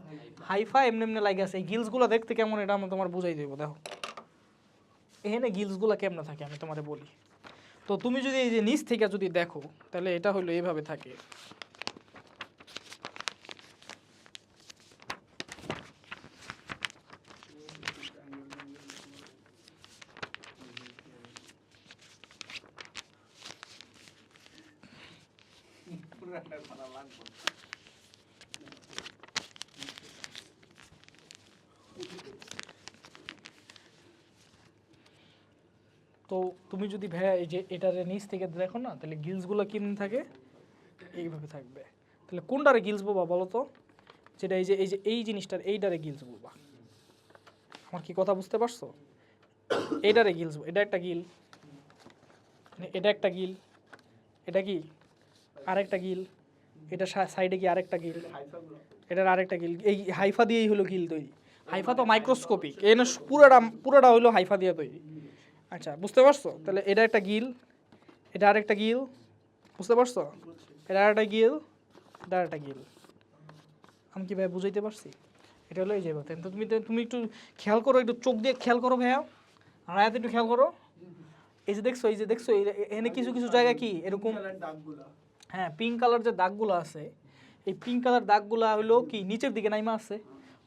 হাইফা। এমনি এমনি লাগে আছে। এই গিলসগুলো দেখতে কেমন এটা আমি তোমার বুঝাই দেবো। দেখো এখানে গিলসগুলো কেমন থাকে আমি তোমারে বলি। তো তুমি যদি এই যে নিচ থেকে যদি দেখো, তাহলে এটা হলো এইভাবে থাকে। তো তুমি যদি ভাইয়া এই যে এটার নিচ থেকে দেখো না, তাহলে গিলসগুলো কেমন থাকে? এইভাবে থাকবে। তাহলে কোনটারে গিলস বাবা বলো তো? যেটা এই জিনিসটার এইটারে গিলস বলবা। আমার কি কথা বুঝতে পারছো? এইটারে গিলস, এটা একটা গিল, এটা একটা গিল, এটা কি আরেকটা গিল, এটা সাইডে কি আরেকটা গিল, এটার আরেকটা গিল। এই হাইফা দিয়েই হলো গিল তৈরি। হাইফা তো মাইক্রোস্কোপিক, এনে পুরোটা হইলো হাইফা দিয়ে তৈরি। আচ্ছা বুঝতে পারছো? তাহলে এটা একটা গিল, এটা আরেকটা গিল, বুঝতে পারছো? এটা আরেকটা গিল, এটা আরেকটা গিল। আমি কি ভাই বুঝাইতে পারছি? এটা হলো এই যে কথা। তো তুমি একটু খেয়াল করো, একটু চোখ দিয়ে খেয়াল করো ভাইয়া, আর আয়াত একটু খেয়াল করো। এই যে দেখছো এখানে কিছু কিছু জায়গা কি এরকম, হ্যাঁ পিঙ্ক কালার যে দাগগুলো আছে, এই পিঙ্ক কালার দাগগুলা হলো কি নিচের দিকে নাইমা আছে,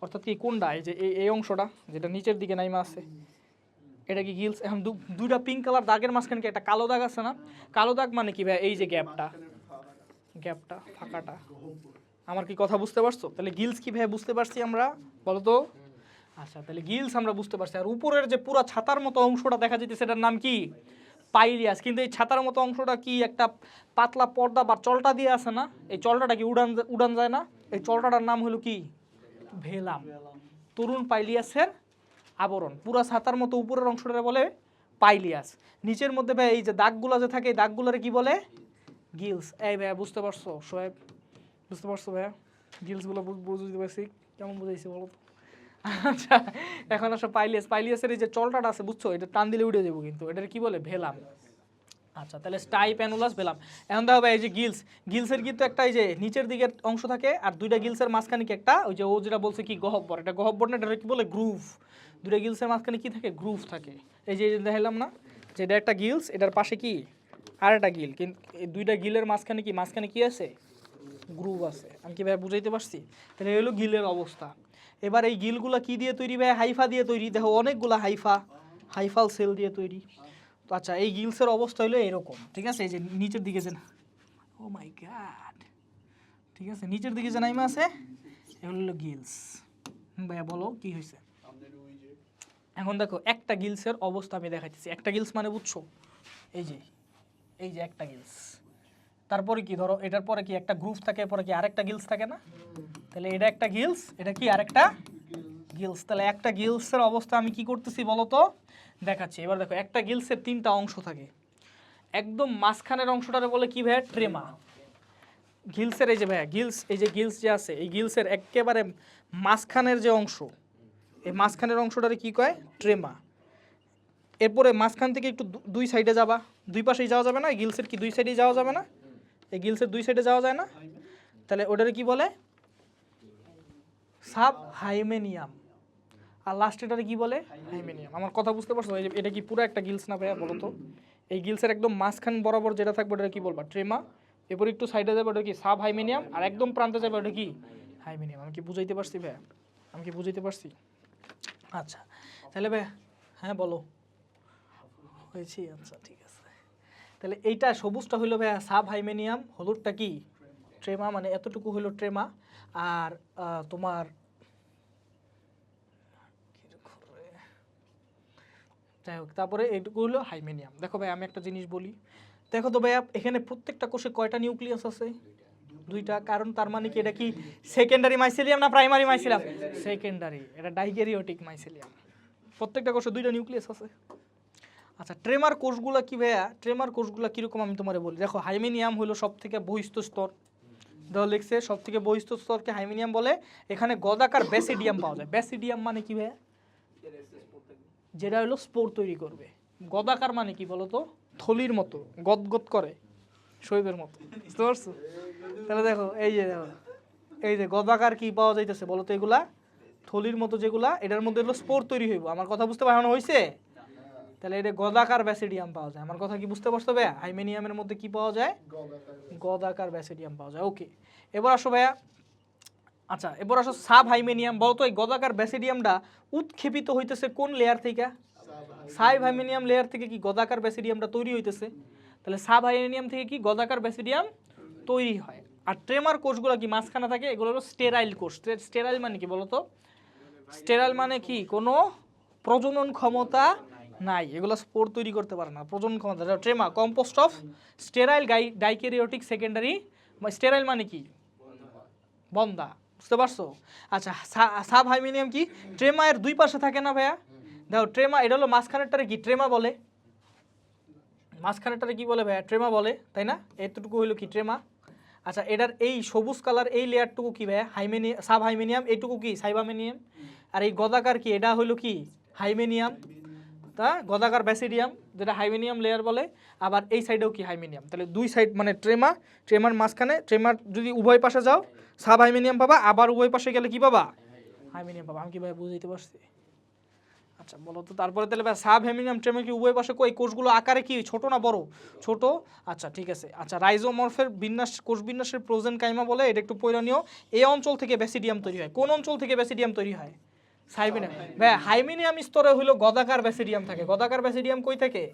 অর্থাৎ কি কোনটা, এই যে এই অংশটা যেটা নিচের দিকে নাইমা আছে, এটা কি গিলস। এখন দুইটা পিঙ্ক কালার দাগের মাঝখানে কি একটা কালো দাগ আছে না? কালো দাগ মানে কি ভাই, এই যে গ্যাপটা ফাঁকাটা। আমার কি কথা বুঝতে পারছো? তাহলে গিলস কি ভাই বুঝতে পারছি আমরা, বলো তো? আচ্ছা তাহলে গিলস আমরা বুঝতে পারছি। আর উপরের যে পুরো ছাতার মতো অংশটা দেখা যেতে, সেটার নাম কি? পাইলিয়াস। কিন্তু এই ছাতার মতো অংশটা কি একটা পাতলা পর্দা বা চলটা দিয়ে আছে না? এই চলটাটা কি উড়ান যায় না? এই চলটাটার নাম হলো কি? ভেলাম। তরুণ পাইলিয়াসের আবরণ। পুরা ছাতার মতো উপরের অংশটা বলে পাইলিয়াস। নিচের মধ্যে ভাই এই যে দাগগুলো যে থাকে, এই দাগগুলোরে কি বলে? গিলস। এই ভাইয়া বুঝতে পারছো? সোহেব বুঝতে পারছো ভাইয়া? গিলসগুলো বুঝতে পারছি, কেমন বুঝাইছি বলো তো? আচ্ছা এখন আসো পাইলিয়াসের এই যে চলটাটা আছে, বুঝছো? এটা টান দিলে উঠে যাবো, কিন্তু এটার কি বলে? ভেলাম। আচ্ছা তাহলে স্টাইপ অ্যানুলাস ভেলাম। এখন দেখো ভাই এই যে গিলসের কিন্তু একটা এই যে নিচের দিকের অংশ থাকে, আর দুইটা গিলসের মাঝখানে কি একটা, ওই যে ও যেটা বলছে কি গহব্বর, এটা গহব্বর না, এটা কি বলে? গ্রুভ। দুইটা গিলসের মাঝখানে কি থাকে? গ্রুভ থাকে। এই যে দেখাইলাম না যে এটা একটা গিলস, এটার পাশে কি আর একটা গিল, কিন্তু এই দুইটা গিলের মাঝখানে কি আছে? গ্রুভ আছে। আমি কি ভাই বুঝাইতে পারছি? তাহলে এই হলো গিলের অবস্থা। এবার এই গিলগুলা কি দিয়ে তৈরি ভাই? হাইফা দিয়ে তৈরি। দেখো অনেকগুলা হাইফাল সেল দিয়ে তৈরি। তো আচ্ছা এই গিলসের অবস্থা হলো এরকম, ঠিক আছে? এই যে নিচের দিকে যে, ও মাই গড, ঠিক আছে, নিচের দিকে যে নাইমা আছে এগুলো হলো গিলস। ভাইয়া বলো কি হয়েছে? এখন দেখো একটা গিলসের অবস্থা আমি দেখাচ্ছি। একটা গিলস মানে বুঝছো? এই যে একটা গিলস, তারপরে কি ধরো এটার পরে কি একটা গ্রুপ থাকে, পরে কি আরেকটা গিলস থাকে না? তাহলে এটা একটা গিলস, এটা কি আরেকটা গিলস। তাহলে একটা গিলসের অবস্থা আমি কি করতেছি বলো তো? দেখাচ্ছি। এবার দেখো একটা গিলসের তিনটা অংশ থাকে। একদম মাঝখানের অংশটারে বলে কি ভাইয়া? ট্রেমা। গিলসের এই যে ভাইয়া এই যে গিলস যে আছে, এই গিলসের একেবারে মাঝখানের যে অংশ, এই মাঝখানের অংশটারে কি কয়? ট্রেমা। এরপরে মাঝখান থেকে একটু দুই সাইডে যাবা, দুই পাশেই যাওয়া যাবে না? এই গিলসের কি দুই সাইডেই যাওয়া যাবে না? এই গিলসের দুই সাইডে যাওয়া যায় না? তাহলে ওটারে কি বলে? সাব হাইমেনিয়াম। আর লাস্ট এটারে কি বলে? হাইমেনিয়াম। আমার কথা বুঝতে পারছো? এটা কি পুরো একটা গিলস না ভাইয়া বলো তো? এই গিলসের একদম মাঝখান বরাবর যেটা থাকবে ওটা কি বলবা? ট্রেমা। এরপর একটু সাইডে যাবে ওটা কি? সাব হাইমেনিয়াম। আর একদম প্রান্তে যাবে ওটা কি? হাইমেনিয়াম। আমি কি বুঝাইতে পারছি ভাইয়া? আমি কি বুঝাইতে পারছি? আচ্ছা তাহলে ভাইয়া, হ্যাঁ বলো হয়েছি? আচ্ছা ঠিক আছে। তাহলে এইটা সবুজটা হইলো ভাইয়া সাব হাইমেনিয়াম, হলুদটা কি? ট্রেমা। মানে এতটুকু হইলো ট্রেমা। আর তোমার যাই হোক, তারপরে এইটুকু হলো হাইমেনিয়াম। দেখো ভাই আমি একটা জিনিস বলি, দেখো তো ভাইয়া এখানে প্রত্যেকটা কোষে কয়টা নিউক্লিয়াস আছে? দুইটা। কারণ তার মানে কি এটা কি সেকেন্ডারি মাইসেলিয়াম না প্রাইমারি মাইসেলিয়াম? সেকেন্ডারি। এটা ডাইক্যারিওটিক মাইসেলিয়াম। প্রত্যেকটা কোষে দুইটা নিউক্লিয়াস আছে। আচ্ছা ট্রেমার কোষগুলা কি ভাইয়া? ট্রেমার কোষগুলা কীরকম আমি তোমারে বলি। দেখো হাইমেনিয়াম হলো সব থেকে বহিস্থ স্তর, দেওয়া লিখছে সব থেকে বহিস্থ স্তরকে হাইমেনিয়াম বলে। এখানে গদাকার ব্যাসিডিয়াম পাওয়া যায়। ব্যাসিডিয়াম মানে কি ভাইয়া? যেটা হলো স্পোর তৈরি করবে। গদাকার মানে কি বলো তো? থলির মতো গদগদ করে, শৈবের মতো। বুঝতে পারছো? তাহলে দেখো এই যে গদাকার কি পাওয়া যাইতেছে বলো তো? এগুলা থলির মতো যেগুলা, এটার মধ্যে হলো স্পোর তৈরি হইব। আমার কথা বুঝতে পারানো হয়েছে? তাহলে এটা গদাকার ব্যাসিডিয়াম পাওয়া যায়। আমার কথা কি বুঝতে পারছো ভাইয়া? হাইমেনিয়ামের মধ্যে কি পাওয়া যায়? গদাকার ব্যাসিডিয়াম পাওয়া যায়। ওকে এবার আসো ভাইয়া, আচ্ছা এবার আসো সাব হাইমেনিয়াম। বলো তো এই গদাকার ব্যাসিডিয়ামটা উৎক্ষেপিত হইতেছে কোন লেয়ার থেকে? সাব হাইমেনিয়াম লেয়ার থেকে কি গদাকার ব্যাসিডিয়ামটা তৈরি হইতেছে। তাহলে সাব হাইমেনিয়াম থেকে কি গদাকার ব্যাসিডিয়াম তৈরি হয়। আর ট্রেমার কোষগুলো কি মাঝখানে থাকে, এগুলো হলো স্টেরাইল কোষ। স্টেরাইল মানে কি বলো তো? স্টেরাইল মানে কি কোনো প্রজনন ক্ষমতা নাই, এগুলো স্পোর তৈরি করতে পারে না, প্রজনন ক্ষমতা। ট্রেমা composed of sterile dikaryotic secondary. Sterile মানে কি? বন্ধা। বুঝতে পারছো? আচ্ছা, সাব হাইমেনিয়াম কি? ট্রেমা এর দুই পাশে থাকে না ভাইয়া? দেখো ট্রেমা, এটা হলো মাঝখানেরটারে কি ট্রেমা বলে, মাঝখানেরটারে কি বলে ভাইয়া? ট্রেমা বলে, তাই না? এতটুকু হইলো কি ট্রেমা। আচ্ছা, এটার এই সবুজ কালার এই লেয়ারটুকু কি ভাইয়া? সাব হাইমেনিয়াম। এইটুকু কি সাইবামেনিয়াম। আর এই গদাকার কি, এটা হইলো কি হাইমেনিয়াম। তা গদাকার ব্যাসিডিয়াম, যেটা হাইমেনিয়াম লেয়ার বলে। আবার এই সাইডেও কি হাইমেনিয়াম। তাহলে দুই সাইড মানে ট্রেমা, ট্রেমার মাঝখানে, ট্রেমার যদি উভয় পাশে যাও সাব হাইমেনিয়াম পাবা, আবার উভয় পাশে গেলে কি পাবা? হাইমেনিয়াম পাবা। আমি কি ভাই বুঝাইতে পারছি? আচ্ছা বলো তো, তারপরে তাহলে ভাই সাব হেমিনিয়াম ট্রেমা কি উভয় পাশে কই কোষগুলো আকারে কি ছোট না বড়? ছোট। আচ্ছা ঠিক আছে। আচ্ছা, রাইজোমরফের বিন্যাস, কোষ বিন্যাসের প্রোজেন কাইমা বলে, এটা একটু পৈরানীয়। এই অঞ্চল থেকে ব্যাসিডিয়াম তৈরি হয়। কোন অঞ্চল থেকে ব্যাসিডিয়াম তৈরি হয়? সাইবেনিয়াম। ভাই হাইমেনিয়াম স্তরে হলো গদাকার ব্যাসিডিয়াম থাকে। গদাকার ব্যাসিডিয়াম কই থাকে?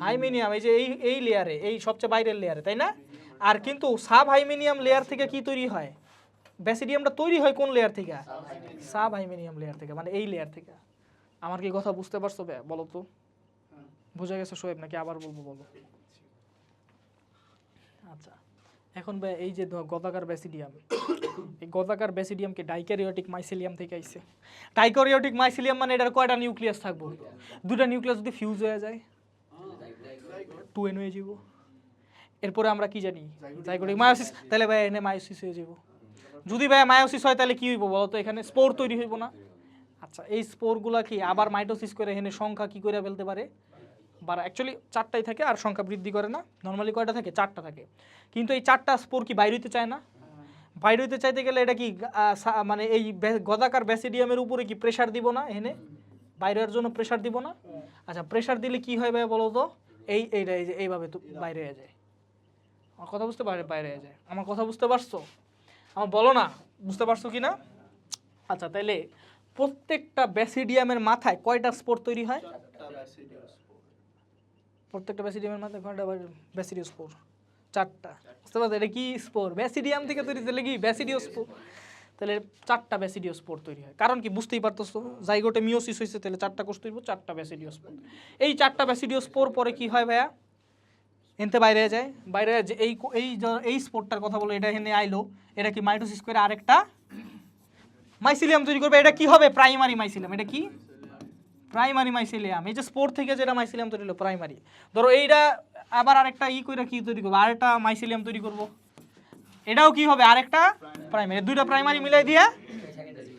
হাইমেনিয়াম, এই যে এই লেয়ারে, এই সবচেয়ে বাইরের লেয়ারে, তাই না? আর কিন্তু সাব হাইমেনিয়াম লেয়ার থেকে কি তৈরি হয়? ব্যাসিডিয়ামটা তৈরি হয় কোন লেয়ার থেকে? সাব হাইমেনিয়াম লেয়ার থেকে, মানে এই লেয়ার থেকে। আমার কি কথা বুঝতে পারছো ভাই? বলো তো, বুঝা গেছে শোয়েব নাকি আবার বলবো? বলো। আচ্ছা, এখন ভাই এই যে গদাকার ব্যাসিডিয়াম, এই গদাকার ব্যাসিডিয়ামকে ডাইক্যারিওটিক মাইসেলিয়াম থেকে আইছে। ডাইক্যারিওটিক মাইসেলিয়াম মানে এটার কয়টা নিউক্লিয়াস থাকবো? দুটা নিউক্লিয়াস যদি ফিউজ হয়ে যায় 2n হয়ে যাব। এরপরে আমরা কি জানি? Zygotic meiosis. তাহলে ভাই এনে মায়োসিস হয়ে যাব। যদি ভাই মায়োসিস হয় তাহলে কি হইব বলো তো? এখানে স্পোর তৈরি হইব না? আচ্ছা, এই স্পোরগুলা কি আবার মাইটোসিস করে এখানে সংখ্যা কি করে ফেলতে পারে? বাড়া। অ্যাকচুয়ালি 4টাই থাকে, আর সংখ্যা বৃদ্ধি করে না। নর্মালি কয়টা থাকে? 4টা থাকে। কিন্তু এই 4টা স্পোর কি বাইরে হইতে চায় না? বাইরে হইতে চাইতে গেলে এটা কি মানে এই গদাকার ব্যাসিডিয়ামের উপরে কি প্রেসার দিব না? এখানে বাইরের জন্য প্রেসার দিব না? আচ্ছা, প্রেসার দিলে কি হয় ভাই বলো তো? এইটা এই যে এইভাবে তো বাইরে হয়ে যায়। আমার কথা বুঝতে বাইরে হয়ে যায়। আমার কথা বুঝতে পারছো? আমার বলো না বুঝতে পারছো কি না? আচ্ছা, তাইলে প্রত্যেকটা ব্যাসিডিয়ামের মাথায় কয়টা স্পোর তৈরি হয়? প্রত্যেকটা ব্যাসিডিয়ামের মাথায় কয়টা ব্যাসিডিও স্পোর? 4টা। বুঝতে পারছো? এটা কি স্পোর? ব্যাসিডিয়াম থেকে তৈরি, তাহলে কি ব্যাসিডিও স্পোর। তাহলে 4টা ব্যাসিডিও স্পোর তৈরি হয়। কারণ কি বুঝতেই পারতেছো? জাইগোটে মিওসিস হয়েছে, তাহলে 4টা কোষ তৈরি, 4টা ব্যাসিডিও স্পোর। এই 4টা ব্যাসিডিও স্পোর পরে কি হয় ভাইয়া? এনতে বাইরে যায়। বাইরে যে এই স্পোরটার কথা বলো, এটা এখানে আইলো, এটা কি মাইটোসিস করে আরেকটা মাইসিলিয়াম তৈরি করবে। এটা কি হবে? Primary mycelium. এটা কি? Primary mycelium. এই যে স্পোর থেকে যেটা মাইসিলিয়াম তৈরি হলো প্রাইমারি। ধরো এইটা আবার আরেকটা কইরা কি তৈরি করবো? আরেকটা মাইসিলিয়াম তৈরি করব। এটাও কি হবে? আরেকটা প্রাইমারি। দুইটা প্রাইমারি মিলাই দিয়ে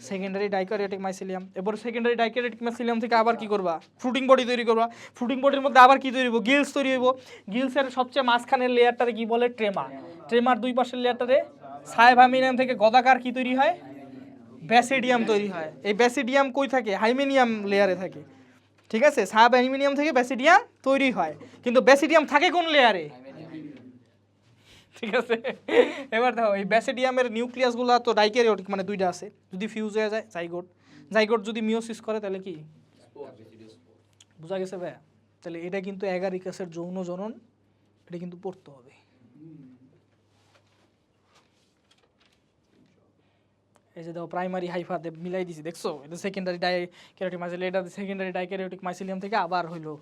সেকেন্ডারি ডাইক্যারিওটিক মাইসিলিয়াম। এরপর সেকেন্ডারি ডাইক্যারিওটিক মাইসিলিয়াম থেকে আবার কি করবা? ফ্রুটিং বডি তৈরি করবা। ফ্রুটিং বডির মধ্যে আবার কি তৈরি হইব? গিলস তৈরি হইব। গিলসের সবচেয়ে মাঝখানের লেয়ারটারে কি বলে? ট্রেমা। ট্রেমার দুই পাশের লেয়ারটারে সাইবামিনিয়াম থেকে গদাকার কি তৈরি হয়? ব্যাসিডিয়াম তৈরি হয়। এই ব্যাসিডিয়াম কই থাকে? হাইমেনিয়াম লেয়ারে থাকে। ঠিক আছে, সাব অ্যালুমিনিয়াম থেকে ব্যাসিডিয়াম তৈরি হয়, কিন্তু ব্যাসিডিয়াম থাকে কোন লেয়ারে? ঠিক আছে, এবার দেখো এই ব্যাসিডিয়ামের নিউক্লিয়াসগুলো তো ডাইক্যারিওটিক, মানে দুইটা আছে। যদি ফিউজ হয়ে যায় জাইগোট, জাইগোট যদি মিওসিস করে তাহলে কি? বুঝা গেছে ভাই? তাহলে এটা কিন্তু অ্যাগারিকাসের যৌন জনন, এটা কিন্তু পড়তে হবে। এই যে দেখো প্রাইমারি হাইফাতে মিলাই দিছি, দেখছো? এটা সেকেন্ডারি ডাইক্যারিওটিক মাইসিলিয়াম, এটা সেকেন্ডারি ডাইক্যারিওটিক মাইসিলিয়াম থেকে আবার হইলো।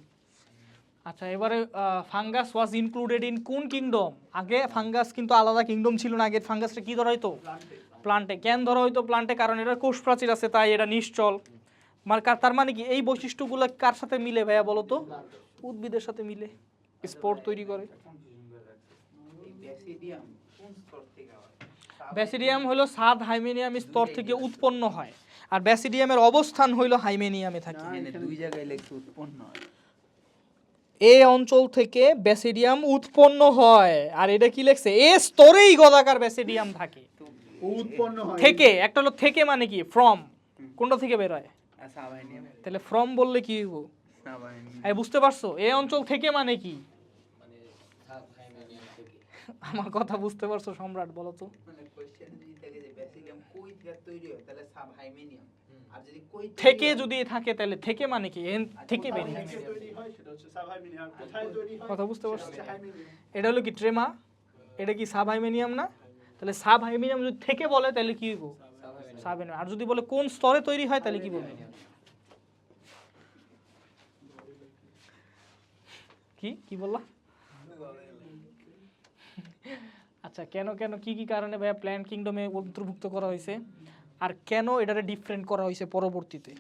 আচ্ছা, এবারে ফাঙ্গাস ওয়াজ ইনক্লুডেড ইন কোন কিংডম? আগে ফাঙ্গাস কিন্তু আলাদা কিংডম ছিল না। আগে ফাঙ্গাসটা কি ধরা হইতো? প্লান্টে। কেন ধরা হইতো প্লান্টে? কারণ এটা কোষ প্রাচীর আছে, তাই এটা নিশ্চল। তার মানে কি এই বৈশিষ্ট্যগুলো কার সাথে মিলে ভাইয়া বলো তো? উদ্ভিদের সাথে মিলে স্পোর তৈরি করে। ব্যাসিডিয়াম হলো সাব হাইমেনিয়াম স্তর থেকে উৎপন্ন হয়, আর ব্যাসিডিয়ামের অবস্থান হইলো হাইমেনিয়ামে থাকে।
দুই জায়গায় লেখছে উৎপন্ন হয়।
এই অঞ্চল থেকে ব্যাসিডিয়াম উৎপন্ন হয়, আর এটা কি লেখছে? এ স্তরেই গদাকার ব্যাসিডিয়াম থাকে।
উৎপন্ন হয়
থেকে, একটা হলো থেকে মানে কি? ফ্রম। কোনটা থেকে বের হয়?
সাবাইনিয়াম।
তাহলে ফ্রম বললে কি হইব?
সাবাইনিয়াম।
এই বুঝতে পারছো? এই অঞ্চল থেকে মানে কি? আমার কথা বুঝতে পারছো সম্রাট? বলো তো।
মানে কোশ্চেন যদি থাকে যে ব্যাসিলিয়াম কই থেকে তৈরি হয়, তাহলে সাবহাইমেনিয়াম। আর যদি কই
থেকে যদি থাকে তাহলে থেকে মানে কি? থেকে বের হয়।
তৈরি হয় সেটা হচ্ছে সাবহাইমেনিয়াম। কোথায় তৈরি হয়?
কথা বুঝতে পারছো?
হাইমেনিয়াম।
এটা হলো কি ট্রেমা, এটা কি সাব হাইমেনিয়াম না? তাহলে সাব হাইমেনিয়াম যদি থেকে বলে তাহলে কি হইব? সাব হাইমেনিয়াম। আর যদি বলে কোন স্তরে তৈরি হয় তাহলে কি বলবে? কি কি বললা? আচ্ছা কেন কেন কি কি কারণে ভাইয়া প্ল্যান্ট কিংডমে অন্তর্ভুক্ত করা হয়েছে আর কেন এটারে ডিফারেন্ট করা হয়েছে পরবর্তীতে?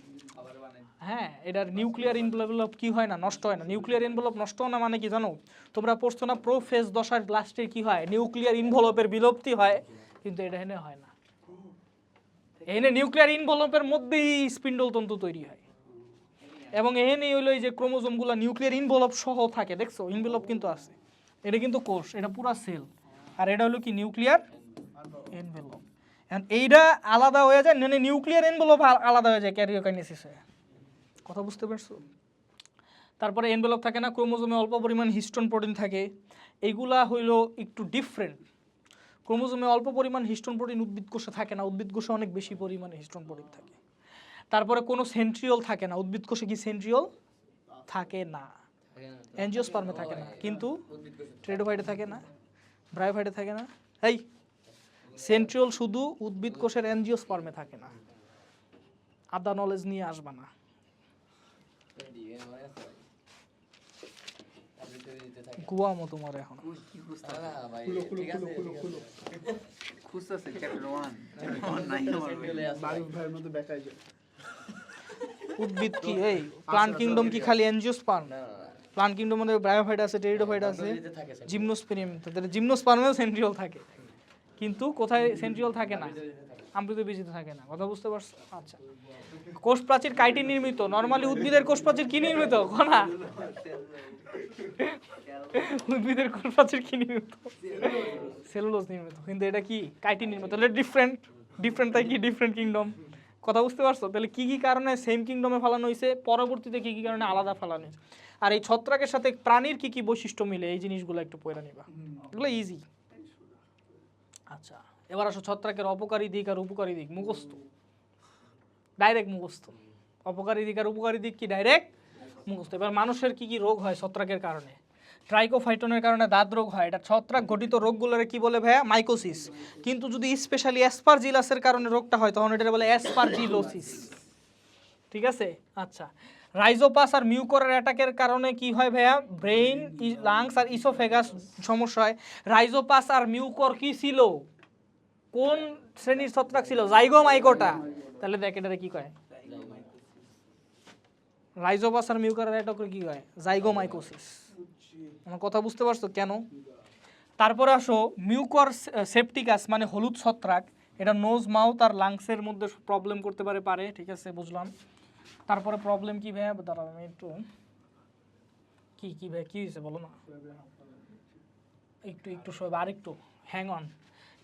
হ্যাঁ, এটার নিউক্লিয়ার এনভেলপ কি হয় না, নষ্ট হয় না। নিউক্লিয়ার এনভেলপ নষ্ট হয় না মানে কি জানো? তোমরা পড়ছো না প্রোফেজ দশার লাস্টে কি হয়, নিউক্লিয়ার এনভেলপের বিলুপ্তি হয়, কিন্তু এটা এখানে হয় না। এখানে নিউক্লিয়ার এনভেলপের মধ্যেই স্পিন্ডল তন্তু তৈরি হয় এবং এখানেই হইলো এই যে ক্রোমোজোমগুলো নিউক্লিয়ার এনভেলপ সহ থাকে, দেখছো এনভেলপ কিন্তু আছে। এটা কিন্তু কোষ, এটা পুরো সেল, আর এটা হলো কি নিউক্লিয়ার এনভেলপ। এখন এইটা আলাদা হয়ে যায়, মানে নিউক্লিয়ার এনভেলপ আলাদা হয়ে যায় ক্যারিওকাইনেসিস হয়ে। কথা বুঝতে পারছো? তারপরে এনভেলপ থাকে না, ক্রোমোজোমে অল্প পরিমাণ হিস্টোন প্রোটিন থাকে, এইগুলা হইলো একটু ডিফারেন্ট। ক্রোমোজোমে অল্প পরিমাণ হিস্টোন প্রোটিন উদ্ভিদ কোষে থাকে না, উদ্ভিদ কোষে অনেক বেশি পরিমাণে হিস্টোন প্রোটিন থাকে। তারপরে কোনো সেন্ট্রিওল থাকে না, উদ্ভিদ কোষে কি সেন্ট্রিওল থাকে না, অ্যাঞ্জিওস্পার্মে থাকে না, কিন্তু ট্রেডোফাইটে থাকে না, ব্রায়োফাইটে থাকে না। এই সেন্ট্রিওল শুধু উদ্ভিদ কোষের অ্যাঞ্জিওস্পার্মে থাকে না। আদা নলেজ নিয়ে আসবা না। গুয়ামো তোমার এখন
কি খুঁজতে
খুলো।
খুঁজতেছে চ্যাপ্টার 1 নাই আমার
মারুফ ভাইয়ের মতো বেকায় যায়।
উদ্ভিদ কি এই প্লান্ট কিংডম কি খালি অ্যাঞ্জিওস্পার্ম? প্লান্ট কিংডম মধ্যে ব্রায়োফাইট আছে, টেরিডোফাইট আছে, জিমনোস্পেরিয়াম, তাদের জিমনোস্পার্মেও সেন্ট্রিওল থাকে, কিন্তু কোথায় সেন্ট্রিওল থাকে না? আমৃতবীজিতে থাকে না। কথা বুঝতে পারছো? আচ্ছা, কোষ প্রাচীর কাইটিন নির্মিত। নরমালি উদ্ভিদের কোষ প্রাচীর কি নির্মিত? না, উদ্ভিদের কোষ প্রাচীর কি নির্মিত? সেলুলোজ নির্মিত, কিন্তু এটা কি কাইটিন নির্মিত। তাহলে ডিফারেন্ট তাই কি ডিফারেন্ট কিংডম। কথা বুঝতে পারছো? তাহলে কি কি কারণে সেম কিংডমে ফেলানো হয়েছে, পরবর্তীতে কি কি কারণে আলাদা ফেলানো হয়েছে, আর এই ছত্রাকের সাথে প্রাণীর কি কি বৈশিষ্ট্য মিলে, এই জিনিসগুলো একটু পড়ে নিবা, এগুলো ইজি। আচ্ছা, এবার আসো ছত্রাকের অপকারী দিক আর উপকারী দিক। মুখস্থ, ডাইরেক্ট মুখস্থ। অপকারী দিক আর উপকারী দিক কি ডাইরেক্ট মুখস্থ। এবার মানুষের কি কি রোগ হয় ছত্রাকের কারণে? ট্রাইকোফাইটনের কারণে দাঁত রোগ হয়, এটা ছত্রাক ঘটিত রোগগুলোর কি বলে ভাইয়া? মাইকোসিস। কিন্তু যদি স্পেশালি অ্যাসপারজিলাসের কারণে রোগটা হয় তখন এটা বলে অ্যাসপারজিলোসিস। ঠিক আছে? আচ্ছা, রাইজোপাস আর মিউকরের অ্যাটাকের কারণে কি হয় ভাইয়া? ব্রেইন, লাংস আর ইসোফেগাস সমস্যা হয়। রাইজোপাস আর মিউকর কি ছিল? কোন শ্রেণীর ছত্রাক ছিল? জাইগোমাইকোটা। তাহলে দেখ এটারে কি কয়? রাইজোপাস আর মিউকরের অ্যাটাকে কি হয়? জাইগোমাইকোসিস। আমার কথা বুঝতে পারছো কেন? তারপরে আসো মিউকর সেপটিকাস মানে হলুদ ছত্রাক, এটা নোজ, মাউথ আর লাংসের মধ্যে প্রবলেম করতে পারে। ঠিক আছে, বুঝলাম। তারপরে প্রবলেম কি ভাইয়া? দাঁড়াও আমি একটু কি ভাই কি হয়েছে বলো না, একটু সব আর একটু হ্যাং অন।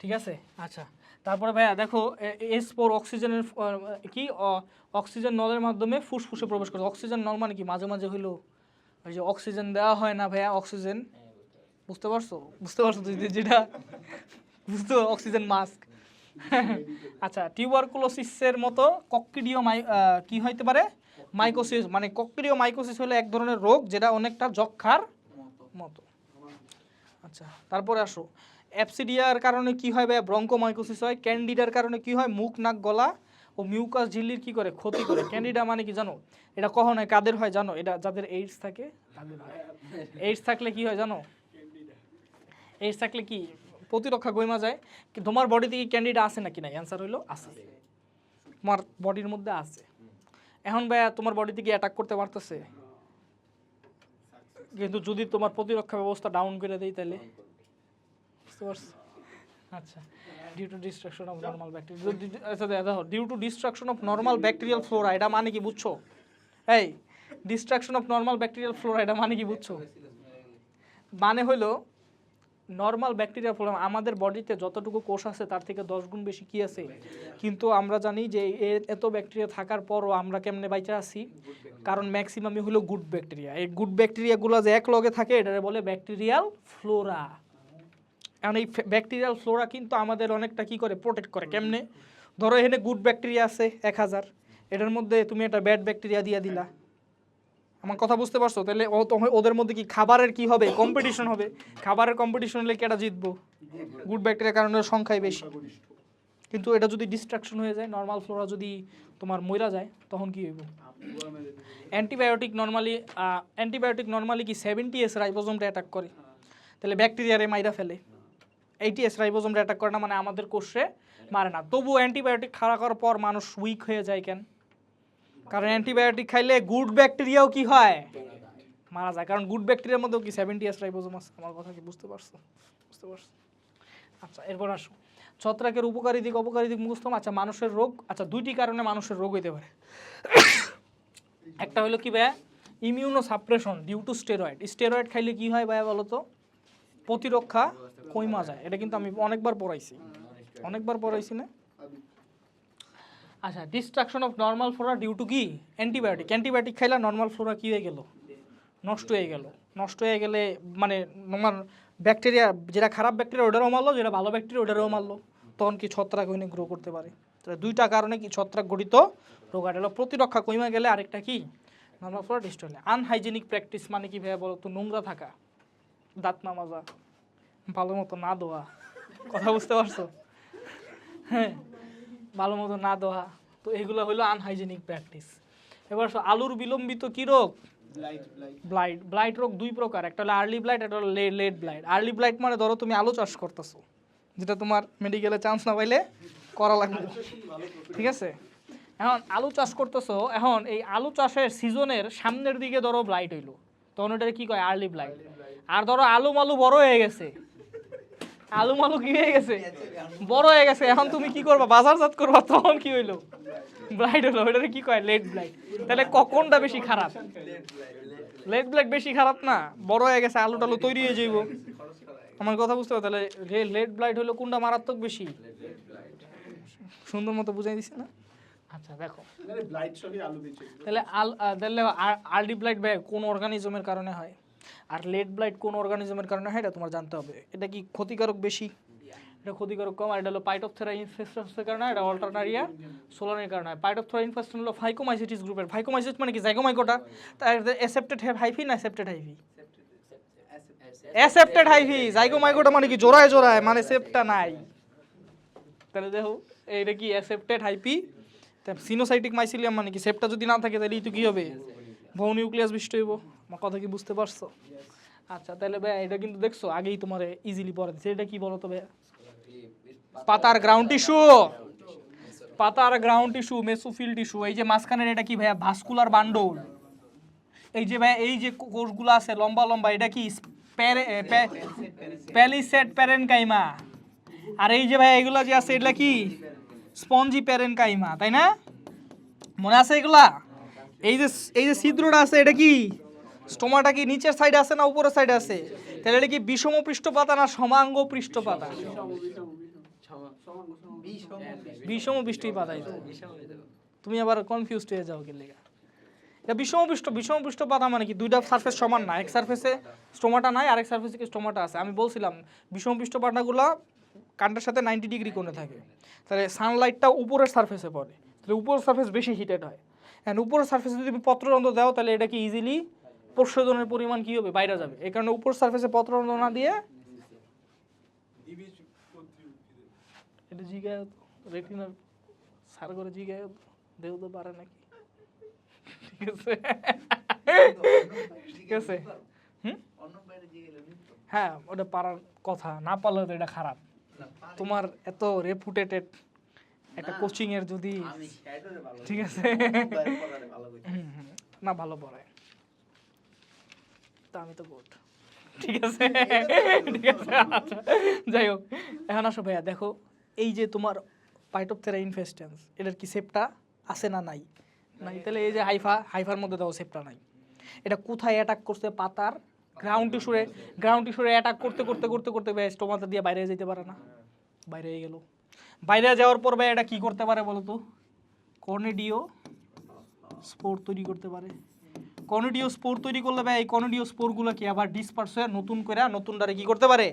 ঠিক আছে, আচ্ছা। তারপরে ভাইয়া দেখো S4 অক্সিজেনের কি অক্সিজেন নলের মাধ্যমে ফুসফুসে প্রবেশ করে। অক্সিজেন নল মানে কি? মাঝে মাঝে হইলো ওই যে অক্সিজেন দেওয়া হয় না ভাইয়া, অক্সিজেন, বুঝতে পারছো তুই যেটা বুঝতে, অক্সিজেন মাস্ক। আচ্ছা, টিউবারকুলোসিসের মতো কক্সিডিও কি হইতে পারে? মাইকোসিস। মানে কক্সিডিও মাইকোসিস হলো এক ধরনের রোগ যেটা অনেকটা যক্ষার মতো। আচ্ছা, তারপরে আসো অ্যাপসিডিয়ার কারণে কি হয় ভাই? ব্রঙ্কোমাইকোসিস হয়। ক্যান্ডিডার কারণে কি হয়? মুখ, নাক, গলা ও মিউকাস ঝিল্লির কি করে? ক্ষতি করে। ক্যান্ডিডা মানে কি জানো? এটা কখন হয়, কাদের হয় জানো? এটা যাদের এইডস থাকে তাদের হয়। এইডস থাকলে কি হয় জানো? এইডস থাকলে কি প্রতিরক্ষা কমে যায়। তোমার বডিতে কি ক্যান্ডিডা আছে নাকি? না, অ্যান্সার হইলো আছে, তোমার বডির মধ্যে আছে। এখন ভাইয়া তোমার বডিতে কি অ্যাটাক করতে পারতেছে? কিন্তু যদি তোমার প্রতিরক্ষা ব্যবস্থা ডাউন করে দেয় তাহলে, বুঝতে পারছো? আচ্ছা, due to destruction of normal bacteria. আচ্ছা দেখো, due to destruction of normal bacterial flora, এটা মানে কি বুঝছো? এই destruction of normal bacterial flora এটা মানে কি বুঝছো? মানে হইলো নর্মাল ব্যাকটেরিয়া ফ্লোরা, আমাদের বডিতে যতটুকু কোষ আছে তার থেকে 10 গুণ বেশি কি আছে, কিন্তু আমরা জানি যে এত ব্যাকটেরিয়া থাকার পরও আমরা কেমনে বাইচা আছি, কারণ ম্যাক্সিমামই হলো গুড ব্যাকটেরিয়া। এই গুড ব্যাকটেরিয়াগুলো যে এক লগে থাকে এটারে বলে ব্যাকটেরিয়াল ফ্লোরা। এখন এই ব্যাকটেরিয়াল ফ্লোরা কিন্তু আমাদের অনেকটা কি করে? প্রোটেক্ট করে। কেমনে? ধরো এখানে গুড ব্যাকটেরিয়া আছে 1000, এটার মধ্যে তুমি একটা ব্যাড ব্যাকটেরিয়া দিয়ে দিলা। আমার কথা বুঝতে পারছো? তাহলে ওদের মধ্যে কি খাবারের কি হবে? কম্পিটিশন হবে। খাবারের কম্পিটিশন হলে কেটা জিতবো? গুড ব্যাকটেরিয়ার কারণে সংখ্যায় বেশি। কিন্তু এটা যদি ডিস্ট্রাকশন হয়ে যায়, নর্মাল ফ্লোরা যদি তোমার মইরা যায়, তখন কি হইব? অ্যান্টিবায়োটিক নর্মালি কি 70S রাইবোজোমটা অ্যাটাক করে, তাহলে ব্যাকটেরিয়ারে মাইরা ফেলে। ATS রাইবোজোম অ্যাটাক করে না মানে আমাদের কোষে মারে না, তবু অ্যান্টিবায়োটিক খাওয়া করার পর মানুষ উইক হয়ে যায় কেন? কারণ অ্যান্টিবায়োটিক খাইলে গুড ব্যাকটেরিয়াও কি হয়, মারা যায়। কারণ গুড ব্যাকটেরিয়ার মধ্যেও কি 70S রাইবোজোম আছে। আমার কথা কি বুঝতে পারছো? বুঝতে পারছো? আচ্ছা, এরপর আসো ছত্রাকের উপকারী দিক অপকারী দিক মুখস্থ। আচ্ছা, মানুষের রোগ, আচ্ছা দুইটি কারণে মানুষের রোগ হইতে পারে। একটা হলো কি ভাইয়া, immunosuppression due to steroid. Steroid খাইলে কি হয় ভাইয়া বলো তো? প্রতিরক্ষা কইমা যায়। এটা কিন্তু আমি অনেকবার পড়াইছি না? আচ্ছা, destruction of normal flora due to কি? অ্যান্টিবায়োটিক। অ্যান্টিবায়োটিক খাইলে নর্মাল ফ্লোরা কি হয়ে গেল? নষ্ট হয়ে গেল। নষ্ট হয়ে গেলে মানে তোমার ব্যাকটেরিয়া, যেটা খারাপ ব্যাকটেরিয়া ওটারও মারলো, যেটা ভালো ব্যাকটেরিয়া ওটারও মারলো, তখন কি ছত্রাক ওইনে গ্রো করতে পারে। তাহলে দুইটা কারণে কি ছত্রাক গঠিত রোগ। আর হলো প্রতিরক্ষা কমে গেলে, আরেকটা কি নর্মাল ফ্লোরা ডিস্ট্রয় হলে। আনহাইজেনিক প্র্যাকটিস মানে কি ভাইয়া বলো তো? নোংরা থাকা, দাঁত না মাজা, ভালো মতো না ধোয়া, কথা বুঝতে পারছো? হ্যাঁ, ভালো মতো না ধোয়া, তো এগুলো হলো আনহাইজেনিক প্র্যাকটিস। এবার আলুর বিলম্বিত কি রোগ? ব্লাইট। ব্লাইট রোগ দুই প্রকার, একটা হলো আর্লি ব্লাইট, একটা হলো লেট ব্লাইট। আর্লি ব্লাইট মানে ধরো তুমি আলু চাষ করতেছো, যেটা তোমার মেডিকেলে চান্স না পাইলে করা লাগবে, ঠিক আছে? এখন আলু চাষ করতেছো, এখন এই আলু চাষের সিজনের সামনের দিকে ধরো ব্লাইট হইলো, তখন ওটাকে কি কয়? Early blight. আর ধরো আলু মালু বড় হয়ে গেছে, আলু মালু কি হয়ে গেছে? বড় হয়ে গেছে, এখন তুমি কি করবা? বাজারজাত করবা, তখন কি হইলো? ব্লাইট হলো, ওটাকে কি কয়? Late blight. তাহলে কোনটা বেশি খারাপ? লেট ব্লাইট বেশি খারাপ না? বড় হয়ে গেছে, আলু টালু তৈরি হয়ে যাইব। আমার কথা বুঝতে পারো? তাহলে লেট ব্লাইট হলো কোনটা মারাত্মক বেশি? সুন্দর মতো বুঝাই দিছে না? আচ্ছা দেখো, তাহলে আর্লি ব্লাইট কোন অর্গানিজমের কারণে হয়, আর লেট ব্লাইট কোন অর্গানিজমের কারণে হয়, এটা তোমার জানতে হবে। এটা কি ক্ষতিকারক বেশি, এটা ক্ষতিকারক কম। আর এটা হলো পাইটোপথেরা ইনফেস্টাসের কারণে, এটা অল্টারনারিয়া সোলানের কারণে হয়। পাইটোপথেরা ইনফেস্টাস হলো ফাইকোমাইসিটিস গ্রুপের। ফাইকোমাইসিস মানে কি? জাইগোমাইকোটা। তার অ্যাসেপ্টেড হাইফি না অ্যাসেপ্টেড হাইফি? অ্যাসেপ্টেড হাইফি। জাইগোমাইকোটা মানে কি? জোড়ায় জোড়ায়, মানে সেপ্টা নাই। তাহলে দেখো এইটা কি? অ্যাসেপ্টেড হাইফি। সিনোসাইটিক মাইসিলিয়াম মানে কি? সেপ্টা যদি না থাকে তাহলে তো কি হবে? বহু নিউক্লিয়াস বিশিষ্ট হইব। আমার কথা কি বুঝতে পারছো? আচ্ছা, তাহলে ভাই এটা কিন্তু দেখছো আগেই তোমার ইজিলি পড়ে দিচ্ছে। এটা কি বলো তো ভাই? পাতার গ্রাউন্ড টিস্যু। পাতার গ্রাউন্ড টিস্যু, মেসোফিল টিস্যু। এই যে মাঝখানের এটা কি ভাইয়া? Vascular bundle. এই যে ভাই এই যে কোষগুলো আছে লম্বা লম্বা, এটা কি? Palisade parenchyma. আর এই যে ভাই এগুলা যে আছে, এটা কি? স্পঞ্জি প্যারেনকাইমা, তাই না? মনে আছে এগুলা? এই যে ছিদ্রটা আছে, এটা কি? স্টোমাটা কি নিচের সাইডে আছে না উপরের সাইডে আছে? তাহলে এটা কি বিষম পৃষ্ঠ পাতা না সমাঙ্গ পৃষ্ঠ পাতা? বিষম পৃষ্ঠ পাতা। তুমি আবার কনফিউজড হয়ে যাও কি লেগা? এটা বিষম পৃষ্ঠ পাতা মানে কি? দুইটা সারফেস সমান না, এক সারফেসে স্টোমাটা নাই, আরেক সারফেসে কি স্টোমাটা আছে। আমি বলছিলাম বিষম পৃষ্ঠ পাতাগুলো কান্ডের সাথে 90 ডিগ্রি কোণে থাকে। তাহলে সানলাইটটা উপরের সারফেসে পড়ে, তাহলে উপরের সারফেস বেশি হিটেড হয়। অ্যান্ড উপরের সারফেসে যদি তুমি পত্ররন্ধ্র দাও, তাহলে এটা কি ইজিলি প্রশোধনের পরিমাণ কি হবে? বাইরে যাবে। এই কারণে উপর সারফেসে পত্ররন্ধ্র না দিয়ে এটা জিগায় রেটিনার সার করে জিগায় দেও তো পারে নাকি? ঠিক আছে, ঠিক আছে। হ্যাঁ, ওটা পারার কথা, না পারলে তো এটা খারাপ। তোমার এত রেপুটেটেড একটা কোচিং এর যদি, ঠিক আছে, না ভালো পড়ায় তা আমি তো গুড, ঠিক আছে, ঠিক আছে। আচ্ছা যাই হোক, এখন আসো ভাইয়া দেখো, এই যে তোমার পাইটোপথেরা ইনফেস্টেন্স, এটার কি সেপ্টা আছে না নাই? নাই। তাহলে এই যে হাইফার মধ্যে দাও সেপ্টা নাই। এটা কোথায় অ্যাটাক করছে? পাতার গ্রাউন্ড টিস্যুরে অ্যাটাক করতে করতে করতে করতে ভাই স্টোমাটা দিয়ে বাইরে যেতে পারে না, বাইরে গেল। বাইরে যাওয়ার পর ভাই এটা কি করতে পারে বলো তো? কর্নিডিও স্পোর তৈরি করতে পারে। কর্নিডিও স্পোর তৈরি করলে ভাই এই কর্নিডিও স্পোরগুলোকে আবার ডিসপার্স হয়ে নতুন ডারে কি করতে পারে?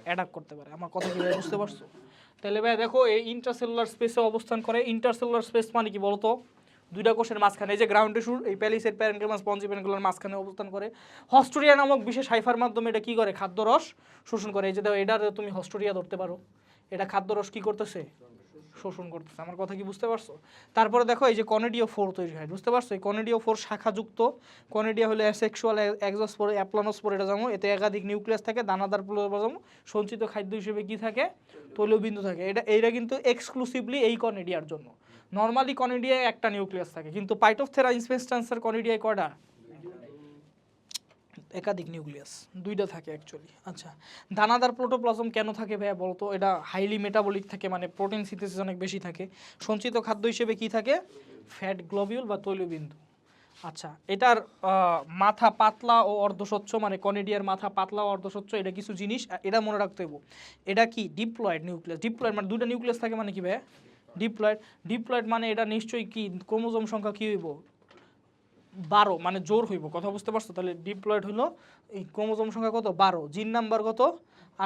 অ্যাটাক করতে পারে। আমার কথা কি ভাই বুঝতে পারছো? তাহলে ভাই দেখো এই ইন্টারসেলুলার স্পেসে অবস্থান করে। ইন্টারসেলুলার স্পেস মানে কি বলতো? দুইটা কোষের মাঝখানে, এই যে গ্রাউন্ড টিস্যুর এই প্যালিসেড প্যারেনকাইমা স্পঞ্জি প্যারেনকাইমার মাঝখানে অবস্থান করে। হস্টোরিয়া নামক বিশেষ হাইফার মাধ্যমে এটা কি করে? খাদ্যরস শোষণ করে। এই যে দেখো, এটা তুমি হস্টোরিয়া ধরতে পারো, এটা খাদ্যরস কি করতেছে? শোষণ করতেছে। আমার কথা কি বুঝতে পারছো? তারপরে দেখো এই যে কনেডিও 4 তৈরি হয়, বুঝতে পারছো? এই কনেডিও 4 শাখাযুক্ত, কনেডিয়া হলো অ্যাসেক্সুয়াল এক্সোস্পোর অ্যাপ্লানোস্পোর, এটা যেমন এতে একাধিক নিউক্লিয়াস থাকে, দানাদার প্লাজম, সঞ্চিত খাদ্য হিসেবে কি থাকে, তৈলবিন্দু থাকে। এইটা কিন্তু এক্সক্লুসিভলি এই কনেডিয়ার জন্য। নর্মালি কনেডিয়ায় একটা নিউক্লিয়াস থাকে, কিন্তু পাইটোপথেরা ইনস্পেন্সান্সের কনেডিয়ায় কয়টা? একাধিক নিউক্লিয়াস, দুইটা থাকে অ্যাকচুয়ালি। আচ্ছা, দানাদার প্রোটোপ্লাজম কেন থাকে ভাইয়া বলতো? এটা হাইলি মেটাবলিক থাকে, মানে প্রোটিন সিনথেসিস অনেক বেশি থাকে। সঞ্চিত খাদ্য হিসেবে কি থাকে? ফ্যাট গ্লোবিউল বা তৈলবিন্দু। আচ্ছা, এটার মাথা পাতলা ও অর্ধস্বচ্ছ, মানে কনেডিয়ার মাথা পাতলা ও অর্ধস্বচ্ছ। এটা কিছু জিনিস এটা মনে রাখতে হবে। এটা কি ডিপ্লয়েড নিউক্লিয়াস। ডিপ্লয়েড মানে দুইটা নিউক্লিয়াস থাকে, মানে কি ভাইয়া? ডিপ্লয়েড। ডিপ্লয়েড মানে এটা নিশ্চয়ই কি ক্রোমোজোম সংখ্যা কি হইব? 12, মানে জোর হইব। কথা বুঝতে পারছো? তাহলে ডিপ্লয়েড হলো এই ক্রোমোজোম সংখ্যা কত? 12। জিন নাম্বার কত?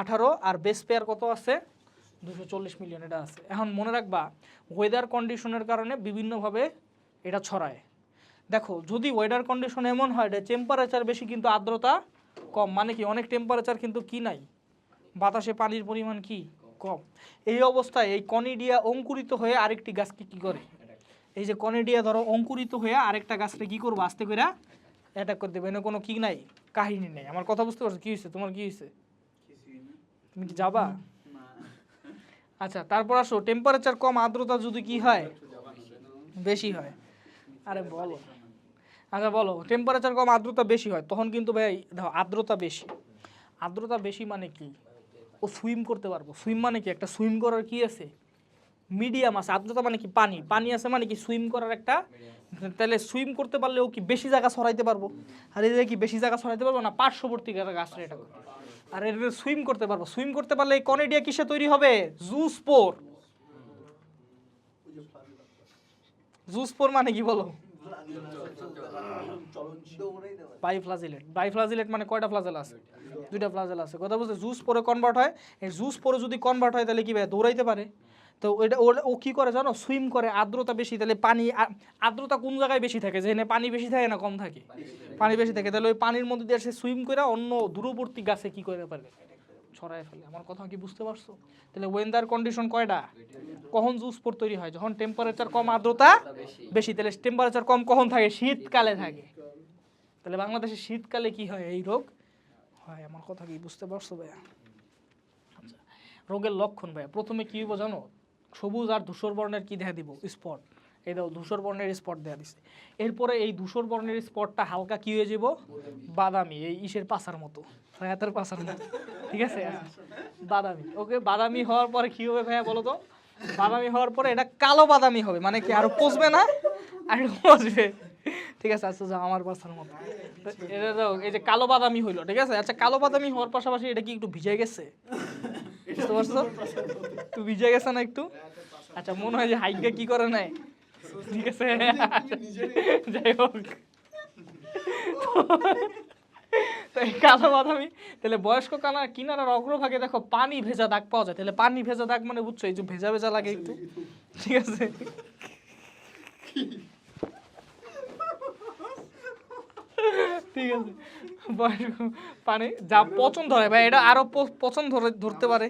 18। আর বেস পেয়ার কত আছে? 240 মিলিয়ন এটা আছে। এখন মনে রাখবা ওয়েদার কন্ডিশনের কারণে বিভিন্নভাবে এটা ছড়ায়। দেখো যদি ওয়েদার কন্ডিশন এমন হয় যে টেম্পারেচার বেশি কিন্তু আর্দ্রতা কম, মানে কি অনেক টেম্পারেচার কিন্তু কি নাই, বাতাসে পানির পরিমাণ কি কম, এই অবস্থায় এই কনিডিয়া অঙ্কুরিত হয়ে আরেকটি গাছকে কি করে? এই যে কনেডিয়া ধরো অঙ্কুরিত হয়ে আরেকটা গাছটা কি করবো? আস্তে করে অ্যাটাক করে দেবে। এনে কোনো কি নাই, কাহিনী নেই। আমার কথা বুঝতে পারছো? কি হয়েছে তোমার? কি হয়েছে? তুমি কি যাবা? আচ্ছা, তারপর আসো টেম্পারেচার কম, আর্দ্রতা যদি কি হয়? বেশি হয়। আরে বলো, আচ্ছা বলো, টেম্পারেচার কম আর্দ্রতা বেশি হয়, তখন কিন্তু ভাই দেখো আর্দ্রতা বেশি। আর্দ্রতা বেশি মানে কি? ও সুইম করতে পারবো। সুইম মানে কি? একটা সুইম করার কি আছে? মিডিয়াম আছে। আর্দ্রতা মানে কি? পানি। পানি আছে মানে কি? সুইম করার একটা, তাহলে সুইম করতে পারলে ও কি বেশি জায়গা ছড়াইতে পারবো? আর এদের কি বেশি জায়গা ছড়াইতে পারবো না? পার্শ্ববর্তী গাছটা এটা করতে। আর এদের সুইম করতে পারবো। সুইম করতে পারলে এই কনেডিয়া কিসে তৈরি হবে? জুস্পোর। জুস্পোর মানে কি বলো? বাইফ্লাজিলেট। বাইফ্লাজিলেট মানে কয়টা ফ্লাজেল আছে? দুইটা ফ্লাজেল আছে। কথা বলতে জুস পরে কনভার্ট হয়। এই জুস পরে যদি কনভার্ট হয় তাহলে কি ভাই দৌড়াইতে পারে? তো এটা ও কি করে জানো? সুইম করে। আর্দ্রতা বেশি, তাহলে পানি, আর্দ্রতা কোন জায়গায় বেশি থাকে? যেখানে পানি বেশি থাকে না কম থাকে? পানি বেশি থাকে। তাহলে ওই পানির মধ্যে দিয়ে সে সুইম করে অন্য দূরবর্তী গাছে কি করে পারে? ছড়ায় ফেলে। আমার কথা কি বুঝতে পারছো? তাহলে ওয়েদার কন্ডিশন কয়টা? কখন জুস পর তৈরি হয়? যখন টেম্পারেচার কম আর্দ্রতা বেশি। তাহলে টেম্পারেচার কম কখন থাকে? শীতকালে থাকে। তাহলে বাংলাদেশে শীতকালে কি হয়? এই রোগ হয়। আমার কথা কি বুঝতে পারছো ভাইয়া? আচ্ছা, রোগের লক্ষণ ভাইয়া প্রথমে কি হইব জানো? সবুজ আর ধূসর বর্ণের কি দেখা দিব? স্পট। এই দাও ধূসর বর্ণের স্পট দেখা দিচ্ছে। এরপরে এই ধূসর বর্ণের স্পটটা হালকা কি হয়ে যাব? বাদামি, এই ইসের পাছার মতো, রায়াতের পাছার মতো। ঠিক আছে, বাদামি। ওকে, বাদামি হওয়ার পরে কি হবে ভাইয়া বলো তো? বাদামি হওয়ার পরে এটা কালো বাদামি হবে, মানে কি আরো পচবে না, আর পচবে। ঠিক আছে, আচ্ছা যাও আমার পাছার মতো। এটা দাও, এই যে কালো বাদামি হইলো। ঠিক আছে, আচ্ছা কালো বাদামি হওয়ার পাশাপাশি এটা কি একটু ভিজে গেছে? বুঝতে পারছো? একটু ভিজে গেছে না একটু? আচ্ছা, মনে হয় যে হাইগা কি করে নাই। ঠিক আছে, যাই হোক, কালো বাদামি। তাহলে বয়স্ক কিনারার অগ্রভাগে দেখো পানি ভেজা দাগ পাওয়া যায়। তাহলে পানি ভেজা দাগ মানে বুঝছো এই যে ভেজা ভেজা লাগে একটু। ঠিক আছে, ঠিক আছে, বয়স্ক পানি যা পচন ধরে ভাই, এটা আরো পচন ধরতে পারে।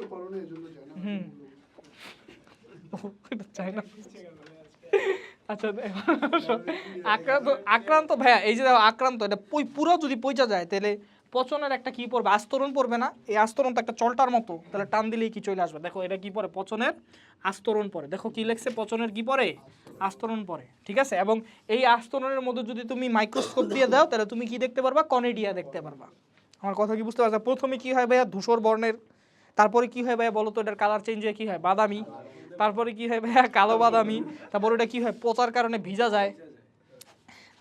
হুম, চাই না। আচ্ছা, আক্রান্ত ভাইয়া, এই যে আক্রান্ত, এটা পুরো যদি পচা যায় তাহলে পচনের একটা কি পড়বে? আস্তরণ পড়বে না? এই আস্তরণ তো একটা চলটার মতো, তাহলে টান দিলেই কি চলে আসবে? দেখো এটা কি পড়ে? পচনের আস্তরণ পড়ে। দেখো কি লেখছে? পচনের কি পড়ে? আস্তরণ পড়ে। ঠিক আছে, এবং এই আস্তরণের মধ্যে যদি তুমি মাইক্রোস্কোপ দিয়ে দাও তাহলে তুমি কি দেখতে পারবা? কনেডিয়া দেখতে পারবা। আমার কথা কি বুঝতে পারছো? প্রথমে কি হয় ভাইয়া? ধূসর বর্ণের। তারপরে কি হয় ভাইয়া বলো তো? এটার কালার চেঞ্জ হয়ে কি হয়? বাদামি। তারপরে কি হয় ভাইয়া? কালো বাদামি। তারপরে এটা কি হয়? পচার কারণে ভিজা যায়।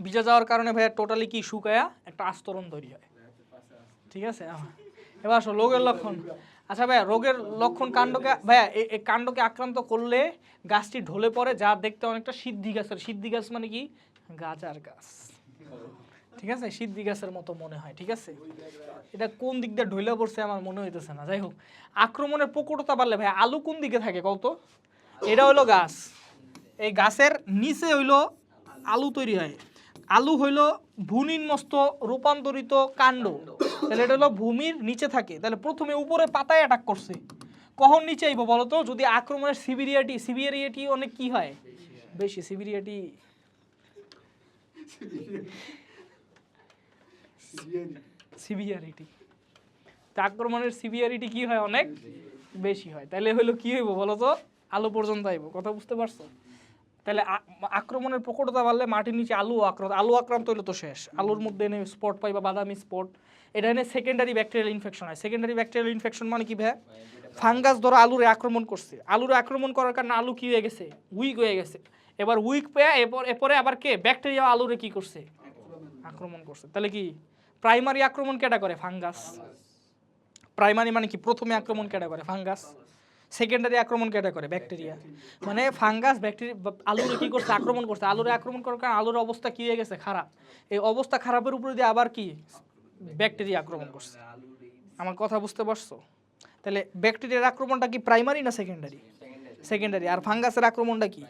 ভিজা যাওয়ার কারণে ভাইয়া টোটালি কি শুকায়া একটা আস্তরণ তৈরি হয়। ঠিক আছে, এবার আসো রোগের লক্ষণ। আচ্ছা ভাইয়া, রোগের লক্ষণ কাণ্ডকে ভাইয়া, এই কাণ্ডকে আক্রান্ত করলে গাছটি ঢলে পড়ে, যা দেখতে অনেকটা সিদ্ধি গাছের। সিদ্ধি গাছ মানে কি? গাজার গাছ। ঠিক আছে, সিদ্ধি গাছের মতো মনে হয়। ঠিক আছে, এটা কোন দিক দিয়ে ঢলে পড়ছে আমার মনে হইতেছে না। যাই হোক, আক্রমণের প্রকটতা বাড়লে ভাই আলু কোন দিকে থাকে কত? এটা হইলো গাছ, এই গাছের নিচে হইলো আলু তৈরি হয়। আলু হইলো ভূনিম্নস্থ রূপান্তরিত কাণ্ড, তাহলে এটা হলো ভূমির নিচে থাকে। তাহলে প্রথমে উপরে পাতায় অ্যাটাক করছে, কখন নিচে আইব বলো তো? যদি আক্রমণের সিভিয়ারিটি অনেক কি হয়, বেশি সিভিয়ারিটি। আক্রমণের সিভিয়ারিটি কি হয়, অনেক বেশি হয়। তাহলে হলো কি হইব বলো তো? আলু পর্যন্ত আইব। কথা বুঝতে পারছো? তাহলে আক্রমণের প্রকটতা বাড়লে মাটির নিচে আলু আক্রান্ত হইলে তো শেষ। আলুর মধ্যে এনে স্পট পাইবা, বাদামি স্পট। এটা এনে সেকেন্ডারি ব্যাকটেরিয়াল ইনফেকশন হয়। সেকেন্ডারি ব্যাকটেরিয়াল ইনফেকশন মানে কি ভাই? ফাঙ্গাস ধরো আলুরে আক্রমণ করছে, আলুরে আক্রমণ করার কারণে আলু কি হয়ে গেছে, উইক হয়ে গেছে। এবার উইক পেয়ে এরপরে আবার কে ব্যাকটেরিয়া আলুরে কি করছে, আক্রমণ করছে। তাহলে কি প্রাইমারি আক্রমণ কেটা করে? ফাঙ্গাস। প্রাইমারি মানে কি প্রথমে আক্রমণ কেটা করে? ফাঙ্গাস। সেকেন্ডারি আক্রমণ কেটা করে? ব্যাকটেরিয়া। মানে ফাঙ্গাস ব্যাকটেরিয়া আলুরে কি করছে, আক্রমণ করছে। আলুরে আক্রমণ করার কারণে আলুর অবস্থা কি হয়ে গেছে, খারাপ। এই অবস্থা খারাপের উপরে দিয়ে আবার কি ব্যাকটেরিয়া আক্রমণ করছে। আমার কথা বুঝতে পারছো? তাহলে ব্যাকটেরিয়ার আক্রমণটা কি প্রাইমারি না সেকেন্ডারি? সেকেন্ডারি। আর ফাঙ্গাসের আক্রমণটা কি?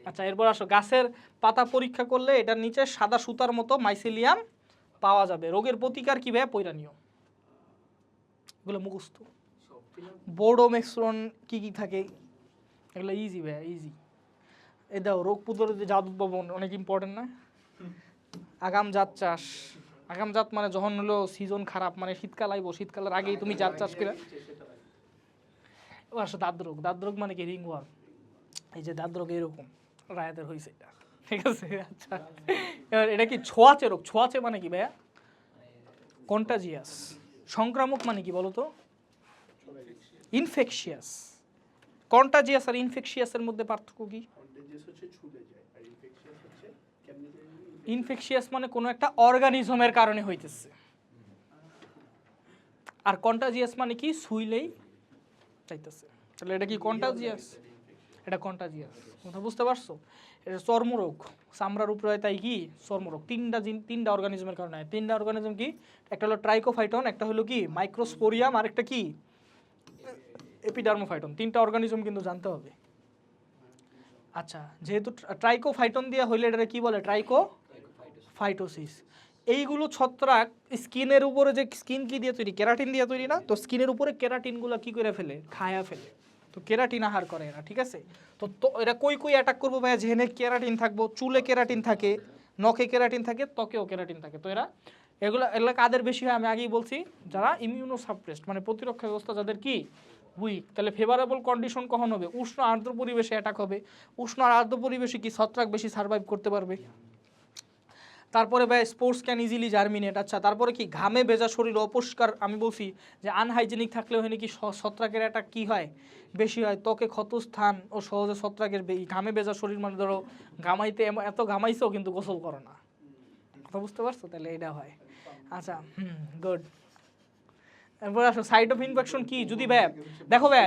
আচ্ছা, এরপর আসো, গাছের পাতা পরীক্ষা করলে এটার নিচে সাদা সুতার মতো মাইসেলিয়াম পাওয়া যাবে। রোগের প্রতিকার কি ভাই? পৈরানীয়। এগুলো মুখস্থ। বোর্ডোমেক্সন কি কি থাকে এগুলো ইজি ভাই, ইজি। এই দাও, রোগ প্রতিরোধী জাত উদ্ভাবন অনেক ইম্পর্টেন্ট না? আগাম জাত চাষ। আগাম জাত মানে যখন হলো সিজন খারাপ, মানে শীতকাল আইব, শীতকালের আগেই তুমি জাত চাষ করে। এবার আসো দাঁত রোগ মানে কি? রিংওয়ার্ম। এই যে দাঁত রোগ এরকম রায়াতের হয়েছে এটা, ঠিক আছে? আচ্ছা, এবার এটা কি ছোঁয়াচে রোগ? ছোঁয়াচে মানে কি ভাইয়া? কন্টাজিয়াস। সংক্রামক মানে কি বলো তো? ইনফেকশিয়াস। কন্টাজিয়াস আর ইনফেকশিয়াসের মধ্যে পার্থক্য কি? ইনফেকশিয়াস মানে কোনো একটা অর্গানিজমের কারণে হইতেছে, আর কন্টাজিয়াস মানে কি? শুইলেই চাইতেছে। তাহলে এটা কি কন্টাজিয়াস? এটা কন্টাজিয়াস। কথা বুঝতে পারছো? এটা চর্মরোগ, চামড়ার উপরে হয়, তাই কি চর্মরোগ। তিনটা অর্গানিজমের কারণে হয়। তিনটা অর্গানিজম কি? একটা হলো ট্রাইকোফাইটন, একটা হলো কি মাইক্রোস্পোরিয়াম, আর একটা কি এপিডার্মোফাইটন। তিনটা অর্গানিজম কিন্তু জানতে হবে। আচ্ছা, যেহেতু ট্রাইকোফাইটন দিয়ে হইলে এটা কি বলে? ট্রাইকোফাইটোসিস। এইগুলো ছত্রাক স্কিনের উপরে, যে স্কিন কি দিয়ে তৈরি? কেরাটিন দিয়ে তৈরি না? তো স্কিনের উপরে কেরাটিনগুলো কি করে ফেলে? খায়া ফেলে। তো কেরাটিন আহার করে এরা, ঠিক আছে? তো এরা কই অ্যাটাক করবো ভাইয়া? যেখানে কেরাটিন থাকবো, চুলে কেরাটিন থাকে, নখে কেরাটিন থাকে, ত্বকেও কেরাটিন থাকে। তো এগুলো কাদের বেশি হয়? আমি আগেই বলছি, যারা ইমিউনো সাপ্রেসড, মানে প্রতিরক্ষা ব্যবস্থা যাদের কি উইক। তাহলে ফেভারেবল কন্ডিশন কখন হবে? উষ্ণ আর্দ্র পরিবেশে অ্যাটাক হবে। উষ্ণ আর আর্দ্র পরিবেশে কি ছত্রাক বেশি সার্ভাইভ করতে পারবে। তারপরে ভাই স্পোর্টস ক্যান ইজিলি জার্মিনেট। আচ্ছা, তারপরে কি ঘামে ভেজা শরীর, অপরিষ্কার, আমি বলছি যে আনহাইজেনিক থাকলে হয় নাকি ছত্রাকের অ্যাটাক কি হয়? বেশি হয়। ত্বকে ক্ষতস্থান ও সহজে ছত্রাকের ঘামে ভেজা শরীর মানে ধরো ঘামাইতে এত ঘামাইছো কিন্তু গোসল করো না। কথা বুঝতে পারছো? তাহলে এটা হয়। আচ্ছা, গুড। এরপর আসো, সাইট অফ ইনফেকশন কি? যদি ভাই দেখো ভাই,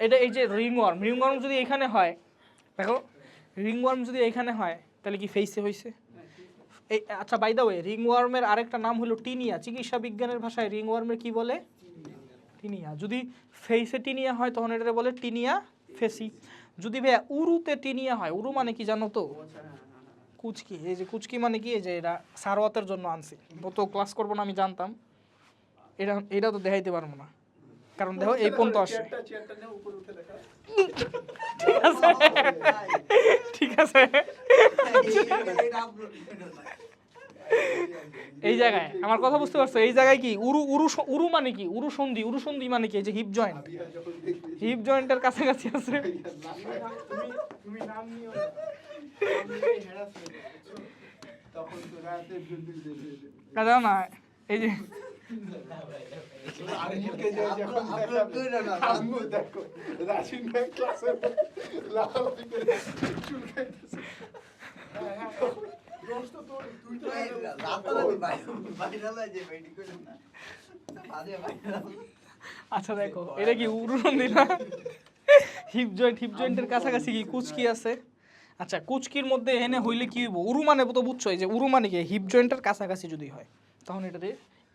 এটা এই যে রিংওয়ার্ম যদি এখানে হয়, দেখো রিংওয়ার্ম যদি এখানে হয় তাহলে কি ফেসে হয়েছে? এই আচ্ছা, বাই দ্য ওয়ে, রিংওয়ার্মের আরেকটা নাম হলো টিনিয়া। চিকিৎসা বিজ্ঞানের ভাষায় রিংওয়ার্মের কি বলে? টিনিয়া। যদি ফেসে টিনিয়া হয় তখন এটা বলে টিনিয়া ফেসি। যদি ভাইয়া উরুতে টিনিয়া হয়, উরু মানে কি জানো তো? কুচকি। এই যে কুচকি মানে কি? এই যে এটা সারওয়াতের জন্য আনছি, তো ক্লাস করবো না আমি জানতাম। এটা তো দেখাইতে পারবো না, কারণ দেখো এই পর্যন্ত আসে। ঠিক আছে, ঠিক আছে। এই জায়গায় আমার কথা বুঝতে পারছো? এই জায়গায় কি উরু মানে কি? উরুসন্ধি মানে কি? এই যে হিপ জয়েন্টের কাছাকাছি আছে। কাজা না, এই যে আচ্ছা দেখো, এটা কি উরুসন্ধি না? হিপ জয়েন্টের কাছাকাছি কি কুচকি আছে? আচ্ছা, কুচকির মধ্যে এনে হইলে কি হইব? উরু মানে তো বুঝছো, এই যে উরু মানে কি? হিপ জয়েন্টের কাছাকাছি যদি হয় তখন এটাতে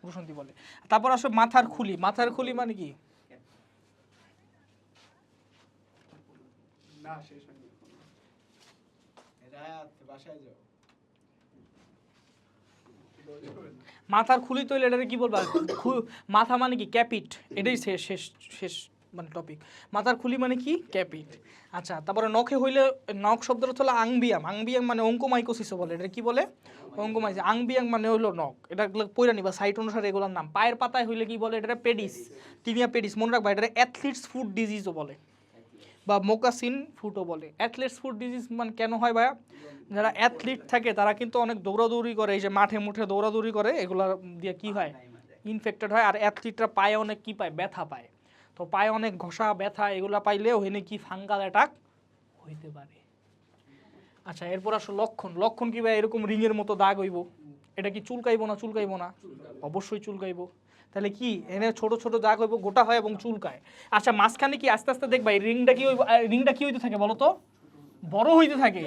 উরুসন্ধি বলে। তারপর আসো মাথার খুলি মানে কি?
না, শেষ হয়নি এখনো।
মাথার খুলি তৈলে এটাকে কি বলবা? মাথা মানে কি? ক্যাপিট। এটাই শেষ শেষ শেষ মানে টপিক। মাথার খুলি মানে কি? ক্যাপিট। আচ্ছা, তারপরে নখে হইলে নখ শব্দটা হলো আংবিয়াম। আংবিয়াম মানে অঙ্কোমাইকোসিসও বলে। এটা কি বলে? অঙ্কোমাইকোসিস। আংবিয়াম মানে হলো নখ। এটা পইরা নিবা, সাইট অনুসারে এগুলোর নাম। পায়ের পাতায় হইলে কি বলে? এটা পেডিস, টিনিয়া পেডিস। মনে রাখবা, এটা অ্যাথলিটস ফুট ডিজিজও বলে বা মোকাসিন ফুটও বলে। অ্যাথলিটস ফুট ডিজিজ মানে কেন হয় ভাইয়া? যারা অ্যাথলিট থাকে তারা কিন্তু অনেক দৌড়াদৌড়ি করে, এই যে মাঠে মুঠে দৌড়াদৌড়ি করে, এগুলো দিয়ে কি হয়? ইনফেক্টেড হয়। আর অ্যাথলিটরা পায়ে অনেক কি পায়? ব্যথা পায়। তো পায়ে অনেক ঘষা ব্যথা এগুলো পাইলে ওখানে কি ফাঙ্গাল অ্যাটাক হইতে পারে। আচ্ছা, এরপর আসো লক্ষণ। লক্ষণ কি ভাই? এরকম রিংয়ের মতো দাগ হইব। এটা কি চুলকাইবো না? চুলকাইবো না? অবশ্যই চুলকাইবো। তাহলে কি এনে ছোট ছোট দাগ হইব, গোটা হয় এবং চুলকায়। আচ্ছা, মাঝখানে কি আস্তে আস্তে দেখবা এই রিংটা কি হইব? রিংটা কি হইতে থাকে বলো তো? বড় হইতে থাকে,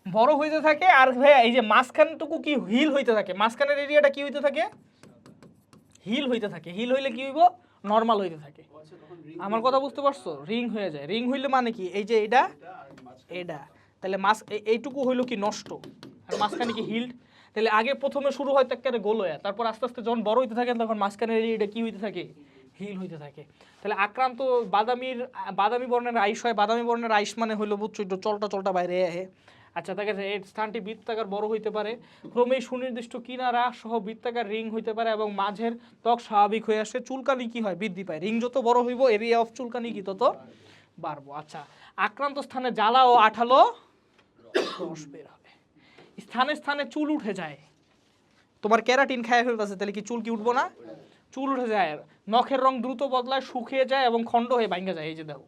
বড় হইতে থাকে। আর ভাইয়া এই যে মাঝখানটুকু কি হিল হইতে থাকে? মাঝখানের এরিয়াটা কি হইতে থাকে? হিল হইতে থাকে। হিল হইলে কি হইব? নর্মাল হইতে থাকে। আমার কথা বুঝতে পারছো? রিং হয়ে যায়। রিং হইলে মানে কি? এই যে এটা এটা, তাহলে এইটুকু হইলো কি? নষ্ট। আর মাঝখানে কি? হিল্ড। তাহলে আগে প্রথমে শুরু হয় একেবারে গোল হয়ে, তারপর আস্তে আস্তে যখন বড় হইতে থাকে তখন মাঝখানের এরিয়াটা কি হইতে থাকে? হিল হইতে থাকে। তাহলে আক্রান্ত বাদামি বর্ণের আইস হয়। বাদামি বর্ণের আইস মানে হইলো বুঝছো একটু চলটা চলটা বাইরে আহে। আচ্ছা, তাকে এই স্থানটি বৃত্তাকার বড় হইতে পারে। ক্রমেই সুনির্দিষ্ট কিনারা সহ বৃত্তাকার রিং হইতে পারে এবং মাঝের ত্বক স্বাভাবিক হয়ে আসে। চুলকানি কি হয়? বৃদ্ধি পায়। রিং যত বড় হইব এরিয়া অফ চুলকানি কি তত বাড়বো। আচ্ছা, আক্রান্ত স্থানে জ্বালা ও আঠালো রস বের হবে। স্থানে স্থানে চুল উঠে যায়। তোমার ক্যারাটিন খায় ফেলতেছে, তাহলে কি চুল কি উঠবো না? চুল উঠে যায়। নখের রং দ্রুত বদলায়, শুকিয়ে যায় এবং খণ্ড হয়ে ভাঙা যায়। এই যে দেখো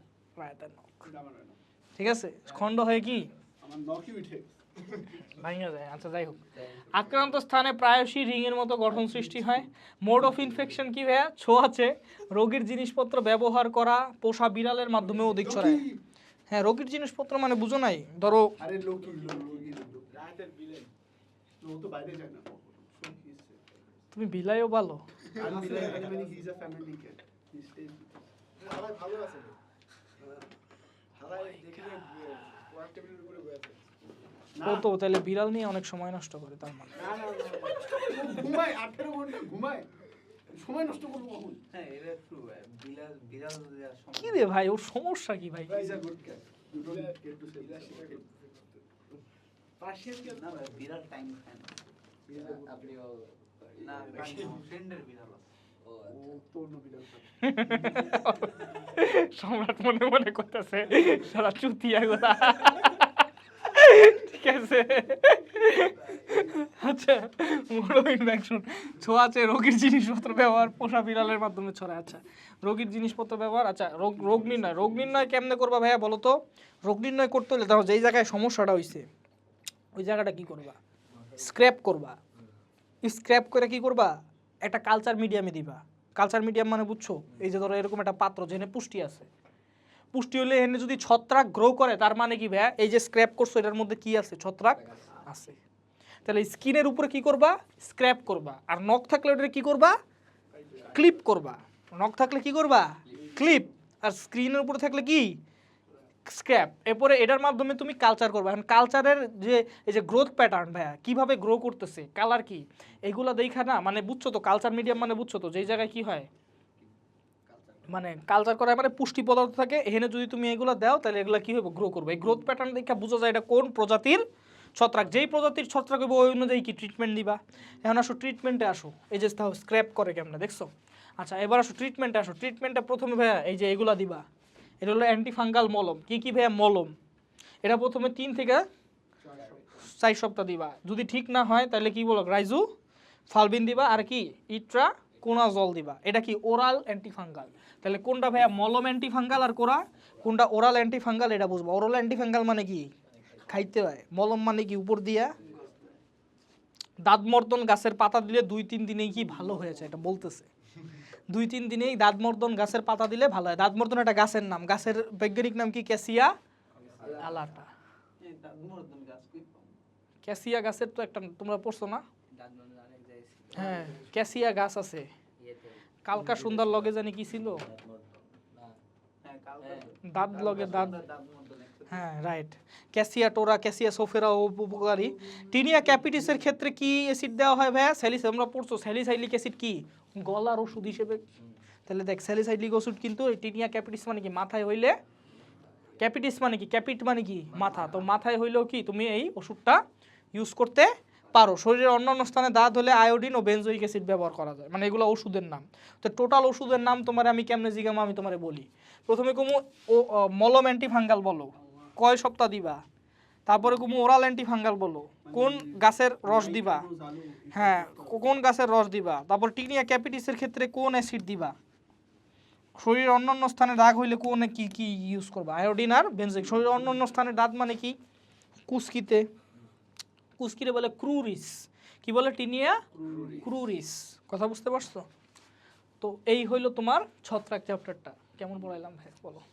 নখ, ঠিক আছে? খণ্ড হয়ে কি ভাঙা যায়। আচ্ছা, যাই হোক, আক্রান্ত স্থানে প্রায়শই রিং এর মতো গঠন সৃষ্টি হয়। মোড অফ ইনফেকশন কি ভাইয়া? ছোঁয়াচে রোগীর জিনিসপত্র ব্যবহার করা, পোষা বিড়ালের মাধ্যমে অধিক ছড়ায়। হ্যাঁ, রোগীর জিনিসপত্র মানে বুঝো নাই? ধরো
আরে লোকি রাতের বিলেন ও তো বাইরে যায় না।
তুমি বিলাইও ভালো।
আমি বিলেন মানে he is a family cat. He stays হালাই ভালো আছে। হালাই দেখে ওয়ার্ক টেবিলের উপরে বসে আছে।
ও তো তাহলে বিড়াল নিয়ে অনেক সময় নষ্ট করে তার মানে।
না না ঘুমায় 18 ঘন্টা ঘুমায়, সময় নষ্ট করবো কখন?
হ্যাঁ, এটা ট্রু। বিড়াল বিড়াল
কি রে ভাই, ওর সমস্যা কি ভাই?
Is a good cat. You don't get to say Persian cat
না ভাই, বিড়াল টাইম খায় না।
আপনিও
না, ফ্রেন্ডের বিড়াল আছে।
ও
তো অন্য বিড়াল।
সম্রাট মনে মনে করতেছে সারা চুতিয়া গোলা। ঠিক আছে। আচ্ছা, মোড অফ ইনফেকশন ছোঁয়াচে রোগীর জিনিসপত্র ব্যবহার, পোষা বিড়ালের মাধ্যমে ছড়ায়। আচ্ছা, রোগীর জিনিসপত্র ব্যবহার। আচ্ছা, রোগ নির্ণয়। রোগ নির্ণয় কেমনে করবা ভাইয়া বলো তো? রোগ নির্ণয় করতে হলে ধরো যেই জায়গায় সমস্যাটা হইছে ওই জায়গাটা কি করবা? স্ক্র্যাপ করবা। স্ক্র্যাপ করে কি করবা? একটা কালচার মিডিয়ামে দিবা। কালচার মিডিয়াম মানে বুঝছো? এই যে ধরো এরকম একটা পাত্র যেখানে পুষ্টি আছে। পুষ্টি হলে এখানে যদি ছত্রাক গ্রো করে তার মানে কি ভাইয়া? এই যে স্ক্র্যাপ করছো এটার মধ্যে কি আছে? ছত্রাক আছে। তাহলে স্কিনের উপরে কি করবা? স্ক্র্যাপ করবা। আর নখ থাকলে ওটা কি করবা? ক্লিপ করবা। নখ থাকলে কি করবা? ক্লিপ। আর স্ক্রিনের উপরে থাকলে কি? স্ক্র্যাপ। এরপরে এটার মাধ্যমে তুমি কালচার করবে। এখন কালচারের যে এই যে গ্রোথ প্যাটার্ন ভাইয়া কিভাবে গ্রো করতেছে, কালার কি, এগুলো দেখা না মানে বুঝছো তো? কালচার মিডিয়াম মানে বুঝছো তো? যেই জায়গায় কি হয় মানে কালচার করা মানে পুষ্টি পদার্থ থাকে, এখানে যদি তুমি এগুলো দাও তাহলে এগুলো কি হবে? গ্রো করবে। এই গ্রোথ প্যাটার্ন দেখে বোঝা যায় এটা কোন প্রজাতির ছত্রাক। যেই প্রজাতির ছত্রাক হবে ওই অনুযায়ী কি ট্রিটমেন্ট দিবা। এখন আসো ট্রিটমেন্টে আসো। এই যে তাও স্ক্র্যাপ করে কেমন দেখছো? আচ্ছা, এবার আসো ট্রিটমেন্টে আসো। ট্রিটমেন্টে প্রথমে ভাইয়া এই যে এগুলা দিবা। এটা হলো অ্যান্টিফাঙ্গাল মলম। কি কি ভাইয়া? মলম। এটা প্রথমে 3 থেকে 4 সপ্তাহ দিবা। যদি ঠিক না হয় তাহলে কি বলো? রাইজু ফালবিন দিবা। আর কি? ইট্রা কোনাজল দিবা। এটা কি? Oral antifungal. তাহলে কোনটা ভাইয়া মলম অ্যান্টিফাঙ্গাল আর কোনটা ওরাল অ্যান্টিফাঙ্গাল এটা বুঝবো। ওরাল অ্যান্টিফাঙ্গাল মানে কি? খাইতে হয়। মলম মানে কি? উপর দিয়া দাঁতমর্দন গাছের পাতা দিলে 2-3 দিনেই কি ভালো হয়ে যায়, এটা বলতেছে। 2-3 দিনেই দাঁতমর্দন গাছের পাতা দিলে ভালো হয়। দাঁতমর্দন একটা গাছের নাম। গাছের বৈজ্ঞানিক নাম কি? ক্যাসিয়া আলাটা।
এই দাঁতমর্দন গাছ কই পাবো?
ক্যাসিয়া গাছের তো একটা তোমরা পড়ছো না?
দাঁতমর্দন অনেক জায়গায় ছিল।
হ্যাঁ, ক্যাসিয়া গাছ আছে।
ইয়েতে
কালকা সুন্দর লগে জানি কি ছিল?
দাঁতমর্দন না
হ্যাঁ, কালকে
দাঁত লগে দাঁত।
দাঁতমর্দন একসাথে
হ্যাঁ রাইট। ক্যাসিয়া টোরা, ক্যাসিয়া সোফেরা উপকারী। টিনিয়া ক্যাপিটিসের ক্ষেত্রে কি অ্যাসিড দেওয়া হয় ভাইয়া? আমরা পড়ছো স্যালিসাইলিক অ্যাসিড কি গলার ওষুধ হিসেবে। তাহলে দেখ স্যালিসাইলিক ওষুধ কিন্তু এই টিনিয়া ক্যাপিটিস মানে কি মাথায় হইলে, ক্যাপিটিস মানে কি, ক্যাপিট মানে কি মাথা, তো মাথায় হইলেও কি তুমি এই ওষুধটা ইউজ করতে পারো। শরীরের অন্যান্য স্থানে দাঁত হলে আয়োডিন ও বেনজোইক অ্যাসিড ব্যবহার করা যায়। মানে এগুলো ওষুধের নাম। তো টোটাল ওষুধের নাম তোমার আমি কেমনে জিগামো, আমি তোমারে বলি। প্রথমে কুমু মলম অ্যান্টিফাঙ্গাল বলো, কয় সপ্তাহ দিবা। তারপরে কুমু ওরাল অ্যান্টিফাঙ্গাল বলো, কোন গাছের রস দিবা, হ্যাঁ কোন গাছের রস দিবা। তারপর টিনিয়া ক্যাপিটিসের ক্ষেত্রে কোন অ্যাসিড দিবা। শরীরের অন্যান্য স্থানে দাগ হইলে কোন কি কি ইউজ করবা, আয়োডিন আর বেনজোইক। শরীরের অন্যান্য স্থানে দাঁত মানে কি, কুস্কিতে, কুস্কিরে বলে ক্রুরিস। কি বলে টিনিয়া ক্রুরিস। কথা বুঝতে পারছো? তো এই হইলো তোমার ছত্রাক চ্যাপ্টারটা। কেমন পড়াইলাম ভাই বলো?